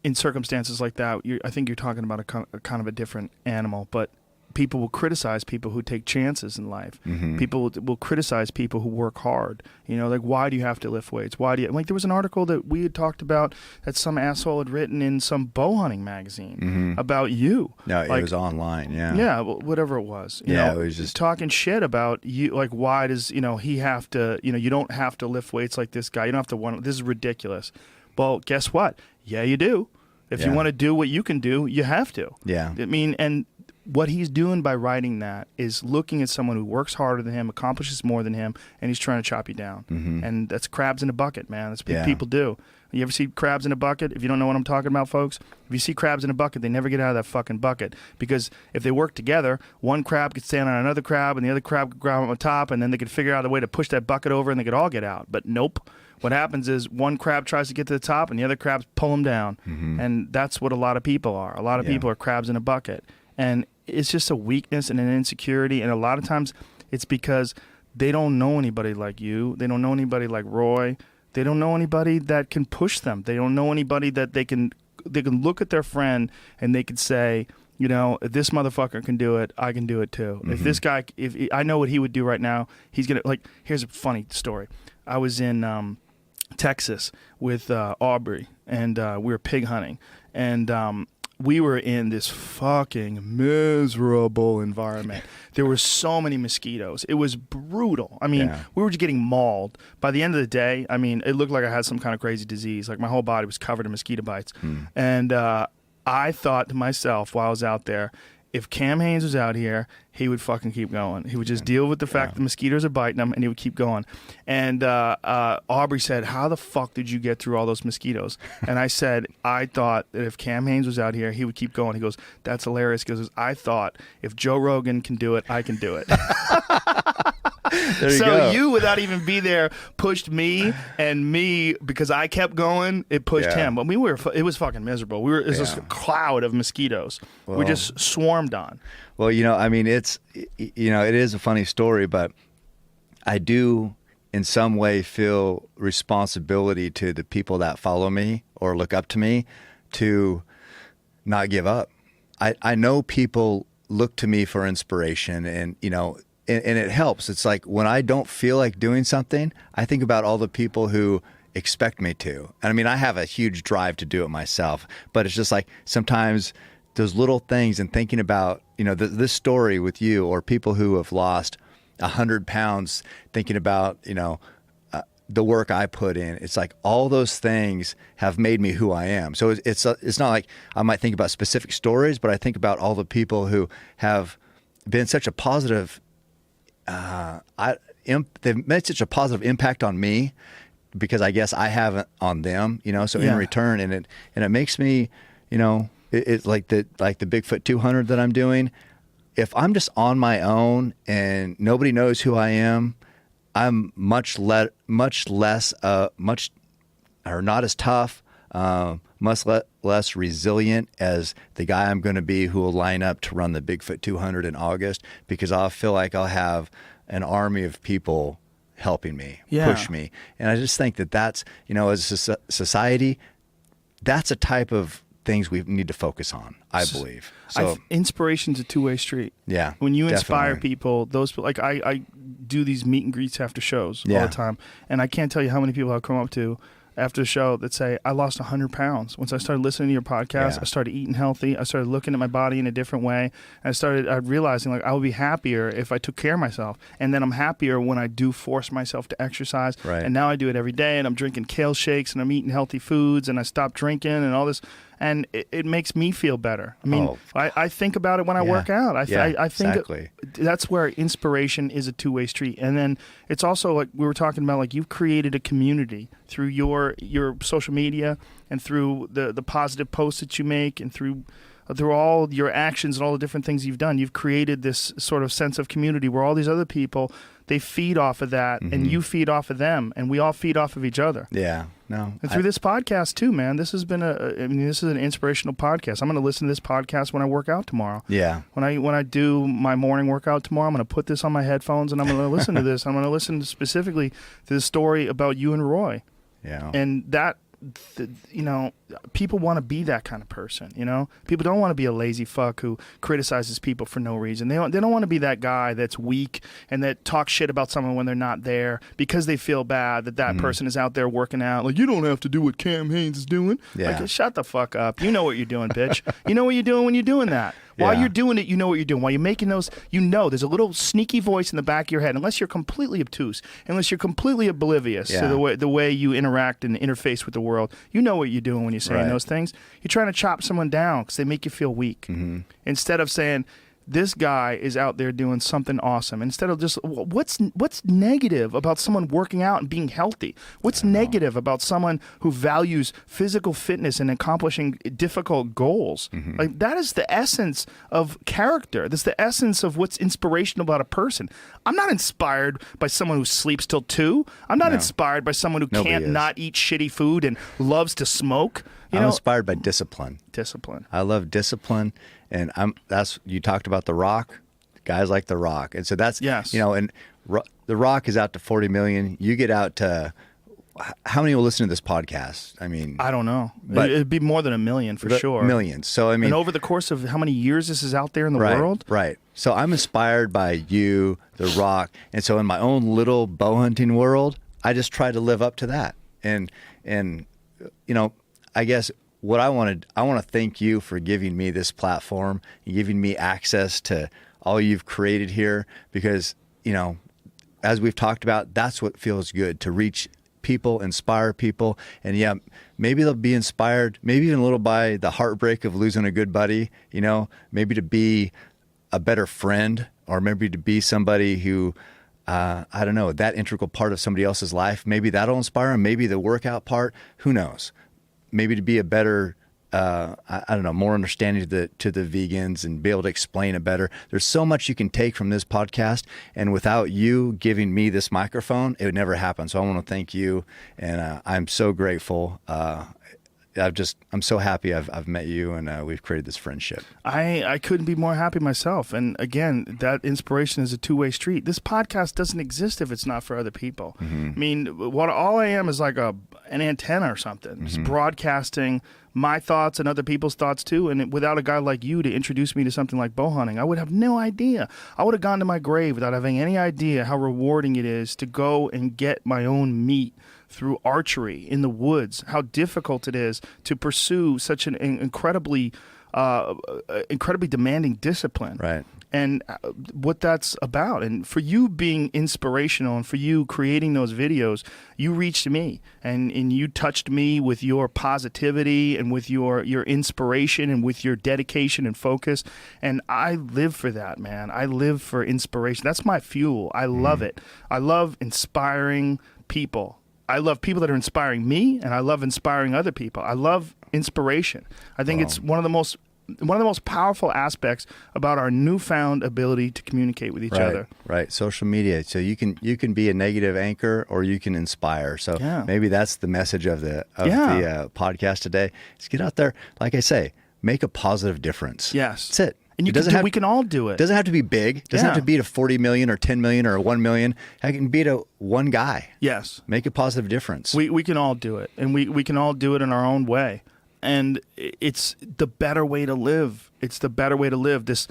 in circumstances like that, I think you're talking about a kind of a different animal, but people will criticize people who take chances in life. People will criticize people who work hard. Like, why do you have to lift weights? Why do you, like, there was an article that we had talked about that some asshole had written in some bow hunting magazine about you. No, like, it was online. Yeah. Yeah. Whatever it was. You know, it was just talking shit about you. Like, why does, he have to, you don't have to lift weights like this guy. You don't have to want, this is ridiculous. Well, guess what? Yeah, you do. If you want to do what you can do, you have to. Yeah. I mean, and what he's doing by writing that is looking at someone who works harder than him, accomplishes more than him, and he's trying to chop you down. And that's crabs in a bucket, man. That's what people do. You ever see crabs in a bucket? If you don't know what I'm talking about, folks, if you see crabs in a bucket, they never get out of that fucking bucket. Because if they work together, one crab could stand on another crab, and the other crab could grab on top, and then they could figure out a way to push that bucket over, and they could all get out. But nope. What happens is one crab tries to get to the top, and the other crabs pull them down. And that's what a lot of people are. A lot of people are crabs in a bucket. And it's just a weakness and an insecurity, and a lot of times it's because they don't know anybody like you. They don't know anybody like Roy. They don't know anybody that can push them. They don't know anybody that they can look at their friend and they can say, if this motherfucker can do it, I can do it too. If this guy, if I know what he would do right now, he's gonna, like, here's a funny story. I was in Texas with Aubrey, and we were pig hunting, and we were in this fucking miserable environment. There were so many mosquitoes. It was brutal. I mean, we were just getting mauled. By the end of the day, I mean, it looked like I had some kind of crazy disease. Like, my whole body was covered in mosquito bites. And I thought to myself while I was out there, if Cam Hanes was out here, he would fucking keep going. He would just deal with the fact that mosquitoes are biting him, and he would keep going. And Aubrey said, how the fuck did you get through all those mosquitoes? And I said, I thought that if Cam Hanes was out here, he would keep going. He goes, that's hilarious, because I thought if Joe Rogan can do it, I can do it. You, without even be there, pushed me, and me, because I kept going, it pushed him. But it was fucking miserable. It was just a cloud of mosquitoes. We just swarmed on. Well, I mean, it is a funny story, but I do in some way feel responsibility to the people that follow me or look up to me to not give up. I know people look to me for inspiration, and, and it helps. It's like when I don't feel like doing something, I think about all the people who expect me to. And I mean, I have a huge drive to do it myself, but it's just like sometimes those little things, and thinking about, this story with you, or people who have lost 100 pounds, thinking about, the work I put in. It's like all those things have made me who I am. So it's not like I might think about specific stories, but I think about all the people who have been such a positive they've made such a positive impact on me, because I guess I haven't on them, so in return, and it makes me, it's like the Bigfoot 200 that I'm doing. If I'm just on my own and nobody knows who I am, I'm not as tough, much less resilient as the guy I'm going to be who will line up to run the Bigfoot 200 in August, because I'll feel like I'll have an army of people helping me, push me. And I just think that's, as a society, that's a type of things we need to focus on, I believe. So inspiration's a two-way street. Yeah. When you inspire people, like I do these meet and greets after shows all the time, and I can't tell you how many people I've come up to after the show that say, I lost 100 pounds. Once I started listening to your podcast, I started eating healthy. I started looking at my body in a different way. And I realizing like I would be happier if I took care of myself. And then I'm happier when I do force myself to exercise. Right. And now I do it every day, and I'm drinking kale shakes, and I'm eating healthy foods, and I stopped drinking and all this. And it makes me feel better. I mean, I think about it when I work out. I think exactly. That's where inspiration is a two-way street. And then it's also like we were talking about, like you've created a community through your social media and through the positive posts that you make and through all your actions and all the different things you've done. You've created this sort of sense of community where all these other people, they feed off of that, and you feed off of them, and we all feed off of each other. Yeah. No. And through this podcast too, man, this has been this is an inspirational podcast. I'm going to listen to this podcast when I work out tomorrow. Yeah. When I do my morning workout tomorrow, I'm going to put this on my headphones and I'm going to listen to this. I'm going to listen specifically to the story about you and Roy. Yeah. And that, people want to be that kind of person, People don't want to be a lazy fuck who criticizes people for no reason. They don't want to be that guy that's weak and that talks shit about someone when they're not there because they feel bad that person is out there working out. Like, you don't have to do what Cam Hanes is doing. Yeah. Like, shut the fuck up. You know what you're doing, bitch. You know what you're doing when you're doing that. While you're doing it, you know what you're doing. While you're making those, there's a little sneaky voice in the back of your head, unless you're completely obtuse, unless you're completely oblivious to the way you interact and interface with the world. You know what you're doing when you're saying those things. You're trying to chop someone down because they make you feel weak. Instead of saying, this guy is out there doing something awesome. Instead of just, what's negative about someone working out and being healthy? What's negative about someone who values physical fitness and accomplishing difficult goals? Like, that is the essence of character. That's the essence of what's inspirational about a person. I'm not inspired by someone who sleeps till 2. I'm not inspired by someone who can't not eat shitty food and loves to smoke. I'm inspired by discipline. Discipline. I love discipline, and you talked about The Rock, guys like The Rock, and so that's and The Rock is out to 40 million. You get out to how many will listen to this podcast? I mean, I don't know, but it'd be more than 1 million for sure. Millions. So I mean, and over the course of how many years this is out there in the world, right? So I'm inspired by you, The Rock, and so in my own little bow hunting world, I just try to live up to that, and I guess what I want to thank you for giving me this platform and giving me access to all you've created here, because, as we've talked about, that's what feels good, to reach people, inspire people. And maybe they'll be inspired, maybe even a little by the heartbreak of losing a good buddy, maybe to be a better friend, or maybe to be somebody who, I don't know, that integral part of somebody else's life. Maybe that'll inspire them. Maybe the workout part, who knows? Maybe to be a better, I don't know, more understanding to the vegans and be able to explain it better. There's so much you can take from this podcast, and without you giving me this microphone, it would never happen. So I want to thank you, and I'm so grateful. I'm so happy I've met you, and we've created this friendship. I couldn't be more happy myself. And again, that inspiration is a two-way street. This podcast doesn't exist if it's not for other people. I mean, all I am is like an antenna or something, just broadcasting my thoughts and other people's thoughts too. And without a guy like you to introduce me to something like bow hunting, I would have no idea. I would have gone to my grave without having any idea how rewarding it is to go and get my own meat through archery in the woods, how difficult it is to pursue such an incredibly demanding discipline. Right. And what that's about. And for you being inspirational and for you creating those videos, you reached me and you touched me with your positivity and with your inspiration and with your dedication and focus. And I live for that, man. I live for inspiration. That's my fuel. I love it. I love inspiring people. I love people that are inspiring me, and I love inspiring other people. I love inspiration. I think it's one of the most powerful aspects about our newfound ability to communicate with each other. Right. Social media. So you can be a negative anchor, or you can inspire. So maybe that's the message of the podcast today. Is get out there, like I say, make a positive difference. Yes. That's it. And we can all do it. It doesn't have to be big. It doesn't have to be to 40 million or 10 million or 1 million. It can be to one guy. Yes. Make a positive difference. We can all do it. And we can all do it in our own way. And it's the better way to live. It's the better way to live. This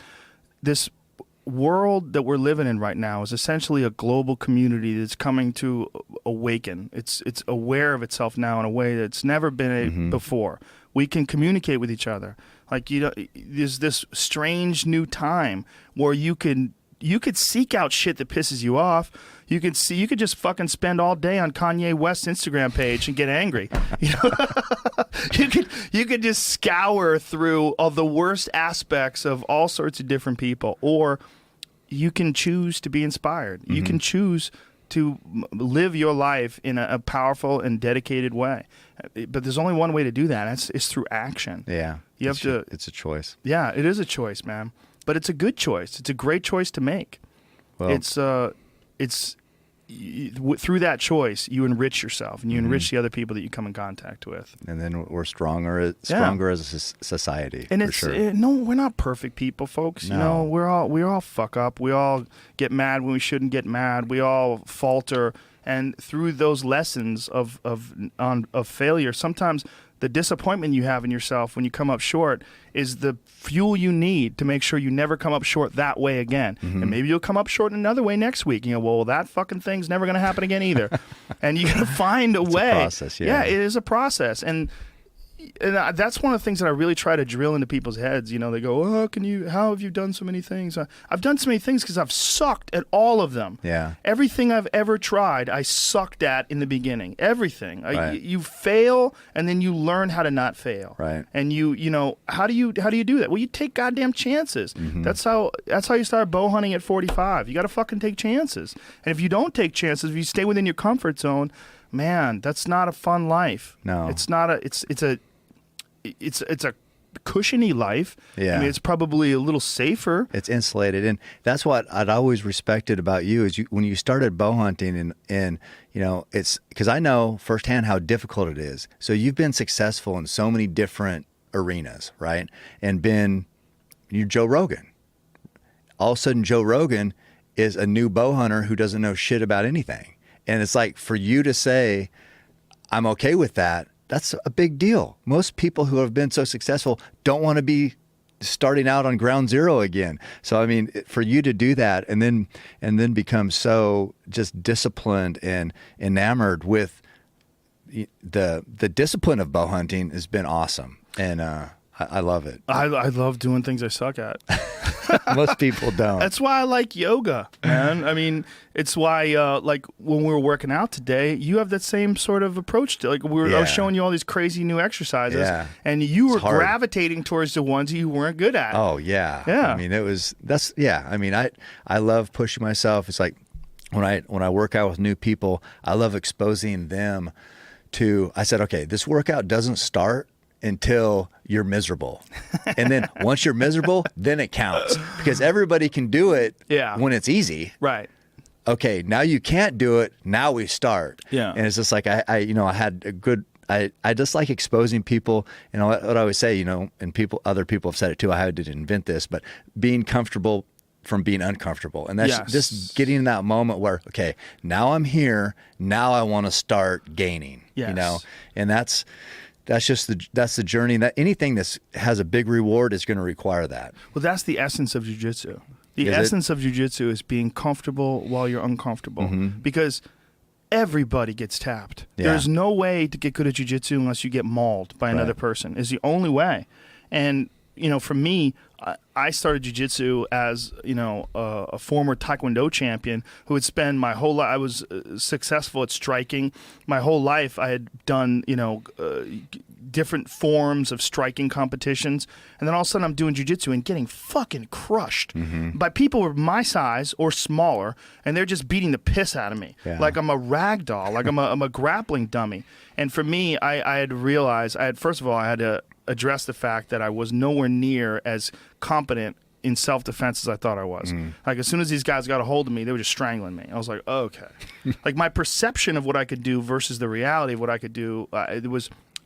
world that we're living in right now is essentially a global community that's coming to awaken. It's aware of itself now in a way that's never been before. We can communicate with each other. Like, there's this strange new time where you could seek out shit that pisses you off. You could just fucking spend all day on Kanye West's Instagram page and get angry. You could just scour through all the worst aspects of all sorts of different people, or you can choose to be inspired. You can choose to live your life in a powerful and dedicated way. But there's only one way to do that. It's through action. Yeah. It's a choice. Yeah, it is a choice, man. But it's a good choice. It's a great choice to make. Well, through that choice, you enrich yourself and you enrich the other people that you come in contact with. And then we're stronger as a society. And for sure. No, we're not perfect people, folks. No. We all fuck up. We all get mad when we shouldn't get mad. We all falter. And through those lessons of failure, sometimes the disappointment you have in yourself when you come up short is the fuel you need to make sure you never come up short that way again. And maybe you'll come up short in another way next week. Well, that fucking thing's never going to happen again either. And you got to find a way. It's a process, yeah. It is a process. And that's one of the things that I really try to drill into people's heads. They go, how have you done so many things? I've done so many things because I've sucked at all of them. Yeah. Everything I've ever tried, I sucked at in the beginning. Everything. Right. You fail, and then you learn how to not fail. Right. And how do you do that? Well, you take goddamn chances. That's how you start bow hunting at 45. You got to fucking take chances. And if you don't take chances, if you stay within your comfort zone, man, that's not a fun life. No. It's not it's a cushiony life. Yeah. I mean, it's probably a little safer. It's insulated. And that's what I'd always respected about you is when you started bow hunting and it's because I know firsthand how difficult it is. So you've been successful in so many different arenas, right? And you're Joe Rogan. All of a sudden, Joe Rogan is a new bow hunter who doesn't know shit about anything. And it's like, for you to say, I'm okay with that, that's a big deal. Most people who have been so successful don't want to be starting out on ground zero again. So, I mean, for you to do that and then become so just disciplined and enamored with the discipline of bow hunting has been awesome. And I love it. I love doing things I suck at. Most people don't. That's why I like yoga, man. I mean, it's why, like, when we were working out today, you have that same sort of approach to, like, I was showing you all these crazy new exercises, and you were gravitating towards the ones you weren't good at. Oh, yeah. Yeah. I mean, I mean, I love pushing myself. It's like when I work out with new people, I love exposing them to, I said, okay, this workout doesn't start until you're miserable. And then once you're miserable, then it counts because everybody can do it when it's easy. Right. Okay, now you can't do it. Now we start. Yeah. And it's just like, I had a good, I just like exposing people, what I always say, and other people have said it too. I had to invent this, but being comfortable from being uncomfortable. And that's just getting in that moment where, okay, now I'm here. Now I want to start gaining, and that's the journey. That anything that has a big reward is going to require that. Well, that's the essence of jiu-jitsu. The essence of jiu-jitsu is being comfortable while you're uncomfortable, because everybody gets tapped. Yeah. There's no way to get good at jiu-jitsu unless you get mauled by another person. Is the only way. And for me, I started jiu-jitsu as, a former Taekwondo champion who had spent my whole life, I was successful at striking. My whole life I had done, different forms of striking competitions. And then all of a sudden I'm doing jiu-jitsu and getting fucking crushed by people who are my size or smaller, and they're just beating the piss out of me. Yeah. Like I'm a rag doll, like I'm a grappling dummy. And for me, I had to realize, first of all, I had to address the fact that I was nowhere near as competent in self-defense as I thought I was. Like as soon as these guys got a hold of me, they were just strangling me. I was like, okay. Like my perception of what I could do versus the reality of what I could do, I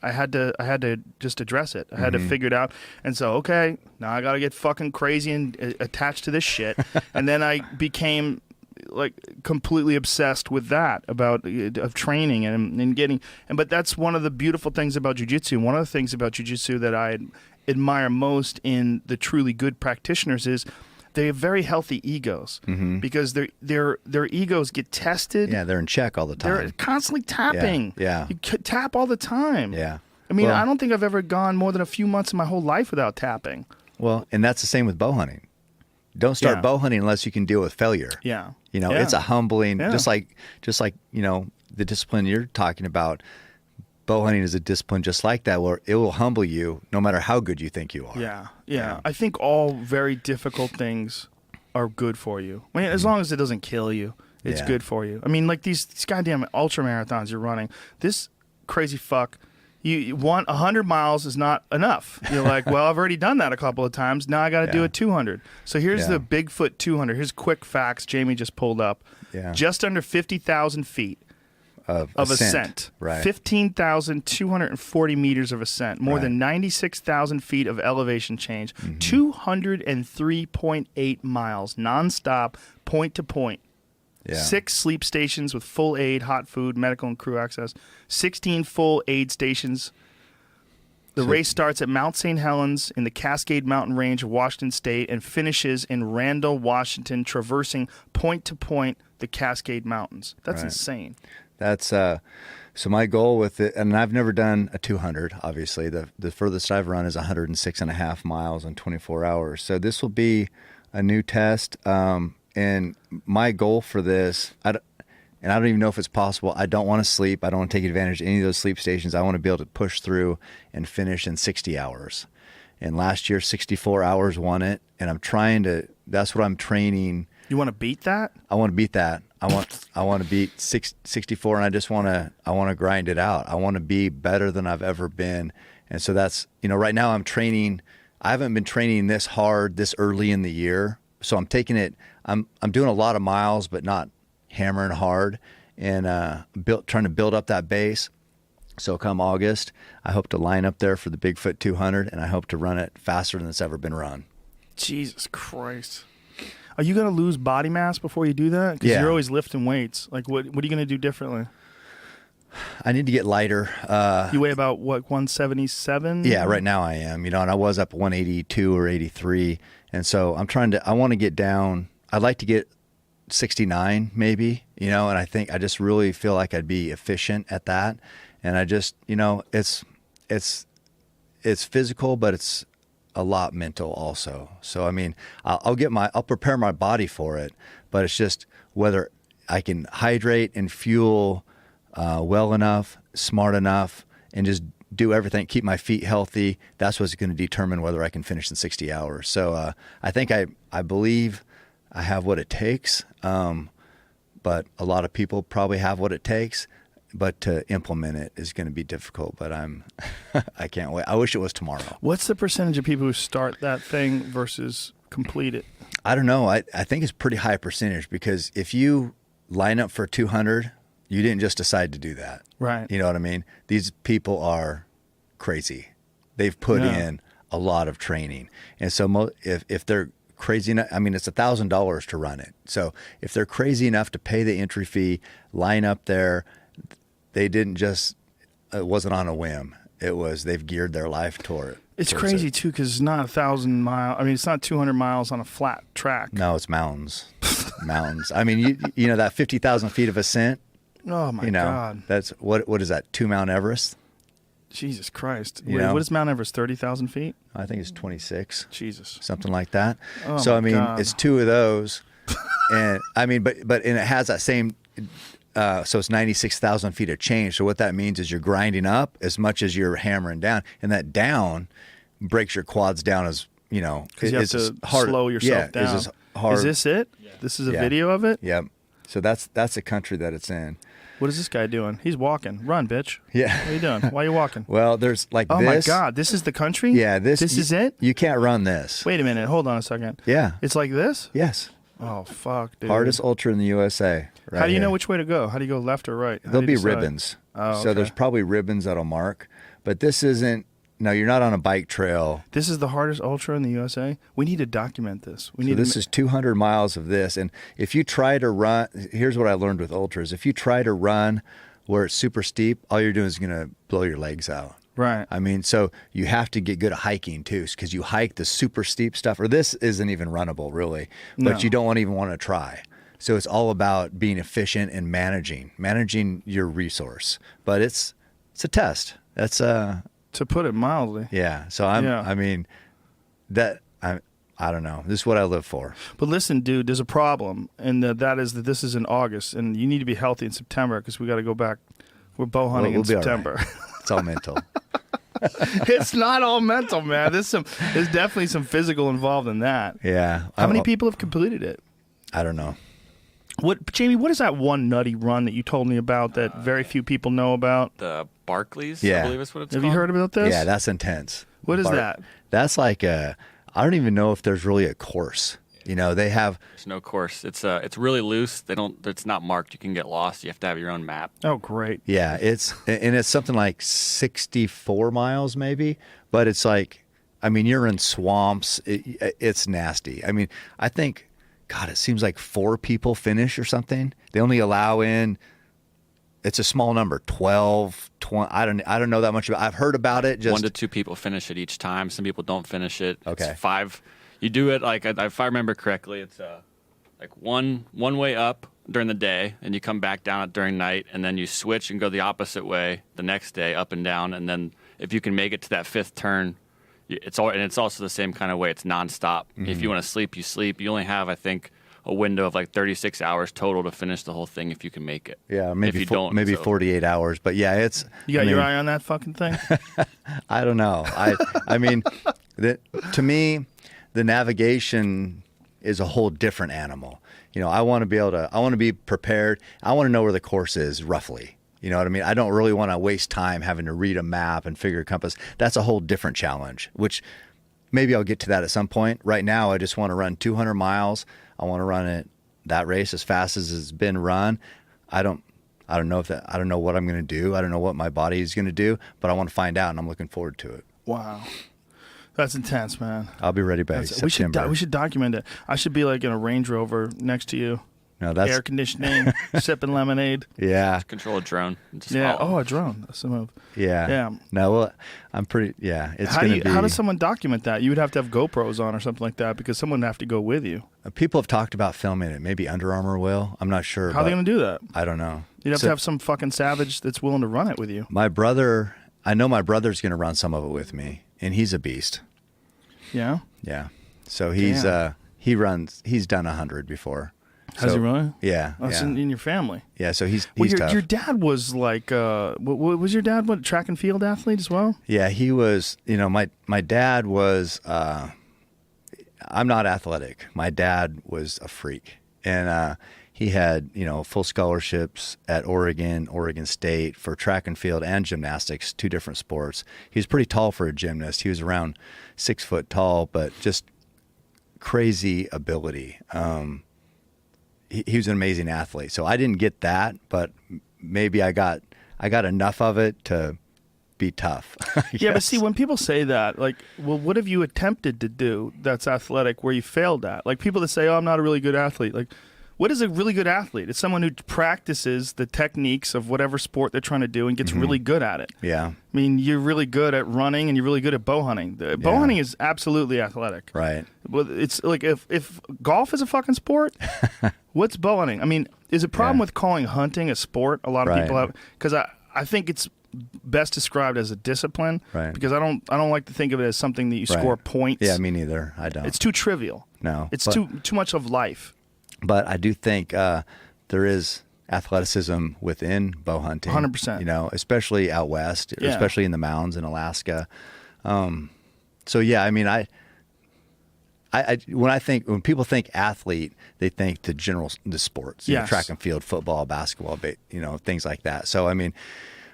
had to just address it. I had to figure it out. And so, okay, now I got to get fucking crazy and attached to this shit. And then I became like completely obsessed with that of training and getting. But that's one of the beautiful things about jiu-jitsu. One of the things about jiu-jitsu that I admire most in the truly good practitioners is they have very healthy egos because their egos get tested. Yeah, they're in check all the time. They're constantly tapping. Yeah. You tap all the time. Yeah. I mean, I don't think I've ever gone more than a few months in my whole life without tapping. Well, and that's the same with bow hunting. Don't start bow hunting unless you can deal with failure. Yeah. You know, it's a humbling, just like, you know, the discipline you're talking about. Bow hunting is a discipline just like that, where it will humble you no matter how good you think you are. Yeah. I think all very difficult things are good for you. I mean, as long as it doesn't kill you, it's good for you. I mean, like these goddamn ultra marathons you're running. This crazy fuck, you want 100 miles is not enough. You're like, well, I've already done that a couple of times. Now I got to do a 200. So here's the Bigfoot 200. Here's quick facts Jamie just pulled up. Yeah. Just under 50,000 feet. Of ascent. Right. 15,240 meters of ascent, more than 96,000 feet of elevation change, 203.8 miles nonstop, point to point. 6 sleep stations with full aid, hot food, medical and crew access, 16 full aid stations. The race starts at Mount St. Helens in the Cascade Mountain Range of Washington State and finishes in Randall, Washington, traversing point to point the Cascade Mountains. That's insane. That's so my goal with it, and I've never done a 200, obviously. The furthest I've run is 106.5 miles in 24 hours. So this will be a new test. And my goal for this, and I don't even know if it's possible, I don't want to sleep. I don't want to take advantage of any of those sleep stations. I want to be able to push through and finish in 60 hours. And last year, 64 hours won it. And I'm trying to, that's what I'm training. You want to beat that? I want to beat that. I want to beat 64, and I want to grind it out. I want to be better than I've ever been. And so that's, you know, right now I'm training. I haven't been training this hard this early in the year. So I'm taking it, I'm doing a lot of miles, but not hammering hard, and trying to build up that base. So come August, I hope to line up there for the Bigfoot 200, and I hope to run it faster than it's ever been run. Jesus Christ. Are you going to lose body mass before you do that? Because you're always lifting weights. Like, what are you going to do differently? I need to get lighter. You weigh about, what, 177? Yeah, right now I am. You know, and I was up 182 or 83. And so I want to get down. I'd like to get 69 maybe, you know, and I just really feel like I'd be efficient at that. And I just, you know, it's physical, but it's a lot mental also. So, I mean, I'll prepare my body for it, but it's just whether I can hydrate and fuel well enough, smart enough, and just do everything, keep my feet healthy. That's what's going to determine whether I can finish in 60 hours. So I think I believe I have what it takes, but a lot of people probably have what it takes. But to implement it is going to be difficult. But I can't wait. I wish it was tomorrow. What's the percentage of people who start that thing versus complete it? I don't know. I think it's pretty high percentage, because if you line up for 200, you didn't just decide to do that. Right. You know what I mean? These people are crazy. They've put in a lot of training. And so if they're crazy enough, I mean, it's $1,000 to run it. So if they're crazy enough to pay the entry fee, line up there, they didn't just, it wasn't on a whim. It was, they've geared their life toward it. It's crazy too, because it's not 1,000 miles. I mean, it's not 200 miles on a flat track. No, it's mountains. Mountains. I mean, you know, that 50,000 feet of ascent. Oh my God. That's what is that? 2 Mount Everest? Jesus Christ. You Wait, know? what is Mount Everest? 30,000 feet? I think it's 26. Jesus. Something like that. Oh so my I mean, God. it's 2 of those, and I mean, but and it has that same. So it's 96,000 feet of change. So what that means is you're grinding up as much as you're hammering down, and that down breaks your quads down as, you know, because you have to slow yourself down. It's just hard. Is this it? Yeah. This is a video of it? Yep. So that's the country that it's in. What is this guy doing? He's walking. Run, bitch. Yeah. What are you doing? Why are you walking? Well, there's like oh this. My God. This is the country? Yeah. This is it? You can't run this. Wait a minute. Hold on a second. Yeah. It's like this? Yes. Oh, fuck, dude. Hardest ultra in the USA. Right. How do you know here. which way to go? How do you go, left or right? There'll be ribbons. Oh, okay. So there's probably ribbons that'll mark. But this isn't, no, you're not on a bike trail. This is the hardest ultra in the USA? We need to document this. This is 200 miles of this. And if you try to run, here's what I learned with ultras. If you try to run where it's super steep, all you're doing is going to blow your legs out. Right. I mean, so you have to get good at hiking too, because you hike the super steep stuff, or this isn't even runnable really, but you don't even want to try. So it's all about being efficient and managing your resource. But it's a test. That's to put it mildly. Yeah. So I mean, I don't know. This is what I live for. But listen, dude, there's a problem, and that is that this is in August, and you need to be healthy in September because we got to go back. We're bow hunting in September. All right. It's all mental. It's not all mental, man. There's definitely some physical involved in that. Yeah. How many people have completed it? I don't know. Jamie, what is that one nutty run that you told me about that very few people know about? The Barclays, Yeah. I believe is what it's Have called. you heard about this? Yeah, that's intense. What is that? That's like I don't even know if there's really a course. You know, they have. There's no course. It's really loose. It's not marked. You can get lost. You have to have your own map. Oh, great. Yeah, it's something like 64 miles maybe, but it's like, I mean, you're in swamps. It's nasty. I mean, I think, God, it seems like 4 people finish or something. They only allow in. It's a small number, 12, 20. I don't know that much about. I've heard about it. Just 1 to 2 people finish it each time. Some people don't finish it. Okay. It's 5. You do it like, if I remember correctly, it's like one way up during the day, and you come back down during night, and then you switch and go the opposite way the next day, up and down, and then if you can make it to that 5th turn, it's also the same kind of way. It's nonstop. Mm-hmm. If you want to sleep, you sleep. You only have, I think, a window of like 36 hours total to finish the whole thing if you can make it. Yeah, maybe if you don't, maybe 48 hours. But yeah, it's. You got your eye on that fucking thing? I don't know. I mean, to me, the navigation is a whole different animal. You know, I want to be prepared. I want to know where the course is roughly. You know what I mean? I don't really want to waste time having to read a map and figure a compass. That's a whole different challenge, which maybe I'll get to that at some point. Right now, I just want to run 200 miles. I want to run that race as fast as it's been run. I don't know what I'm going to do. I don't know what my body is going to do, but I want to find out, and I'm looking forward to it. Wow. That's intense, man. I'll be ready by September. We should document it. I should be like in a Range Rover next to you. No, that's air conditioning, sipping lemonade. Yeah. Just control a drone. Yeah. Oh, a drone. That's the move. Yeah. Yeah. No, well, I'm pretty. Yeah. It's How does someone document that? You would have to have GoPros on or something like that because someone would have to go with you. People have talked about filming it. Maybe Under Armour will. I'm not sure. How are they going to do that? I don't know. You'd have to have some fucking savage that's willing to run it with you. I know my brother's going to run some of it with me, and he's a beast. Yeah. Yeah. So he's he's done 100 before. Has he really? Yeah. Oh, it's in your family. Yeah. So he's tough. tough. Your dad was like, what was your dad? What, track and field athlete as well? Yeah, he was. You know, my dad was. I'm not athletic. My dad was a freak, and he had full scholarships at Oregon State for track and field and gymnastics, 2 different sports. He was pretty tall for a gymnast. He was around 6 foot tall, but just crazy ability. He was an amazing athlete. So I didn't get that, but maybe I got enough of it to be tough. Yeah, but see, when people say that, like, well, what have you attempted to do that's athletic where you failed at? Like people that say, oh, I'm not a really good athlete. Like, what is a really good athlete? It's someone who practices the techniques of whatever sport they're trying to do and gets really good at it. Yeah. I mean, you're really good at running and you're really good at bow hunting. Bow hunting is absolutely athletic. Right. Well, it's like if golf is a fucking sport, what's bow hunting? I mean, is a problem with calling hunting a sport? A lot of people have, because I think it's best described as a discipline. Right. Because I don't like to think of it as something that you score points. Yeah, me neither. I don't. It's too trivial. No. It's too much of life. But I do think there is athleticism within bow hunting. 100%. Especially out west, especially in the mountains in Alaska. So yeah, I mean, when people think athlete, they think the sports, track and field, football, basketball, things like that. So I mean,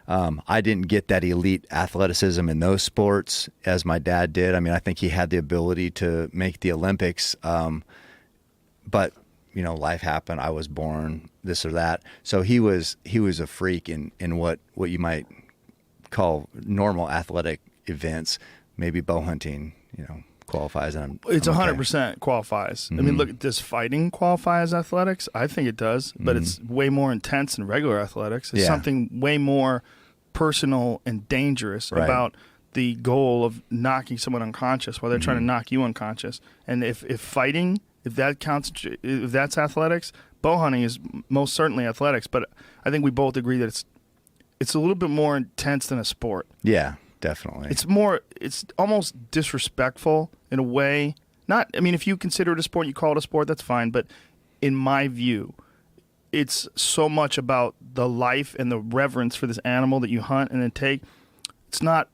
I didn't get that elite athleticism in those sports as my dad did. I mean, I think he had the ability to make the Olympics, but life happened. I was born, this or that. So he was a freak in what you might call normal athletic events. Maybe bow hunting, qualifies. And it's 100% qualifies. Mm-hmm. I mean, look, does fighting qualify as athletics? I think it does, but it's way more intense than regular athletics. It's something way more personal and dangerous Right. about the goal of knocking someone unconscious while they're trying to knock you unconscious. And if fighting, if that counts, if that's athletics, bow hunting is most certainly athletics. But I think we both agree that it's a little bit more intense than a sport. Yeah, definitely. It's almost disrespectful in a way. If you consider it a sport, you call it a sport, that's fine. But in my view, it's so much about the life and the reverence for this animal that you hunt and then take. It's not.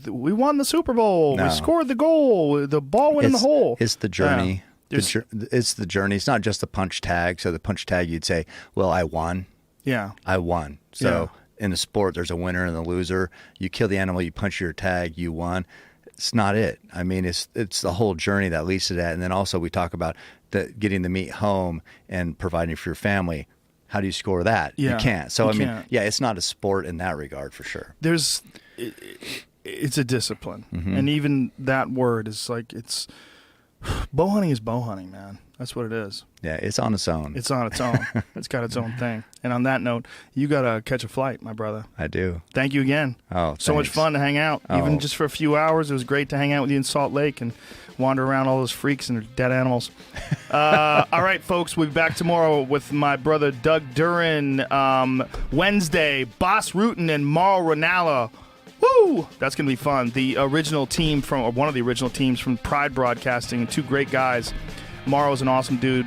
We won the Super Bowl. No. We scored the goal. The ball went in the hole. It's the journey. Yeah. It's the journey. It's not just the punch tag. So the punch tag, you'd say, well, I won. Yeah. I won. So in a sport, there's a winner and a loser. You kill the animal, you punch your tag, you won. It's not it. I mean, it's the whole journey that leads to that. And then also we talk about getting the meat home and providing for your family. How do you score that? Yeah, you can't. So, you can't. it's not a sport in that regard for sure. It's a discipline. Mm-hmm. And even that word is like, bow hunting is bow hunting, man. That's what it is. Yeah, it's on its own. It's on its own. It's got its own thing. And on that note, you got to catch a flight, my brother. I do. Thank you again. Oh, so much thanks. fun to hang out, even Oh. just for a few hours. It was great to hang out with you in Salt Lake and wander around all those freaks and their dead animals. All right, folks, we'll be back tomorrow with my brother Doug Duran. Wednesday, Boss Rutan and Mauro Ranallo. Woo! That's going to be fun. The original team or one of the original teams from Pride Broadcasting, two great guys. Mauro's an awesome dude,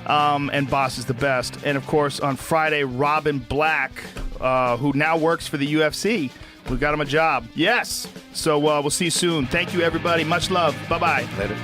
and Boss is the best. And, of course, on Friday, Robin Black, who now works for the UFC. We got him a job. Yes! So we'll see you soon. Thank you, everybody. Much love. Bye-bye. Later.